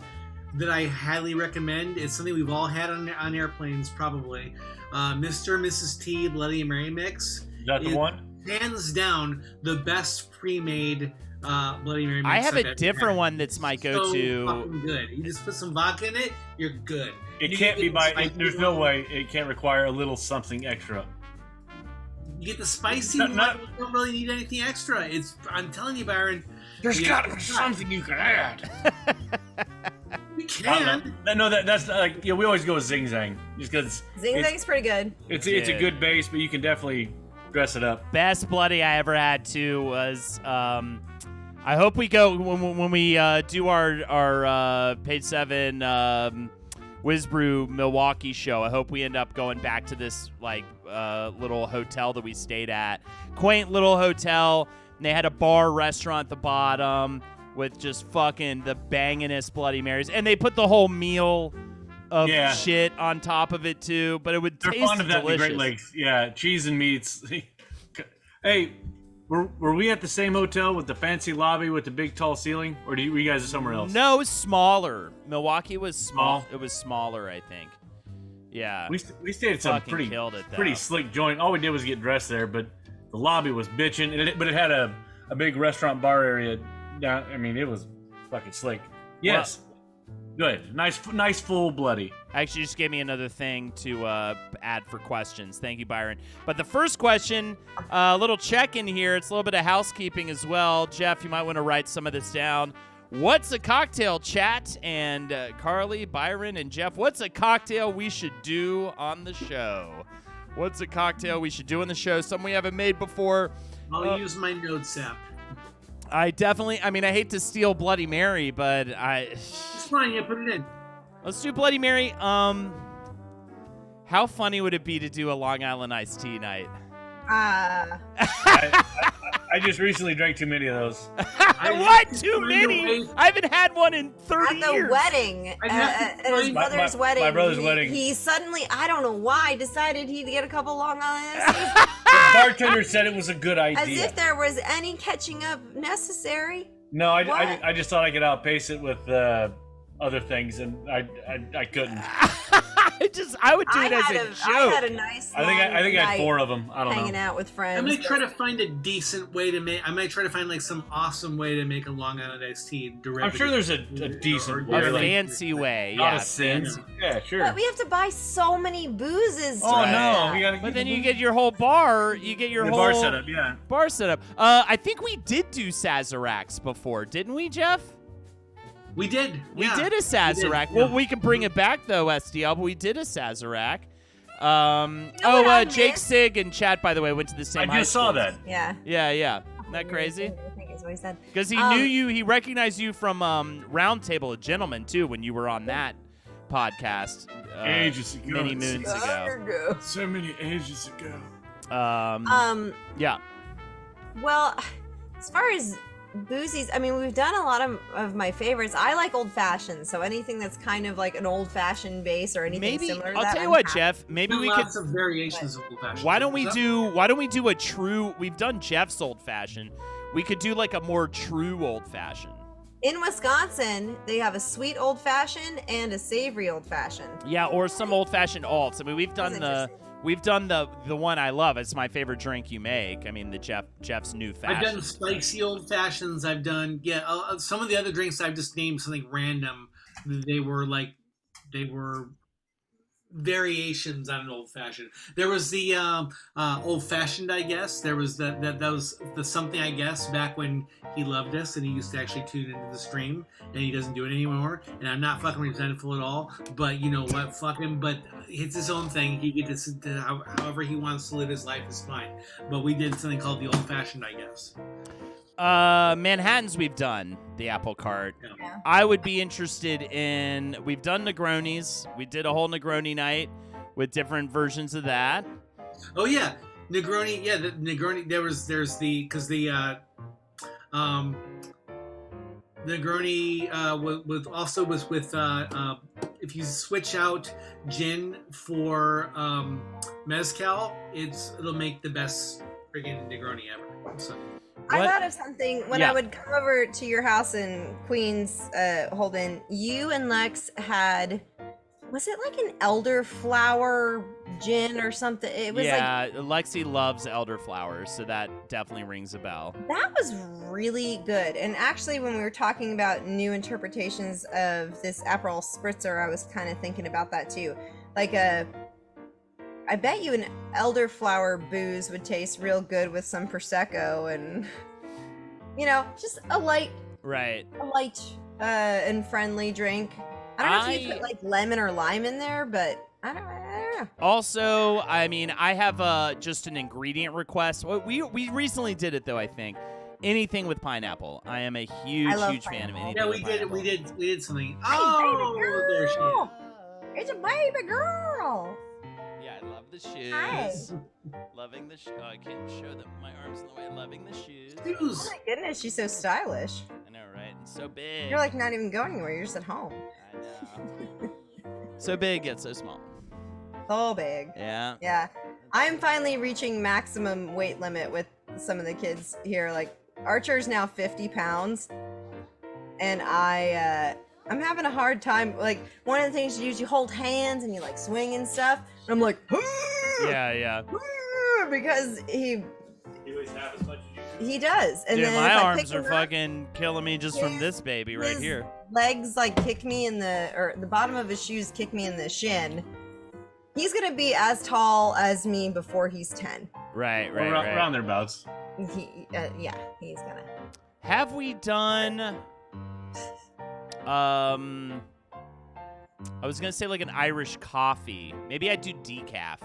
that I highly recommend. It's something we've all had on airplanes probably. Mr. and Mrs. T Bloody Mary mix. Is that the one? Hands down the best pre-made Bloody Mary mix. I have I've a ever different had. one that's my go-to. So fucking good. You just put some vodka in it, you're good. It You can't get be the by. spicy There's no one. way it can't require a little something extra. You get the spicy Not- one. not- You don't really need anything extra. I'm telling you, Byron. There's Yeah. got to be something you can add. You I don't can. know. No, that's we always go with Zing Zang just because Zing Zang's pretty good. it's a good base, but you can definitely dress it up. Best Bloody I ever had too was I hope we go when we do our page 7 Whizbrew Milwaukee show. I hope we end up going back to this little hotel that we stayed at. Quaint little hotel. And they had a bar restaurant at the bottom with just fucking the bangingest Bloody Marys. And they put the whole meal of shit on top of it too, but it would They're taste fond of that in the delicious. Great Lakes. Yeah, cheese and meats. Hey, were we at the same hotel with the fancy lobby with the big tall ceiling, or were you guys somewhere else? No, it was smaller. Milwaukee was small. Small? It was smaller, I think. Yeah. We stayed at some Fucking pretty killed it, though. pretty slick joint. All we did was get dressed there, but the lobby was bitching. But it had a big restaurant bar area. Down. I mean, it was fucking slick. Yes, good, nice full bloody. Actually, just gave me another thing to add for questions. Thank you, Byron. But the first question, a little check-in here. It's a little bit of housekeeping as well. Jeff, you might want to write some of this down. What's a cocktail, chat? And Carly, Byron, and Jeff, what's a cocktail we should do on the show? What's a cocktail we should do on the show? Something we haven't made before. I'll use my notes app. I hate to steal Bloody Mary, but It's fine. Yeah, put it in. let's do Bloody Mary. How funny would it be to do a Long Island iced tea night? I just recently drank too many of those. What? Too many? I haven't had one in 30 At the years. wedding, at his brother's wedding. My brother's wedding. He suddenly, I don't know why, decided he'd get a couple Long Island iced teas. The bartender said it was a good idea. As if there was any catching up necessary. No, What? I just thought I could outpace it with other things, and I couldn't. I would do it as a I joke. had a nice I think I had 4 of them. I don't hanging know. out with friends. I'm gonna try to find a decent way to make. I might try to find like some awesome way to make a Long Island iced tea. I'm sure there's a decent way. A like, fancy way, not yeah. a sin. Fancy. Yeah, sure. But we have to buy so many boozes. Oh to do no, that. we gotta. But then you get your whole bar. You get your the whole bar setup. Yeah. bar setup. I think we did do Sazeracs before, didn't we, Jeff? We did. We yeah. did a Sazerac. We did, yeah. Well, we can bring it back though, SDL. But we did a Sazerac. what I Jake missed? Sig and Chad, by the way, went to the same. I high just saw schools. that. Yeah. Yeah. Isn't that crazy? I think is what he said. Because he knew you. He recognized you from Roundtable of Gentlemen too when you were on that podcast Ages ago. many moons ago. So many ages ago. Yeah. Well, as far as boozies, I mean, we've done a lot of my favorites. I like old fashioned, so anything that's kind of like an old fashioned base or anything Maybe similar to I'll that. tell you I'm what, happy. Jeff. Maybe we could. Lots of variations of old fashioned. Why don't we do a true? We've done Jeff's old fashioned. We could do like a more true old fashioned. In Wisconsin, they have a sweet old fashioned and a savory old fashioned. Yeah, or some old fashioned alts. I mean, we've done the one I love. It's my favorite drink you make. I mean, the Jeff's new fashion. I've done spicy old fashions. I've done some of the other drinks. I've just named something random. They were variations on an old fashioned. There was the old fashioned, I guess. There was that was the something, I guess, back when he loved us and he used to actually tune into the stream, and he doesn't do it anymore. And I'm not fucking resentful at all. But you know what? Fuck him. But it's his own thing. He gets to however he wants to live his life is fine. But we did something called the old fashioned, I guess. Manhattans we've done the apple cart. Yeah. I would be interested in. We've done Negronis. We did a whole Negroni night with different versions of that. Oh yeah, Negroni. Yeah, the Negroni. There's the because the Negroni was with if you switch out gin for mezcal, it'll make the best friggin' Negroni ever. So. I What? thought of something when Yeah. I would come over to your house in Queens, Holden. You and Lex had, was it like an elderflower gin or something? It was Yeah, Lexi loves elderflowers, so that definitely rings a bell. like, that was really good. And actually, when we were talking about new interpretations of this Aperol Spritzer, I was kind of thinking about that too. Like I bet you an elderflower booze would taste real good with some Prosecco and, just a light Right. and friendly drink. I don't know if you put like lemon or lime in there, but I don't know. Also, I mean, I have just an ingredient request. We recently did it though. I think anything with pineapple. I am a huge love fan of pineapple. anything. Yeah, with we pineapple. did something. Hey, Oh, baby there she is. girl! It's a baby girl. Yeah, I love the shoes. Hi. Loving the shoes. Oh, I can't show them. My arms in the way. Loving the shoes. Oh Shoes. my goodness, she's so stylish. I know, right? And so big. You're like not even going anywhere. You're just at home. I know. So big yet so small. So big. Yeah. Yeah. I'm finally reaching maximum weight limit with some of the kids here. Like Archer's now 50 pounds, and I'm having a hard time. Like one of the things you do is you hold hands and you like swing and stuff. And I'm like, Yeah. because he always have as much as you he does. And Dude, then my if I arms pick are him up, fucking killing me just from his- this baby right his here. legs like kick me in the bottom of his shoes kick me in the shin. He's gonna be as tall as me before he's 10. Right. around thereabouts. Yeah, he's gonna. Have we done I was gonna say like an Irish coffee. Maybe I do decaf.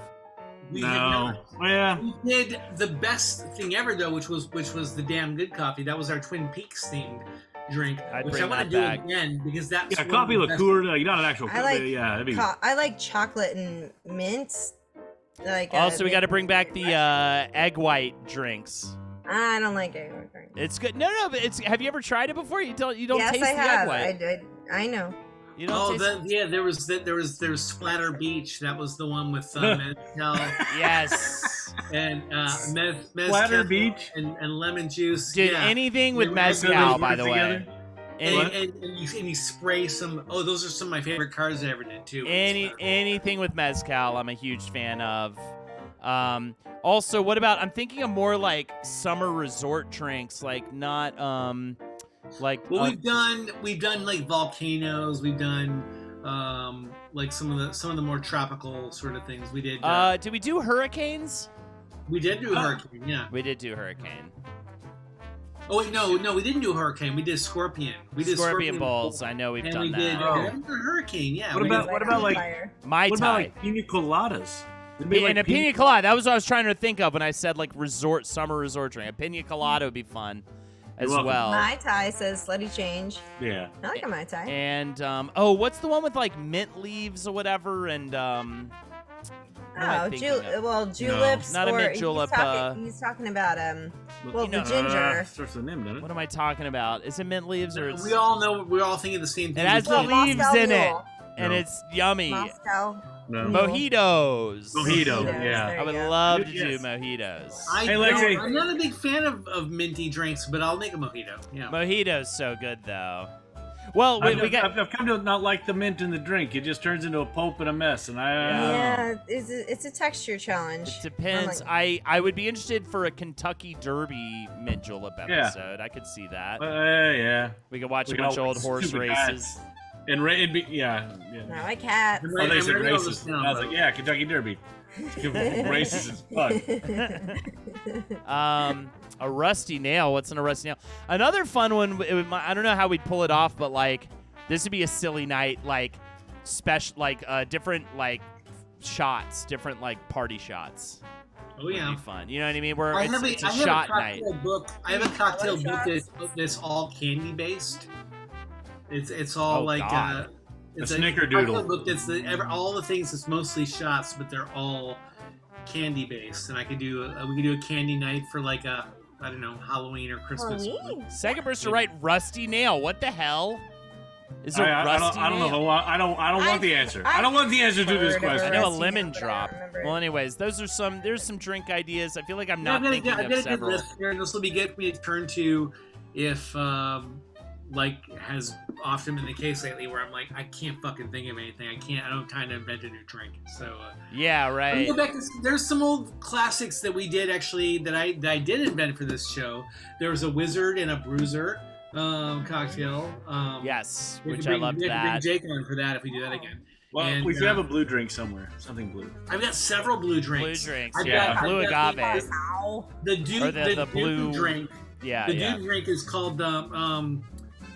We No. have never. Yeah. We did the best thing ever though, which was the damn good coffee. That was our Twin Peaks themed. drink, I'd which bring I want that to do back. again because that's Yeah, one of coffee the best- liqueur, like not an actual I coffee. like Yeah, that'd be. I like chocolate and mint. Like Also, we got to mint- bring back the egg white drinks. I don't like egg white. It's good. No, but it's. Have you ever tried it before? You don't Yes, taste I the have. egg white. I did. I know. You don't Oh, taste. there was Splatter Beach. That was the one with mezcal Yes. and mezcal Splatter Beach? and lemon juice. Dude, yeah. anything with They were- mezcal, Those by work the together? way. Any, And you spray some. Oh, those are some of my favorite cars I ever did too. anything with mezcal, I'm a huge fan of. Also, what about? I'm thinking of more like summer resort drinks, like not like. Well, we've done like volcanoes. We've done like some of the more tropical sort of things. We did. Did we do hurricanes? We did do hurricane. Yeah. We did do hurricane. Oh wait, no, we didn't do hurricane. We did scorpion. We did Scorpion balls. I know we've and done we that. did Oh. hurricane. Yeah. What we about- did- what about, like- Fire. Mai What about Tai. like pina coladas? It'd be And like a pina colada. That was what I was trying to think of when I said like summer resort drink. A pina colada would be fun as You're welcome. well. Mai Tai says slutty change. Yeah. I like a Mai Tai. And what's the one with like mint leaves or whatever? And what am I thinking of? Juleps. Not a or mint julep, He's talking about well, You know, the ginger. Starts with an M, doesn't it? What am I talking about? Is it mint leaves or? We all know. We're all thinking the same thing. It has We the can't- Well, leaves Moscow in it, Mule. and No. it's yummy. Moscow. No. Mojitos. Mojito, Mojitos, yeah. there I would you go. love to Yes. do mojitos. I Hey, don't- Lexi. I'm not a big fan of minty drinks, but I'll make a mojito. Yeah. Mojitos so good though. Well, we got. I've come to not like the mint in the drink. It just turns into a pulp and a mess, and I. Yeah, it's a texture challenge. It depends. I'm I would be interested for a Kentucky Derby mint julep Yeah. episode. I could see that. Yeah. We could watch We a could bunch of all old horse stupid races. cats. And it'd be yeah. I like cats. I'm Oh, ready- they I'm said ready to go racist. now, I was bro. like, yeah, Kentucky Derby. Racist as fuck. A rusty nail. What's in a rusty nail? Another fun one. I don't know how we'd pull it off, but like this would be a silly night. Like special, like different like shots, different like party shots. Oh Would yeah. be fun. You know what I mean? Where I it's have a I have shot a night. cocktail book. I have a cocktail book shots? that's all candy based. It's all Oh, like God. it's A a snickerdoodle. cocktail book that's all the things. It's mostly shots, but they're all candy based. And I could do we could do a candy night for like a I don't know Halloween or Christmas. Halloween. Second person to write rusty nail. What the hell? Is it rusty I don't nail? know. I don't want the answer. I don't want the answer to this heard of a I question. know a Rusty lemon nail, but I drop. don't remember it. Well, anyways, there's some drink ideas. I feel like I'm Yeah, not I've got thinking a of good several. list here, and this will be good for me to turn to if like has often been the case lately where I'm like I can't fucking think of anything. I don't have time to invent a new drink. So Yeah, let me right. go back to, there's some old classics that we did actually that I did invent for this show. There was a wizard and a bruiser cocktail. Yes, We which could I bring- loved we could that. Bring Jake on for that if we do that again. Well, And, we should have a blue drink somewhere. Something blue. I've got several blue Blue drinks. drinks, I've yeah, got- blue I've got agave. Ow. The dude, Or the dude blue- drink. Yeah, The yeah. dude drink is called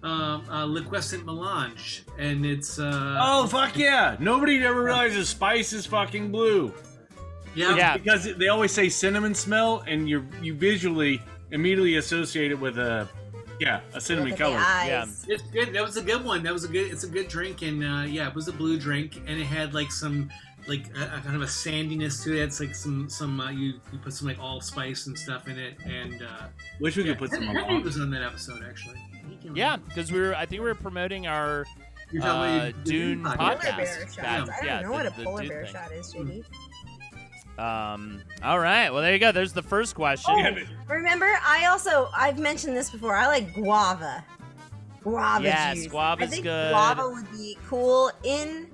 Liquescent Melange, and it's Oh fuck yeah! Nobody ever realizes spice is fucking blue. Yeah. Because they always say cinnamon smell, and you visually immediately associate it with a cinnamon Look at color. the eyes. It's good. That was a good one. It's a good drink, and it was a blue drink, and it had like some like a kind of a sandiness to it. It's like some you put some like allspice and stuff in it, and Wish we could put some Henry on. was on that episode actually. He came Yeah, on. because I think we were promoting our You're talking about your Dune Polar podcast. bear shots. That- I don't yeah, know what a the polar Dune bear thing. shot is, JD. All right. Well, there you go. There's the first question. Remember, I've mentioned this before. I like guava. Guava Yes, juice. guava's I think good. guava would be cool in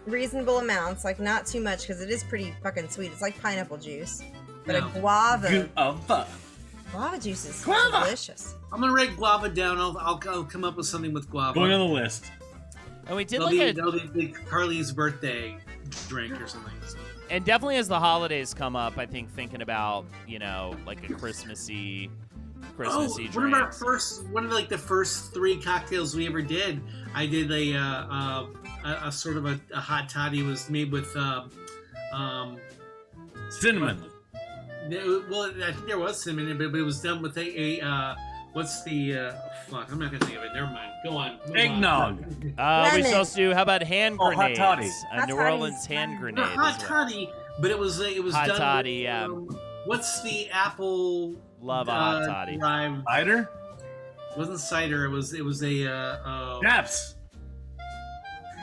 reasonable amounts, like not too much because it is pretty fucking sweet. It's like pineapple juice. But Yeah. a guava Going juice is Guava! delicious. I'm gonna write guava down. I'll come up with something with guava. on the list. And we did That'll be Carly's birthday drink or something. and definitely as the holidays come up, I think thinking about like a Christmassy drink. One of the first 3 cocktails we ever did. I did a sort of a hot toddy. Was made with Cinnamon. well, I think there was cinnamon in it, but it was done with a what's the fuck? I'm not gonna think of it. Never mind. Go on. Move Eggnog. on. We Lemon. still do. How about hand Oh, hot grenades? toddy. A Hot New toddy's Orleans hand fun. grenade. The hot is what- toddy, but it was Hot done. toddy, with, yeah. What's the apple? Love a hot toddy. derived- Cider? It wasn't cider. It was a. Naps.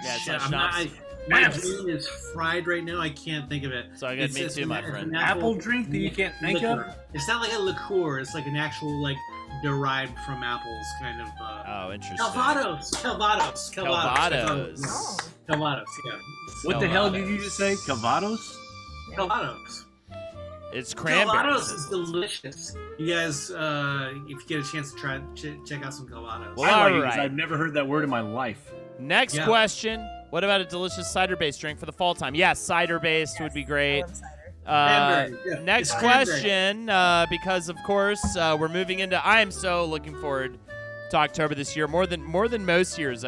Yeah, it's Shit, not I'm not, schnapps. my Naps. brain is fried right now. I can't think of it. So I got me too, my it's friend. an Apple drink that you can't think of? liquor. It's not like a liqueur. It's like an actual derived from apples kind of. Oh, interesting. Calvados. Calvados. Calvados. Yeah. What the hell did you just say? Cavados? Calvados. It's cranberries. Calvados is delicious. You guys, if you get a chance to try, check out some Calvados. Well, I like it 'cause alright. I've never heard that word in my life. Next Yeah. question. What about a delicious cider-based drink for the fall time? Yes, cider-based would be I great. love cider. Cranberry, yeah. Next It's cranberry. question, because of course we're moving into. I am so looking forward to October this year, more than most years.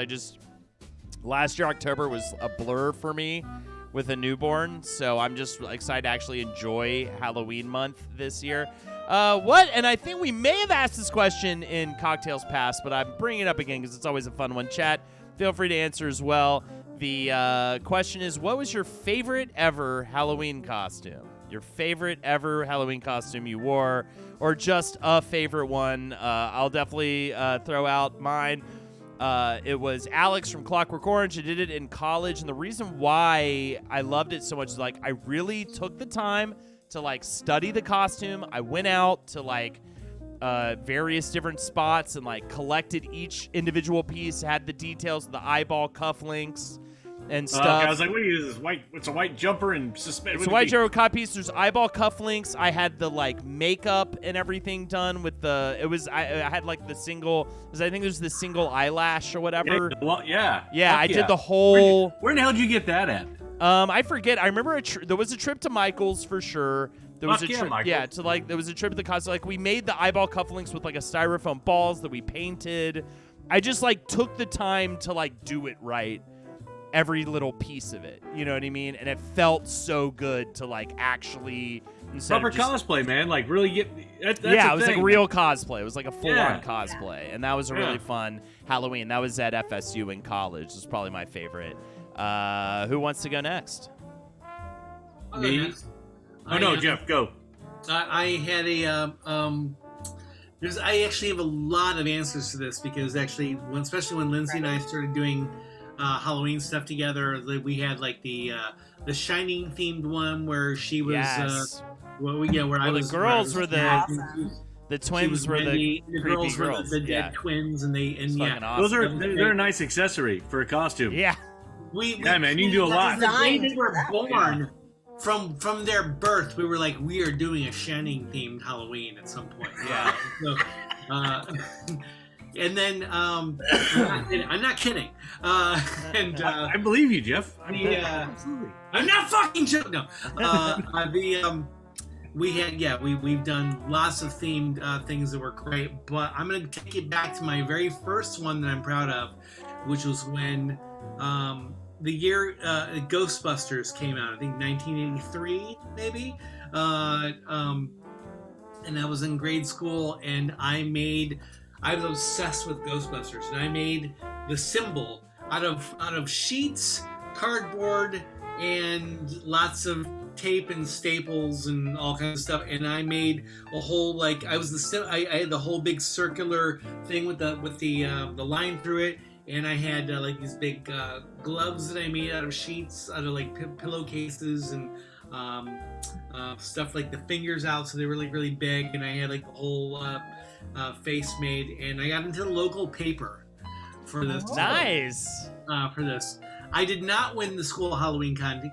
Last year October was a blur for me with a newborn, so I'm just excited to actually enjoy Halloween month this year. And I think we may have asked this question in Cocktails Past, but I'm bringing it up again because it's always a fun one. Chat, feel free to answer as well. The question is, what was your favorite ever Halloween costume? Your favorite ever Halloween costume you wore, or just a favorite one? I'll definitely throw out mine. It was Alex from Clockwork Orange. I did it in college, and the reason why I loved it so much is I really took the time to study the costume. I went out to various different spots and collected each individual piece, had the details of the eyeball cufflinks and stuff. I was like, what is this? White? It's a white jumper and suspended. It's a white Jero cod piece. There's eyeball cufflinks. I had the makeup and everything done with the. It was I had the single. Because I think there's the single eyelash or whatever. Yeah. Yeah, Fuck I did the whole. Where the hell did you get that at? I forget. I remember there was a trip to Michael's for sure. There was Fuck a yeah, trip. Michael's. Yeah, there was a trip to the costume. We made the eyeball cufflinks with a styrofoam balls that we painted. I just took the time to do it right. Every little piece of it, you know what I mean? And it felt so good to actually instead Proper of just, cosplay, man. Really get. That's yeah, a it was thing. real cosplay. It was a full-on Yeah. cosplay, and that was a really fun Halloween. That was at FSU in college. It was probably my favorite. Who wants to go next? Me? Oh no, Jeff, go. I had I actually have a lot of answers to this because especially when Lindsay and I started doing Halloween stuff together, we had the Shining themed one where she was Yes. where Well, I the was girls were the Awesome. the twins were the creepy girls were girls. the dead yeah. twins and It's fucking awesome. Those are they're a nice accessory for a costume. Yeah. Yeah, man, you can do a lot. The day they Designed were for that. born, from their birth, we were we are doing a Shining themed Halloween at some point. Yeah. And then I'm not kidding. And I believe you, Jeff. absolutely. I'm not fucking joking. No. We've done lots of themed things that were great, but I'm gonna take it back to my very first one that I'm proud of, which was when the year Ghostbusters came out. I think 1983, maybe. And I was in grade school, and I was obsessed with Ghostbusters, and I made the symbol out of sheets, cardboard, and lots of tape and staples and all kinds of stuff. And I made a whole I had the whole big circular thing with the line through it. And I had these big gloves that I made out of sheets, out of pillowcases and stuff the fingers out, so they were really big. And I had the whole face made. And I got into the local paper for this. Nice. For this, I did not win the school Halloween costume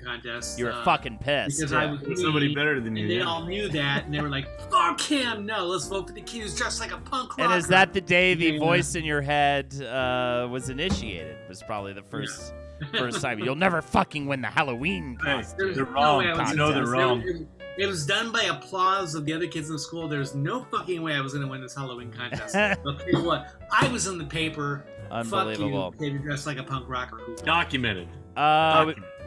contest. You were fucking pissed. because yeah. I was Somebody me, better than you. and they yeah. all knew that, and they were like, "Fuck him! No, let's vote for the kid who's dressed like a punk rocker." And is that the day the Yeah. voice in your head was initiated? Was probably the first time. You'll never fucking win the Halloween Hey, costume. There's they're no wrong. way I was You know gonna they're do wrong. this. It was done by applause of the other kids in the school. There's no fucking way I was going to win this Halloween contest. I'll tell you what, I was in the paper. Unbelievable. Fuck you, kid dressed like a punk rocker. Documented.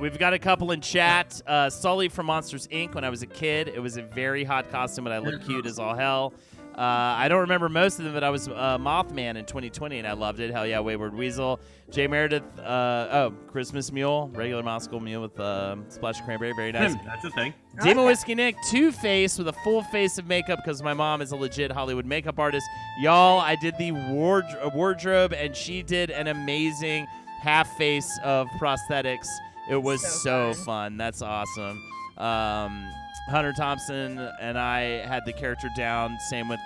We've got a couple in chat. Sully from Monsters Inc. When I was a kid, it was a very hot costume, but I looked cute as all hell. I don't remember most of them, but I was Mothman in 2020, and I loved it. Hell yeah, Wayward Weasel. Jay Meredith, Christmas Mule, regular Moscow Mule with splash of cranberry, very nice. That's a thing. Demon Whiskey Nick, Two-Face with a full face of makeup because my mom is a legit Hollywood makeup artist. Y'all, I did the wardrobe, and she did an amazing half face of prosthetics. It was so fun. That's awesome. Hunter Thompson and I had the character down. Same with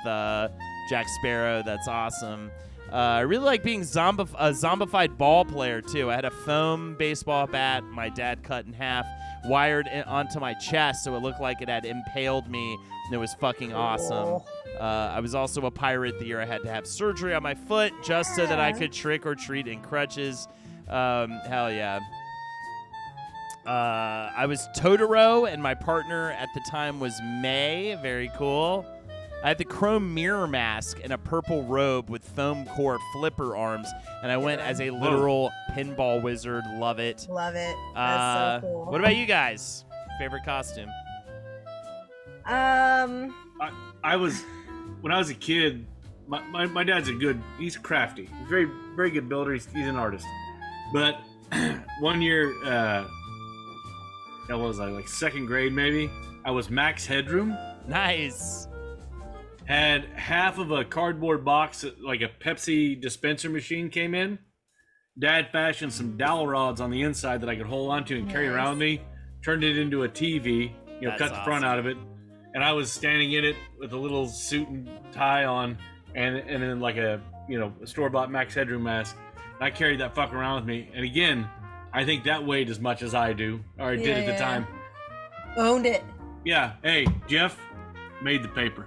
Jack Sparrow. That's awesome. I really like being a zombified ball player, too. I had a foam baseball bat my dad cut in half, wired onto my chest so it looked like it had impaled me, and it was fucking awesome. I was also a pirate the year I had to have surgery on my foot just so that I could trick or treat in crutches. Hell yeah. I was Totoro, and my partner at the time was May. Very cool. I had the chrome mirror mask and a purple robe with foam core flipper arms, and I went as a literal pinball wizard. Love it. Love it. That's so cool. What about you guys? Favorite costume? I was, when I was a kid, my dad's he's crafty. He's very, very good builder. He's an artist. But one year, that was like second grade maybe, I was Max Headroom. Nice. Had half of a cardboard box, like a Pepsi dispenser machine came in. Dad fashioned some dowel rods on the inside that I could hold onto and carry around with me. Turned it into a TV, cut the front out of it. And I was standing in it with a little suit and tie on and then like a store-bought Max Headroom mask. And I carried that fucker around with me. And again, I think that weighed as much as I do, or I did at the time. Owned it. Yeah. Hey, Jeff made the paper.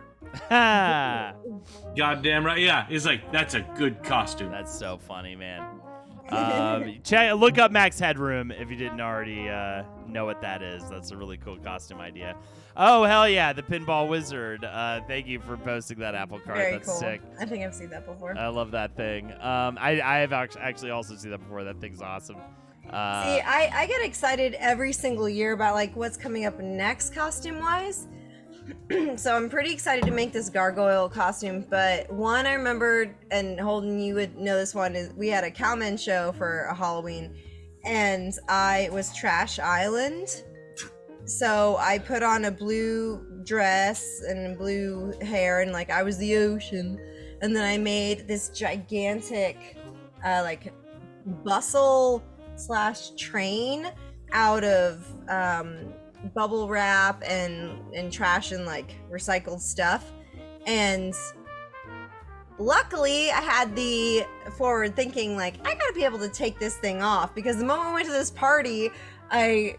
Goddamn right. Yeah. It's like, that's a good costume. That's so funny, man. Look up Max Headroom if you didn't already know what that is. That's a really cool costume idea. Oh, hell yeah, the Pinball Wizard. Thank you for posting that Apple card. Very That's cool. sick. I think I've seen that before. I love that thing. I have actually also seen that before. That thing's awesome. See, I get excited every single year about like what's coming up next costume-wise. So I'm pretty excited to make this gargoyle costume, but one I remembered, and Holden, you would know this one, is we had a cowman show for a Halloween, and I was Trash Island. So I put on a blue dress and blue hair, and like I was the ocean, and then I made this gigantic like bustle / train out of bubble wrap and trash and like recycled stuff. And luckily I had the forward thinking, like, I gotta be able to take this thing off, because the moment I went to this party, I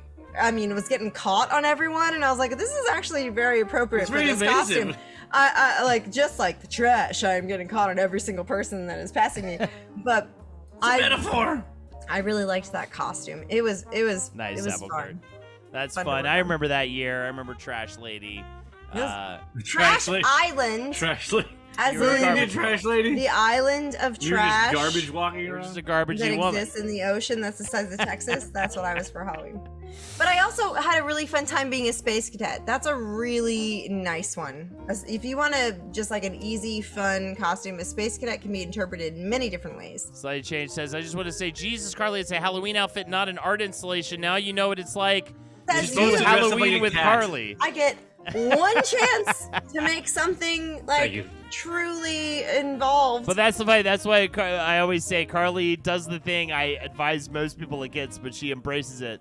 mean, it was getting caught on everyone, and I was like, this is actually very appropriate for this costume. I like, just like the trash, I'm getting caught on every single person that is passing me. But it's a metaphor. I really liked that costume. It was nice. It was Apple fun. card. That's fun. I remember that year. I remember Trash Lady. Trash Island. Trash Lady. As You were a in garbage trash lady. the island of You're trash just garbage walking You're around. just a garbagey that woman. exists in the ocean that's the size of Texas. That's what I was for Halloween. But I also had a really fun time being a space cadet. That's a really nice one. If you want to just like an easy, fun costume, a space cadet can be interpreted in many different ways. Slight Change says, I just want to say, Jesus, Carly, it's a Halloween outfit, not an art installation. Now you know what it's like. That's It's you. Halloween with Carly. I get one chance to make something like truly involved. But that's the fight. That's why I always say Carly does the thing I advise most people against, but she embraces it.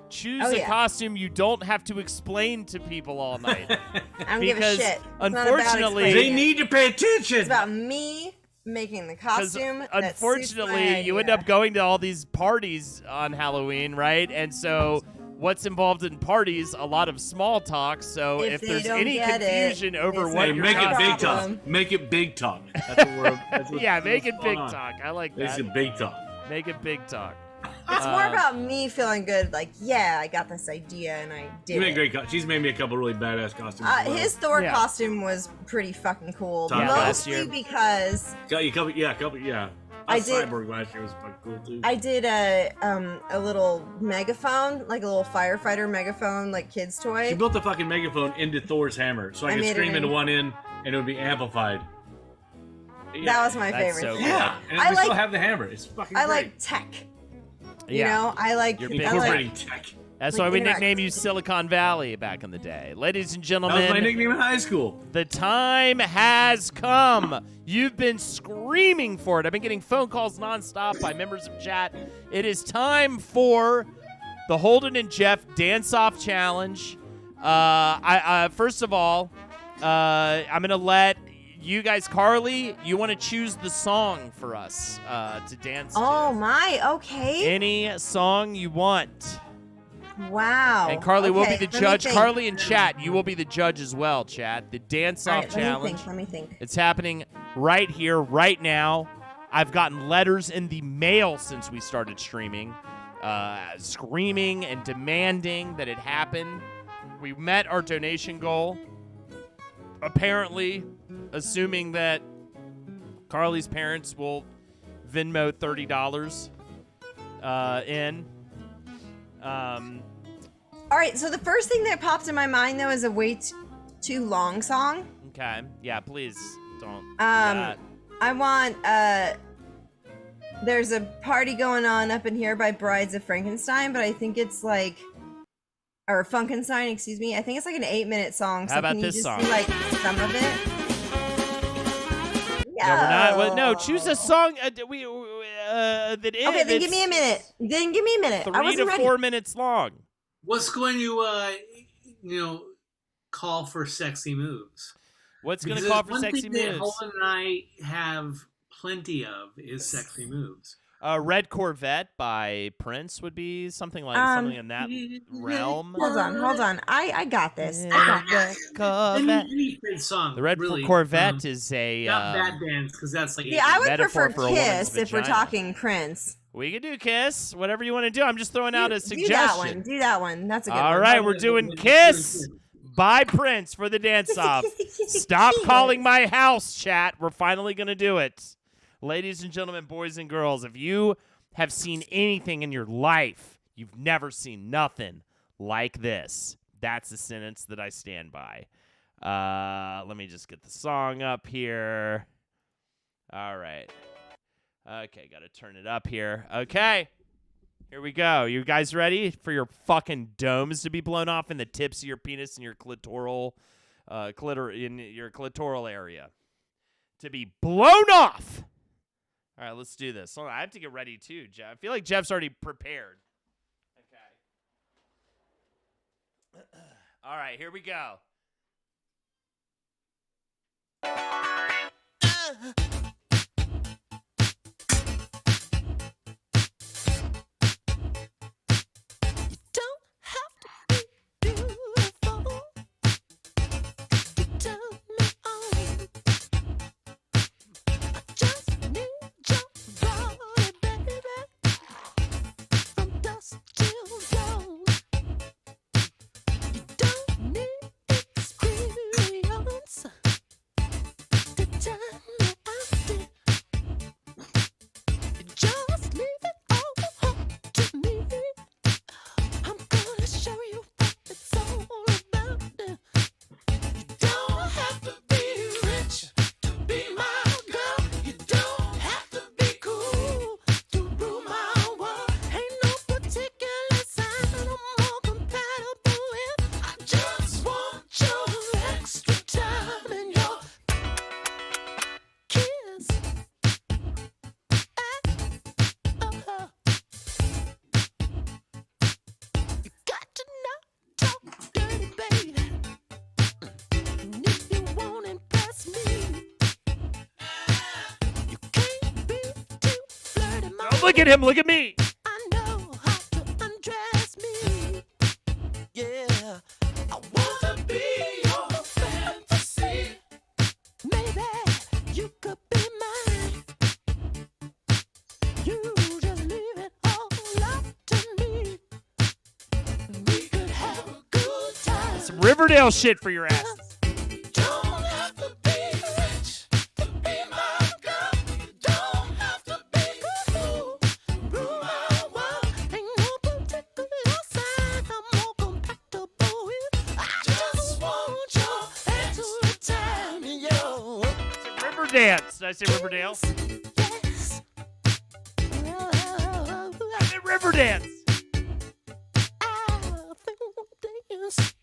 Choose a costume you don't have to explain to people all night. I don't give a Because shit. It's unfortunately, not about They need to pay attention. It's about me making the costume. Unfortunately, you end up going to all these parties on Halloween, right? And so what's involved in parties? A lot of small talk. So if there's any confusion over what you're make it big problem. talk. Make it big talk. That's what yeah, make it big on. talk. I like Make that. it big talk. Make it big talk. It's more about me feeling good, like, yeah, I got this idea and I did You made it. great. She's made me a couple really badass costumes. as well. His Thor costume was pretty fucking cool. Yeah, last Mostly year. because Got you a couple. Yeah. I did. Cyborg last year was fucking cool too. I did a little megaphone, like a little firefighter megaphone, like kid's toy. She built the fucking megaphone into Thor's hammer, so I could made it scream into in- one end and it would be amplified. That was my That's favorite. so thing. cool. Yeah, and I we still like- have the hammer. It's fucking I great. like tech. You Yeah. know, I like. You're I big like- Incorporating tech. That's Like why we interact. nicknamed you Silicon Valley back in the day. Ladies and That gentlemen, was my nickname in high school. the time has come. You've been screaming for it. I've been getting phone calls nonstop by members of chat. It is time for the Holden and Jeff Dance-Off Challenge. First of all, I'm going to let you guys, Carly, you want to choose the song for us to dance Oh to. my, okay. Any song you want. Wow. And Carly will be Okay, the let me judge. think. Carly and chat, you will be the judge as well, chat. The Dance-Off All right, Challenge. Let me think. It's happening right here, right now. I've gotten letters in the mail since we started streaming, screaming and demanding that it happen. We met our donation goal. Apparently, assuming that Carly's parents will Venmo $30 in. All right, so the first thing that popped in my mind though is a way too long song. Okay. Yeah, please don't do that. I want there's a party going on up in here by Brides of Frankenstein, but I think it's like or Funkenstein, excuse me. I think it's like an 8-minute song. So How about can you this just song? do, like some of it? No, we're not. No, choose a song that is. Okay, then give me a minute. Then give me a minute. I 3 to wasn't ready. 4 minutes long. What's going to, call for sexy moves? What's going to Because call for one sexy thing that moves? Holden and I have plenty of is sexy moves. Red Corvette by Prince would be something like something in that realm. Hold on. I got this. I got this. Corvette. Any Prince song. The Red really, Corvette is a. not bad dance because that's like Yeah, I would Metaphor prefer for a woman's Kiss if we're vagina. talking Prince. We can do Kiss, whatever you want to do. I'm just throwing out a suggestion. Do that one. That's a good one. All right, we're doing Kiss by Prince for the dance-off. Stop calling my house, chat. We're finally going to do it. Ladies and gentlemen, boys and girls, if you have seen anything in your life, you've never seen nothing like this. That's the sentence that I stand by. Let me just get the song up here. All right. Okay, got to turn it up here. Okay. Here we go. You guys ready for your fucking domes to be blown off in the tips of your penis and your clitoral area? To be blown off. All right, let's do this. Hold on, I have to get ready too, Jeff. I feel like Jeff's already prepared. Okay. All right, here we go. Don't have to be beautiful to turn me on. I just need your body, baby, from dusk till dawn. You don't need experience to turn me on. You just leave it all up to me. I'm gonna show you what it's all about. You don't have to be rich to be my girl. You don't have to be cool to rule my world. Ain't no particular sign I'm more compatible with. I just want your extra time and your kiss. You got to not talk dirty, baby. And if you won't impress me, you can't be too flirty, mama. Don't look at him. Look at me. I know how to undress me. Yeah, I wanna be your fantasy. Maybe you could be mine. You just leave it all up to me. We could have a good time. Some Riverdale shit for your ass. Don't have to be rich to be my girl. You don't have to be Riverdance. Did I say Riverdale? Yes. Oh, I meant Riverdance. I think dance.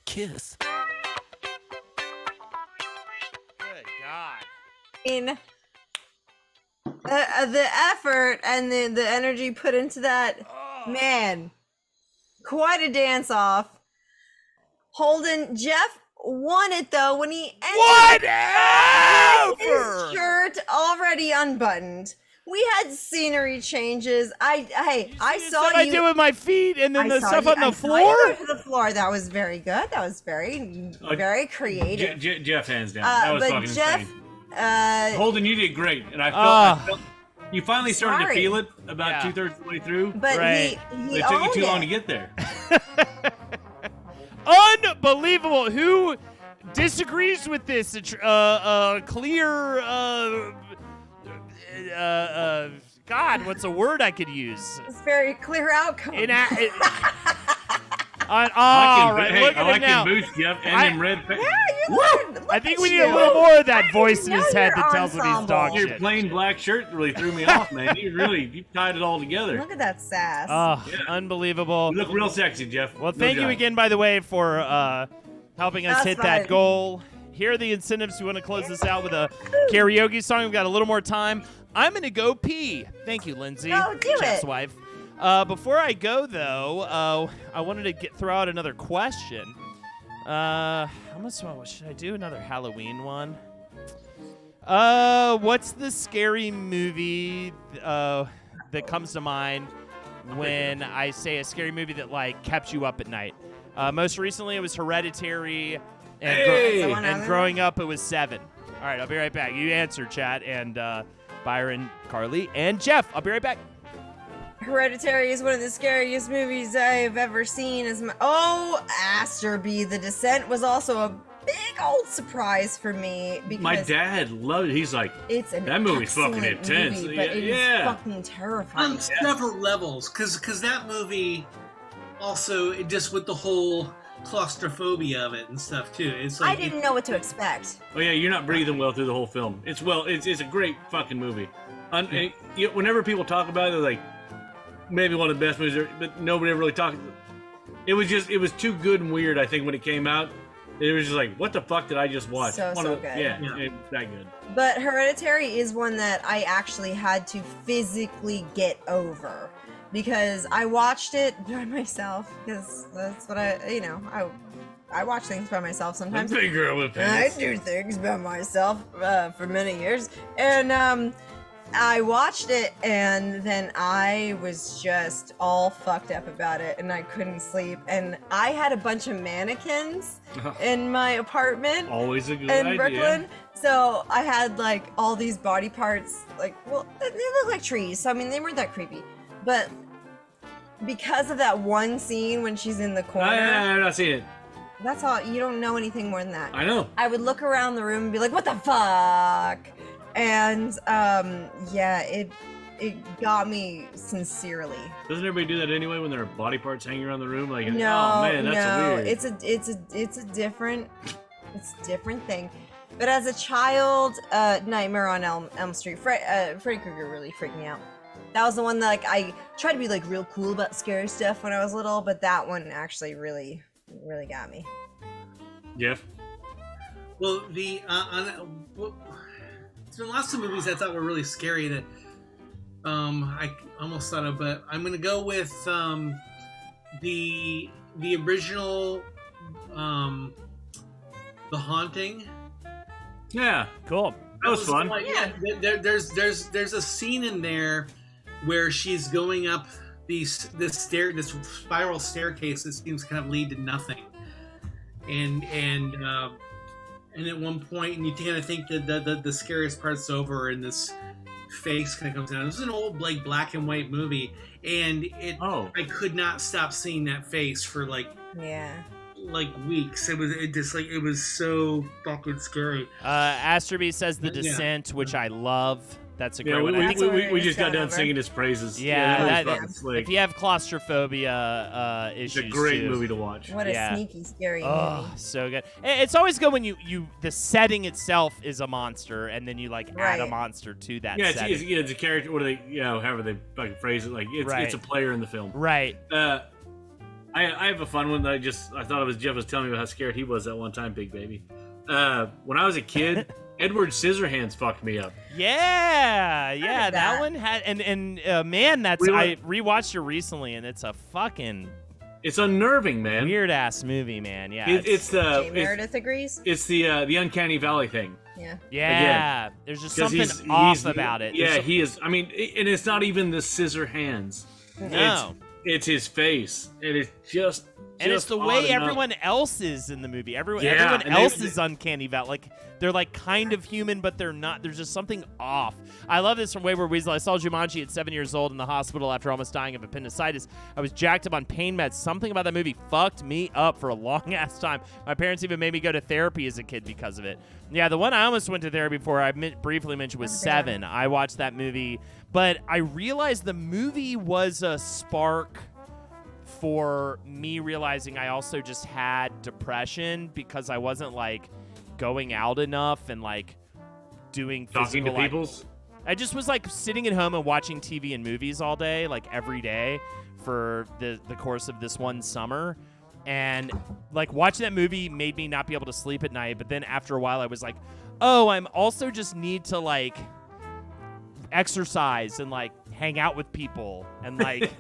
Kiss. Good God. The effort and the energy put into that, man, quite a dance off. Holden, Jeff won it though when he ended Whatever. his shirt already unbuttoned. We had scenery changes. I saw what you. I do with my feet and then I the saw stuff you- on the I saw you floor. go to the floor. That was very good. That was very creative. Jeff, hands down. That was but fucking Jeff, insane. Holden, you did great, and I felt you finally started Sorry. to feel it about Yeah. 2/3 of the way through. but Right. he It took you owned too long to it. get there. Unbelievable. Who disagrees with this? Clear. God, what's a word I could use? It's very clear outcome. All right, Hey, look I at like it now. your boots, Jeff, and I- them red. Yeah, you won. Look I think at we need you. a little more of that voice in Know his head your that tells him he's ensemble. dog Your shit. plain black shirt really threw me off, man. You tied it all together. Look at that sass. Oh, Yeah. unbelievable. You look real sexy, Jeff. Well, No thank you doubt. again, by the way, for helping us That's hit that fine. goal. Here are the incentives. We want to close this out with a karaoke song. We've got a little more time. I'm going to go pee. Thank you, Lindsay. Go do Jeff's it. wife. Before I go, though, I wanted to throw out another question. Should I do another Halloween one? What's the scary movie that comes to mind when I say a scary movie that like kept you up at night? Most recently, it was Hereditary, and, Hey! and growing up, it was Seven. All right, I'll be right back. You answer, chat, and Byron, Carly, and Jeff. I'll be right back. Hereditary is one of the scariest movies I've ever seen. Aster B, The Descent was also a big old surprise for me because My dad loved it. He's like, it's an that movie's fucking excellent intense. movie, but it is Yeah. fucking terrifying. On several levels, because that movie also just with the whole claustrophobia of it and stuff too. It's I like didn't know what to expect. oh yeah, you're not breathing well through the whole film. It's a great fucking movie. Whenever people talk about it, they're like, maybe one of the best movies, but nobody ever really talked. It was too good and weird. I think when it came out, it was just like, what the fuck did I just watch? So good. Yeah, Yeah. it's that good. But Hereditary is one that I actually had to physically get over because I watched it by myself because that's what I watch things by myself sometimes. Big girl with I pants. do things by myself for many years. And I watched it and then I was just all fucked up about it and I couldn't sleep. And I had a bunch of mannequins in my apartment Always a good in idea. Brooklyn. So I had like all these body parts, they look like trees. So I mean, they weren't that creepy. But because of that one scene when she's in the corner, I'm not seeing it. that's all. You don't know anything more than that. I know. I would look around the room and be like, what the fuck? And it got me sincerely. Doesn't everybody do that anyway when there are body parts hanging around the room? Like, No, oh man, that's no, weird. it's a different thing. But as a child, Nightmare on Elm Street, Freddy Krueger really freaked me out. That was the one that like I tried to be like real cool about scary stuff when I was little, but that one actually really got me. Jeff? Well, there's been lots of movies I thought were really scary that I almost thought of, but I'm gonna go with the original The Haunting. Yeah, Cool. that was fun. Yeah, there's a scene in there where she's going up this spiral staircase that seems to kind of lead to nothing, and at one point, and you kind of think that the scariest part's over, and this face kind of comes down. This is an old like black and white movie, and I could not stop seeing that face for like weeks. It was so fucking scary. Astroby says The Yeah. Descent, which I love. That's a great Yeah, one. I think we just got done over. singing his praises. Yeah, that was that- fucking slick. if you have claustrophobia It's issues, a great too. movie to watch. What a Yeah. sneaky, scary Oh, movie. so good. It's always good when the setting itself is a monster, and then you like add a Right. monster to that Yeah, setting. it's a character. What do they, however they fucking phrase it, like Right. it's a player in the film. Right. I have a fun one that I thought it was Jeff was telling me about how scared he was that one time, Big Baby. When I was a kid, Edward Scissorhands fucked me up. Yeah, heard that that. one had and man, I rewatched it recently, and it's a fucking It's unnerving, man. weird ass movie, man. Yeah, It's Jay the Meredith agrees. it's the Uncanny Valley thing. Yeah. yeah. There's just 'Cause something off about it. Yeah, There's he is. I mean, and it's not even the scissor hands. no. It's his face. It is just. And it's the odd way enough. everyone else is in the movie. Everyone Yeah, and they- else is uncanny about. Like they're like kind of human, but they're not. There's just something off. I love this from Wayward Weasel. I saw Jumanji at 7 years old in the hospital after almost dying of appendicitis. I was jacked up on pain meds. Something about that movie fucked me up for a long ass time. My parents even made me go to therapy as a kid because of it. Yeah, the one I almost went to therapy for, I briefly mentioned, was Seven. I watched that movie, but I realized the movie was a spark for me realizing I also just had depression because I wasn't like going out enough and like doing Talking to physical, like- peoples. I just was like sitting at home and watching TV and movies all day, like every day for the course of this one summer. And like watching that movie made me not be able to sleep at night. But then after a while I was like, oh, I'm also just need to like exercise and like hang out with people and like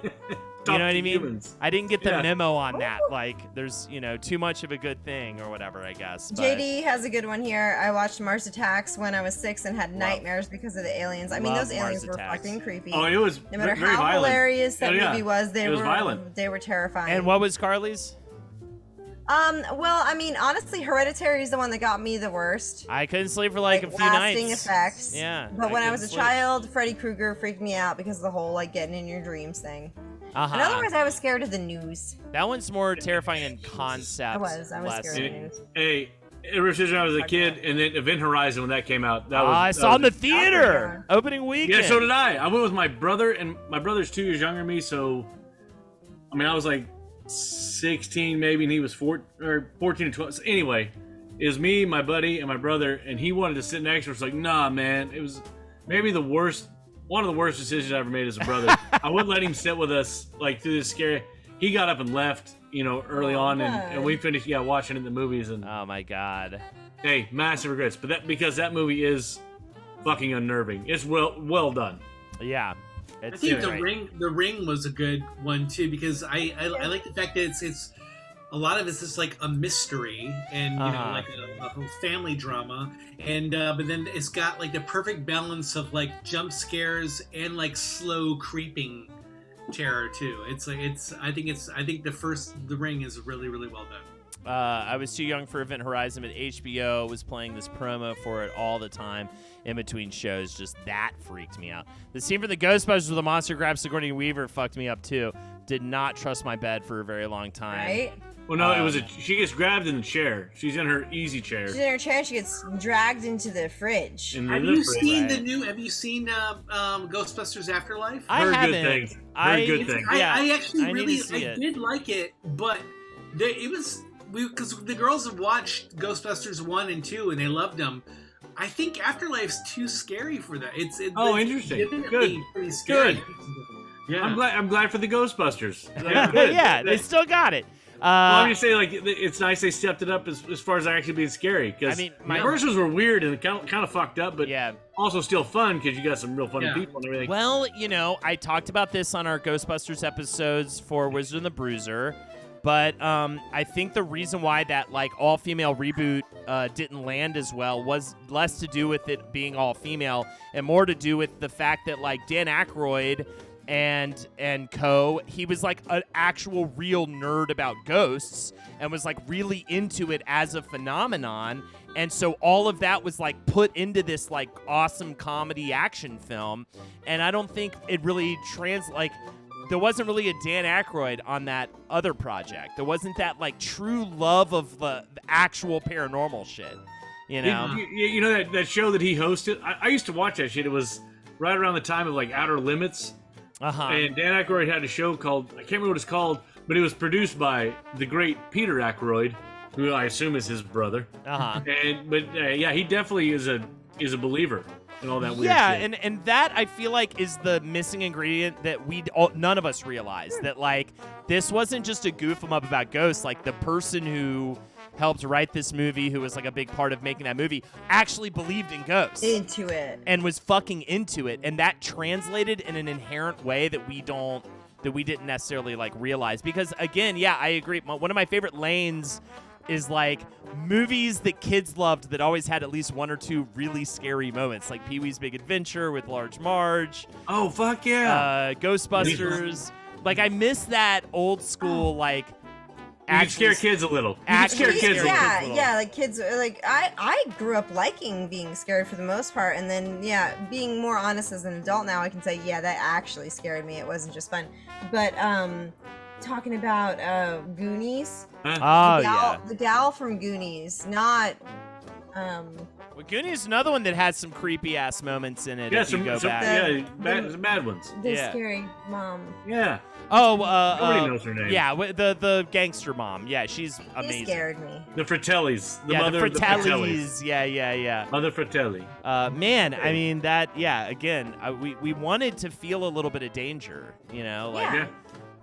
you know what I mean? Humans. I didn't get the Yeah. memo on that. Like, there's, too much of a good thing or whatever, I guess. But JD has a good one here. I watched Mars Attacks when I was 6 and had nightmares because of the aliens. I mean, Love those aliens Mars were Attacks. fucking creepy. Oh, it was No matter very how violent. hilarious that Oh, yeah. movie was, It was violent. They were terrifying. And what was Carly's? Well, I mean, honestly, Hereditary is the one that got me the worst. I couldn't sleep for like a few lasting nights. effects. Yeah. But when I couldn't was a sleep. child, Freddy Krueger freaked me out because of the whole like getting in your dreams thing. Uh-huh. In other words, I was scared of the news. That one's more terrifying in concept. I was less- scared of the news. Hey, ever since I was a kid, and then Event Horizon when that came out, that was. I that saw in the was- theater opening weekend. Yeah, so did I. I went with my brother, and my brother's 2 years younger than me, so I mean, I was like 16 maybe, and he was 14 or 12. So anyway, it was me, my buddy, and my brother, and he wanted to sit next to us. Like, nah, man, it was maybe one of the worst decisions I ever made as a brother. I wouldn't let him sit with us like through this scary. He got up and left, early on, and we finished, watching it in the movies. And Oh my god. hey, massive regrets, but because that movie is fucking unnerving. It's well done. Yeah. I It's think great. the ring was a good one too, because I like the fact that it's a lot of it's just like a mystery and like a whole family drama, and but then it's got like the perfect balance of like jump scares and like slow creeping terror too. I think the ring is really well done. I was too young for Event Horizon, but HBO was playing this promo for it all the time in between shows. Just that freaked me out. The scene for the Ghostbusters with the monster grabs Sigourney Weaver fucked me up too. Did not trust my bed for a very long time. Right? Well, no, it was she gets grabbed in the chair. She's in her easy chair. She's in her chair and she gets dragged into the fridge. Have you seen Ghostbusters Afterlife? I Heard haven't. good things. Good things. I actually I really need to see it. did like it, but because the girls have watched Ghostbusters 1 and 2 and they loved them. I think Afterlife's too scary for that. It's interesting. definitely pretty scary. Good. Yeah. I'm glad for the Ghostbusters. Yeah, they still got it. Well, I'm just saying, like, it's nice they stepped it up as far as actually being scary. Because the first ones were weird and kind of fucked up, but also still fun because you got some real funny people and everything. Well, I talked about this on our Ghostbusters episodes for Wizard and the Bruiser, but I think the reason why that all-female reboot didn't land as well was less to do with it being all-female and more to do with the fact that Dan Aykroyd and he was an actual real nerd about ghosts and was really into it as a phenomenon, and so all of that was put into this awesome comedy action film, and I don't think it really there wasn't really a Dan Aykroyd on that other project. There wasn't that true love of the actual paranormal shit, You know that show that he hosted? I used to watch that shit. It was right around the time of Outer Limits. And Dan Aykroyd had a show called, I can't remember what it's called, but it was produced by the great Peter Aykroyd, who I assume is his brother. But he definitely is a believer in all that weird shit. and that I feel is the missing ingredient that none of us realized, that this wasn't just a goof 'em up about ghosts. The person who helped write this movie, who was a big part of making that movie, actually believed in ghosts. Into it. And was fucking into it. And that translated in an inherent way that we didn't necessarily realize. Because again, I agree. One of my favorite lanes is movies that kids loved that always had at least one or two really scary moments, like Pee-wee's Big Adventure with Large Marge. Oh, fuck yeah. Ghostbusters. I miss that old school, You can scare kids a little. Kids kids. I grew up liking being scared for the most part, and then being more honest as an adult now, I can say that actually scared me. It wasn't just fun. But talking about Goonies. The gal from Goonies, not. Well, Goonies is another one that has some creepy ass moments in it. If you go back. Bad ones. The scary mom. Yeah. Nobody knows her name. Yeah, the gangster mom. Yeah, she's amazing. She scared me. The Fratellis. The mother Fratellis. of the Fratellis. Yeah. Mother Fratelli. Man, I mean again, we wanted to feel a little bit of danger,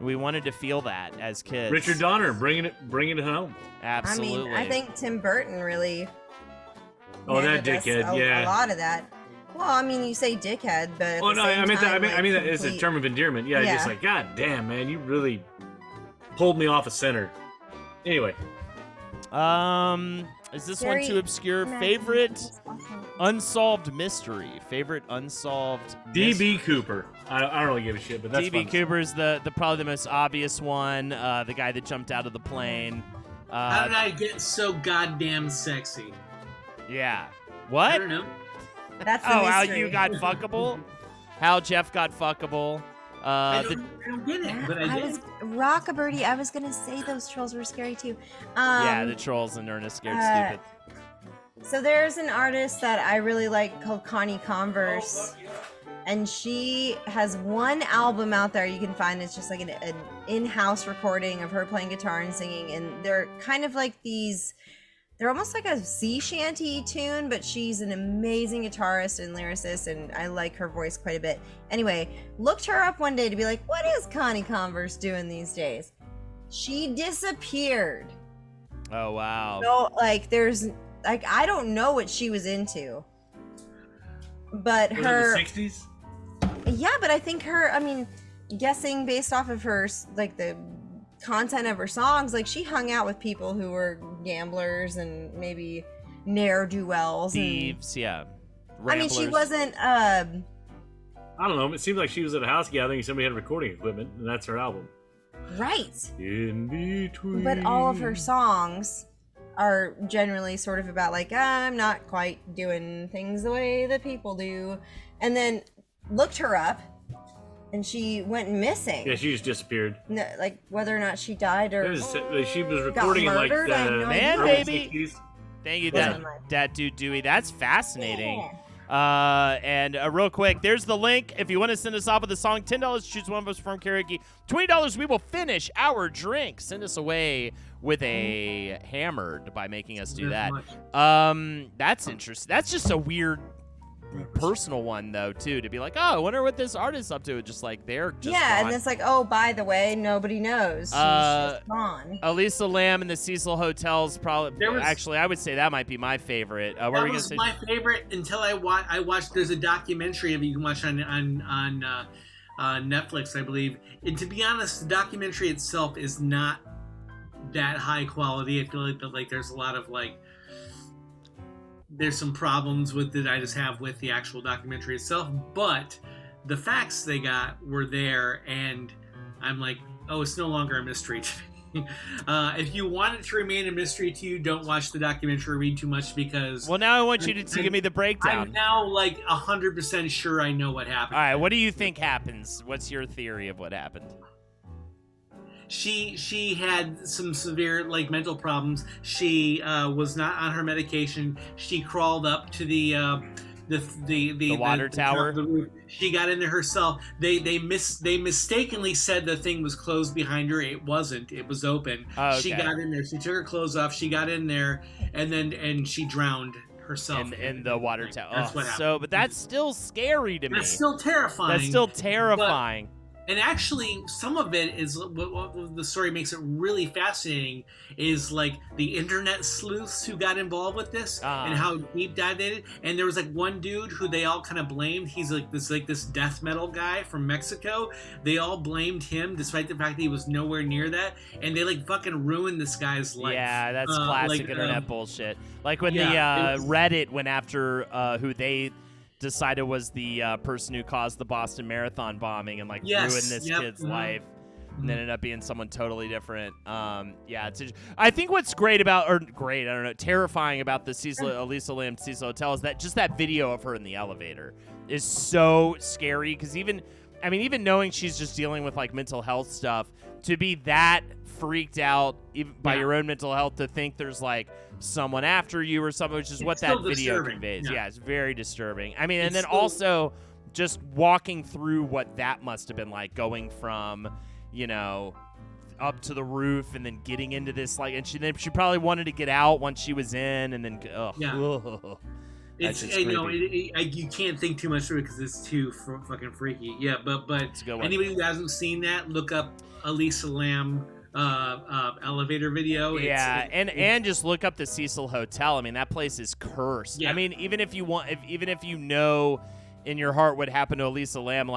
we wanted to feel that as kids. Richard Donner bringing it home. Absolutely. I think Tim Burton really. That dickhead. A lot of that. Well, I mean, you say dickhead, but I meant that as a term of endearment. Yeah, just God damn, man, you really pulled me off a center. Anyway. Is this one too obscure? Favorite unsolved mystery. Favorite unsolved. D.B. Cooper. I don't really give a shit, but that's D.B. Cooper's the probably the most obvious one. The guy that jumped out of the plane. How did I get so goddamn sexy? Yeah. What? I don't know. That's the how mystery. you got fuckable? How Jeff got fuckable? I don't get it, but I did. Rockabirdie. I was gonna say those trolls were scary too. The trolls and Ernest Scared Stupid. So there's an artist that I really like called Connie Converse, and she has one album out there you can find. It's just an in-house recording of her playing guitar and singing, and they're kind of like these. They're almost like a sea shanty tune, but she's an amazing guitarist and lyricist, and I like her voice quite a bit. Anyway, looked her up one day to be like, what is Connie Converse doing these days? She disappeared. Oh, wow. So, there's, I don't know what she was into. But was her... it the 60s? Yeah, but I think guessing based off of her, the content of her songs, she hung out with people who were gamblers and maybe ne'er-do-wells, thieves, Ramblers. I mean, she wasn't I don't know, it seemed like she was at a house gathering and somebody had recording equipment, and that's her album. Right. In between. But all of her songs are generally sort of about I'm not quite doing things the way that people do. And then looked her up, and she went missing. Yeah, she just disappeared. No, like whether or not she died or She was recording in like murdered, I have no the Man, idea. baby. 60s. Thank you, Yeah. that dude Dewey. That's fascinating. Yeah. And real quick, there's the link. If you want to send us off with a song, $10, choose one of us from karaoke. $20, we will finish our drink. Send us away with a hammered by making us do that. That's interesting. That's just a weird personal one though too, to be like, oh, I wonder what this artist's up to. Just like they're just yeah, gone. and it's like, oh, by the way, nobody knows. She's just gone. Elisa Lam and the Cecil Hotel's probably. Was- Actually, I would say that might be my favorite. What were That we gonna was say? my favorite until I watched. There's a documentary of it you can watch on Netflix, I believe. And to be honest, the documentary itself is not that high quality. I feel like there's a lot of there's some problems with it I just have with the actual documentary itself, but the facts they got were there, and I'm like, oh, it's no longer a mystery to me. If you want it to remain a mystery to you, don't watch the documentary, read too much, because Well, now I want you to give me the breakdown. I'm now 100% sure I know what happened. All right, what do you think happens? What's your theory of what happened? She had some severe mental problems. She was not on her medication. She crawled up to the water tower. The roof. She got in there herself. They mistakenly said the thing was closed behind her. It wasn't. It was open. Oh, okay. She got in there. She took her clothes off. She got in there, and she drowned herself in the water tower. That's what happened. But that's still scary to me. That's still terrifying. That's still terrifying. And actually, some of it is what the story makes it really fascinating is the internet sleuths who got involved with this and how deep dive they did. And there was one dude who they all kind of blamed. He's this death metal guy from Mexico. They all blamed him, despite the fact that he was nowhere near that. And they fucking ruined this guy's life. Yeah, that's classic internet bullshit. Like when the Reddit went after who they decided was the person who caused the Boston Marathon bombing and ruined this kid's life, and then ended up being someone totally different. I think what's terrifying about the Elisa Lam Cecil Hotel is that just that video of her in the elevator is so scary, because even knowing she's just dealing with mental health stuff, to be that freaked out even by your own mental health, to think there's someone after you or something, which is what that video conveys. Yeah, it's very disturbing. And then also just walking through what that must have been like, going from, up to the roof and then getting into this, and she probably wanted to get out once she was in, and then you can't think too much through it because it's too fucking freaky. Yeah, but anybody who hasn't seen that, look up Elisa Lam elevator video. And just look up the Cecil Hotel. That place is cursed. Yeah. Even if you know in your heart what happened to Elisa Lam,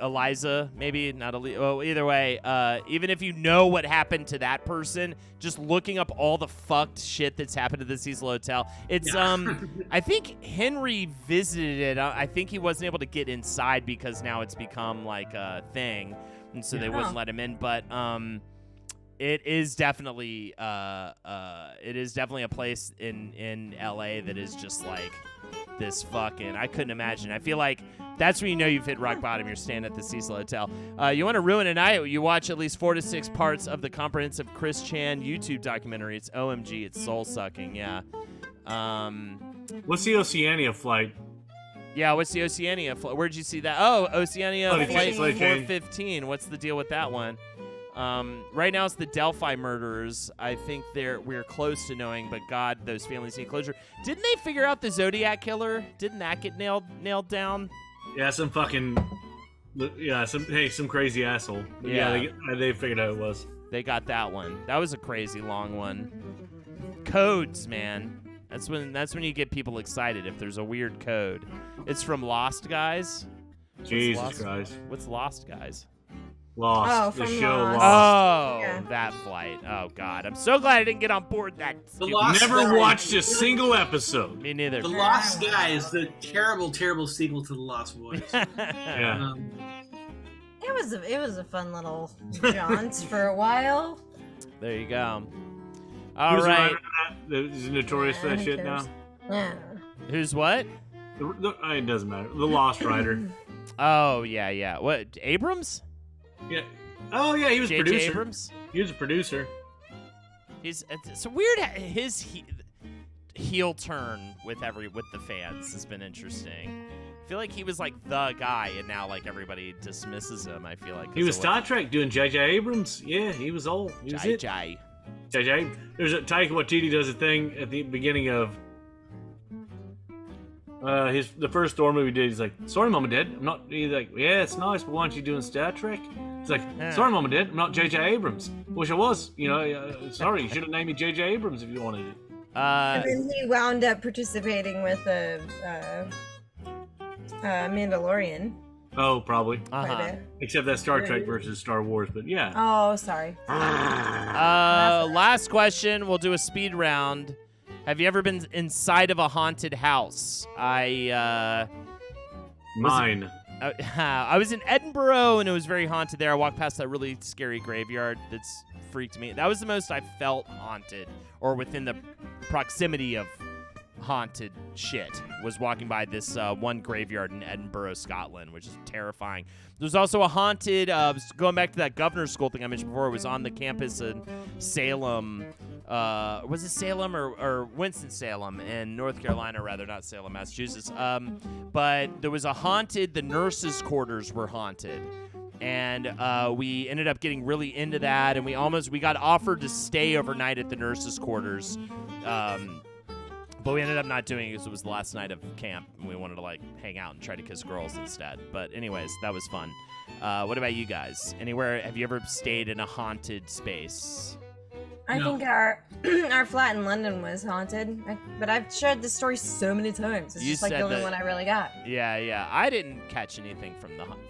Eliza, maybe not Elisa. Well, either way, even if you know what happened to that person, just looking up all the fucked shit that's happened to the Cecil Hotel. It's I think Henry visited it. I think he wasn't able to get inside because now it's become a thing, and so they wouldn't let him in. But it is definitely a place in LA that is just this fucking. I couldn't imagine. I feel like that's when you know you've hit rock bottom. You're staying at the Cecil Hotel. You want to ruin a night? You watch at least 4 to 6 parts of the comprehensive Chris Chan YouTube documentary. It's OMG. It's soul sucking. Yeah. What's the Oceania flight? Yeah, what's the Oceania flight? Where'd you see that? Oh, Oceania flight 415. What's the deal with that one? Right now it's the Delphi murderers. I think we're close to knowing, but God, those families need closure. Didn't they figure out the Zodiac killer? Didn't that get nailed down? Yeah, some fucking some crazy asshole. Yeah, they figured out it was. They got that one. That was a crazy long one. Codes, man. That's when you get people excited if there's a weird code. It's from Lost Guys. Jesus Christ. What's Lost Guys? Lost. Oh, The from show Lost. Lost. Oh, that flight. Oh, God. I'm so glad I didn't get on board that. Never watched a single episode. Me neither. The Lost Guys, the terrible, terrible sequel to The Lost Boys. Yeah. It was a fun little jaunt for a while. There you go. All right. Who's notorious for that shit now? Yeah. Who's what? It doesn't matter. The Lost Rider. Oh yeah. What, Abrams? Yeah. Oh yeah, he was a J.J. producer. Abrams. He was a producer. It's a weird. His heel turn with the fans has been interesting. I feel like he was like the guy, and now like everybody dismisses him. I feel like He was Star Trek doing J.J. Abrams. Yeah, he was old. He was it. J.J. There's a Taika Waititi does a thing at the beginning of the first Thor movie. He's like, "Sorry, Mom and Dad, I'm not." He's like, "Yeah, it's nice, but why aren't you doing Star Trek?" He's like, "Sorry, Mom and Dad, I'm not J.J. Abrams. Wish I was. You know, sorry, you should have named me J.J. Abrams if you wanted it." And then he wound up participating with the Mandalorian. Oh, probably. Quite a bit. Except that's Star Trek versus Star Wars, but yeah. Oh, sorry. Last question. We'll do a speed round. Have you ever been inside of a haunted house? Mine. I was in Edinburgh, and it was very haunted there. I walked past that really scary graveyard that's freaked me. That was the most I felt haunted, or within the proximity of haunted shit, was walking by this one graveyard in Edinburgh, Scotland, which is terrifying. There's also a haunted, going back to that governor's school thing I mentioned before, it was on the campus in Salem. Was it Salem or Winston-Salem in North Carolina, rather, not Salem, Massachusetts. But there was a haunted, the nurses' quarters were haunted. And we ended up getting really into that, and we got offered to stay overnight at the nurses' quarters. But we ended up not doing it because it was the last night of camp, and we wanted to like hang out and try to kiss girls instead. But anyways, that was fun. What about you guys? Have you ever stayed in a haunted space? I think our flat in London was haunted, but I've shared this story so many times. It's just like the only one I really got. Yeah. I didn't catch anything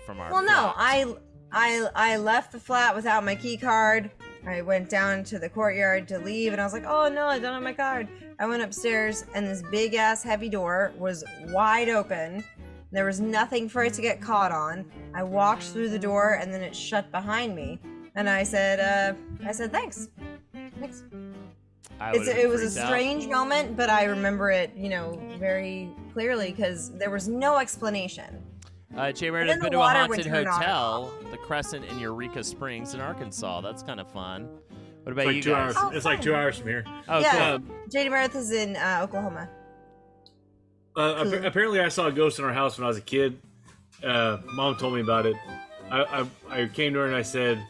from our. Well, no, flat. I left the flat without my key card. I went down to the courtyard to leave, and I was like, "Oh no, I don't have my card." I went upstairs, and this big ass heavy door was wide open. There was nothing for it to get caught on. I walked through the door, and then it shut behind me. And I said, "Thanks." Thanks. It was a strange moment, but I remember it, very clearly because there was no explanation. Jay Meredith has been to a haunted hotel, the Crescent in Eureka Springs in Arkansas. That's kind of fun. What about you guys? It's like 2 hours from here. Oh, yeah, cool. JD Meredith is in Oklahoma. Apparently, I saw a ghost in our house when I was a kid. Mom told me about it. I came to her and I said,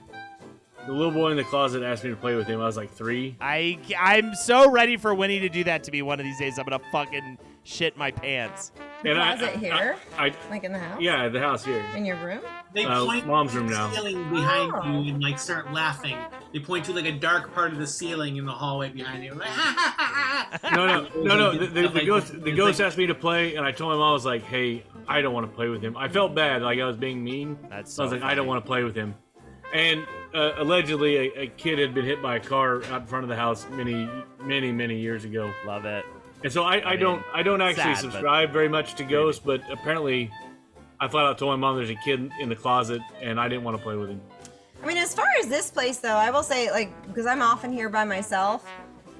the little boy in the closet asked me to play with him. I was like 3. I'm so ready for Winnie to do that to me one of these days. I'm gonna fucking shit my pants. Closet here? Like in the house? Yeah, the house here. In your room? They point Mom's to room the now. ceiling behind you and like start laughing. They point to like a dark part of the ceiling in the hallway behind you. Like, No. The ghost asked me to play, and I told him, I was like, "Hey, I don't want to play with him." I felt bad, like I was being mean. That's I was like, "I don't want to play with him." And allegedly, a kid had been hit by a car out in front of the house many years ago. Love it. And so I don't actually subscribe very much to ghosts, but apparently, I flat out told my mom there's a kid in the closet, and I didn't want to play with him. I mean, as far as this place, though, I will say, like, because I'm often here by myself,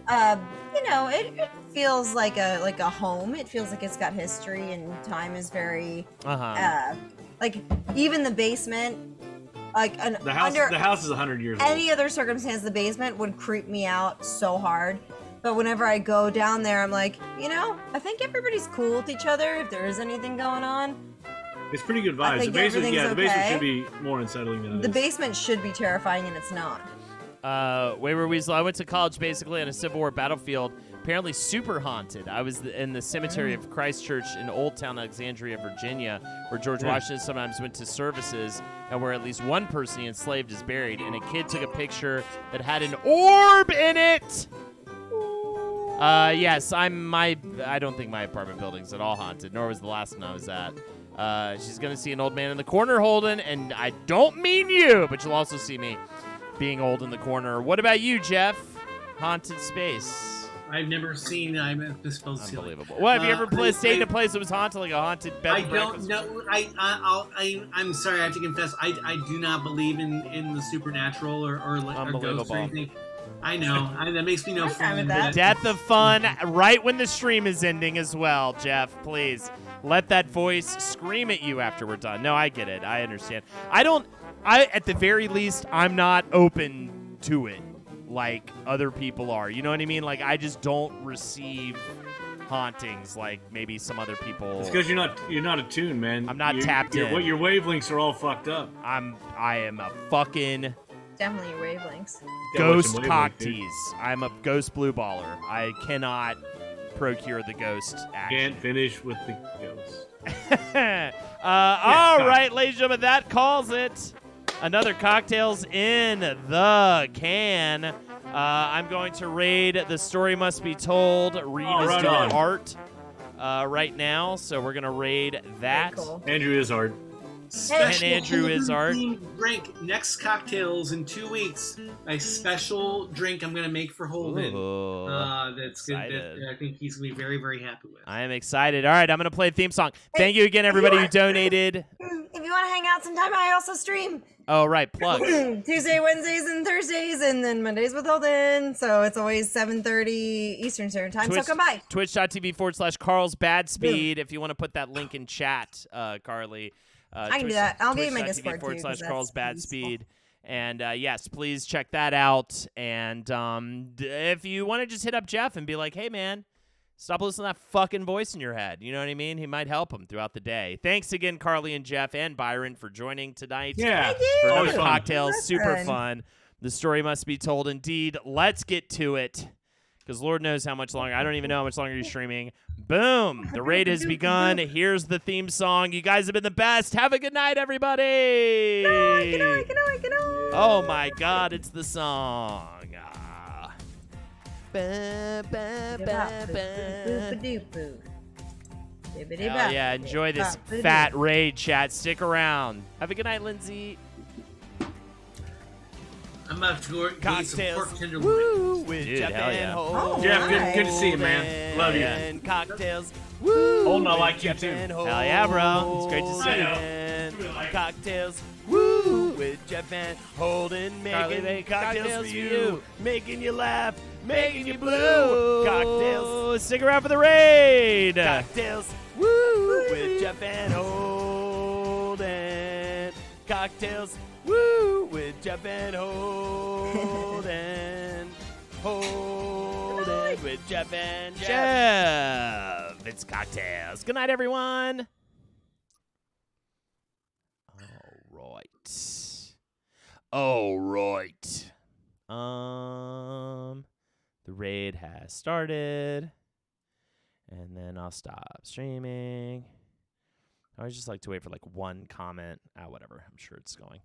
it feels like a home. It feels like it's got history, and time is very, like, even the basement, like, the house is 100 years old. Any other circumstance, the basement would creep me out so hard. But whenever I go down there, I'm like, I think everybody's cool with each other if there is anything going on. It's pretty good vibes. The basement should be more unsettling than it is. The basement should be terrifying, and it's not. Wayward Weasel, I went to college basically on a Civil War battlefield, apparently super haunted. I was in the cemetery of Christ Church in Old Town Alexandria, Virginia, where George Washington sometimes went to services, and where at least one person he enslaved is buried, and a kid took a picture that had an orb in it! Yes, I don't think my apartment building's at all haunted, nor was the last one I was at. She's gonna see an old man in the corner, Holden, and I don't mean you, but you'll also see me being old in the corner. What about you, Jeff? Haunted space. I've never seen. I'm disposed. Unbelievable. What, have you ever stayed in a place that was haunted, like a haunted bed? I don't know. I'm sorry. I have to confess. I do not believe in the supernatural or ghosts or anything. I know. That makes me no I'm fine with fun. that. Death of fun right when the stream is ending as well, Jeff. Please let that voice scream at you after we're done. No, I get it. I understand. At the very least, I'm not open to it like other people are. You know what I mean? Like, I just don't receive hauntings like maybe some other people. It's because you're not attuned, man. I'm not tapped in. Your wavelengths are all fucked up. I am a fucking Definitely your wavelengths. ghost Gotta watch them wavelengths, CockTails. I'm a ghost blue baller. I cannot procure the ghost action. Can't finish with the ghost. All right, ladies and gentlemen, that calls it. Another CockTails in the can. I'm going to raid The Story Must Be Told, revisited on. art right now. So we're going to raid that. Very cool. Andrew Izzard. Special Andrew Izzard. Holden drink next CockTails in 2 weeks. A special drink I'm gonna make for Holden. Ooh, That's good. excited. That I think he's gonna be very, very happy with. I am excited. All right, I'm going to play a theme song. Thank you again, everybody who donated. If you want to hang out sometime, I also stream Oh, right, plugs. Tuesday, Wednesdays, and Thursdays, and then Mondays with Holden. So it's always 7:30 Eastern Standard Time. So come by. Twitch.tv/Carl's Bad Speed. If you want to put that link in chat, Carly. I can do that. I'll give you my Discord, too, 'cause /Carl's that's Bad useful. Speed. And yes, please check that out. And if you want to just hit up Jeff and be like, hey, man, stop listening to that fucking voice in your head. You know what I mean? He might help him throughout the day. Thanks again, Carly and Jeff and Byron, for joining tonight. Yeah. For Always another fun. cocktail. Super Fun. fun. The story must be told. Indeed. Let's get to it. Because Lord knows how much longer. I don't even know how much longer you're streaming. Boom. The raid has begun. Here's the theme song. You guys have been the best. Have a good night, everybody. Good night. Oh, my God. It's the song. Ah. Ba, ba, ba, ba. Hell yeah. Enjoy this fat raid, chat. Stick around. Have a good night, Lindsay. I'm about to go get some CockTails. pork tenderloin. Woo, with Dude, Jeff hell and yeah. Oh, Jeff, good to see you, man. Love you. And CockTails. Woo. Holden, I with like you Jeff too. and Hell yeah, bro. It's great to see I you. know. And CockTails. Woo, with Jeff and Holden, Carly, making cocktails for you, making you laugh, making you blue. CockTails. Stick around for the raid. CockTails. Woo, with Jeff and Holden. CockTails. Woo, with Jeff and Holden. Holden with Jeff and Jeff. It's CockTails. Good night, everyone. All right. The raid has started. And then I'll stop streaming. I always just like to wait for like one comment. Whatever. I'm sure it's going.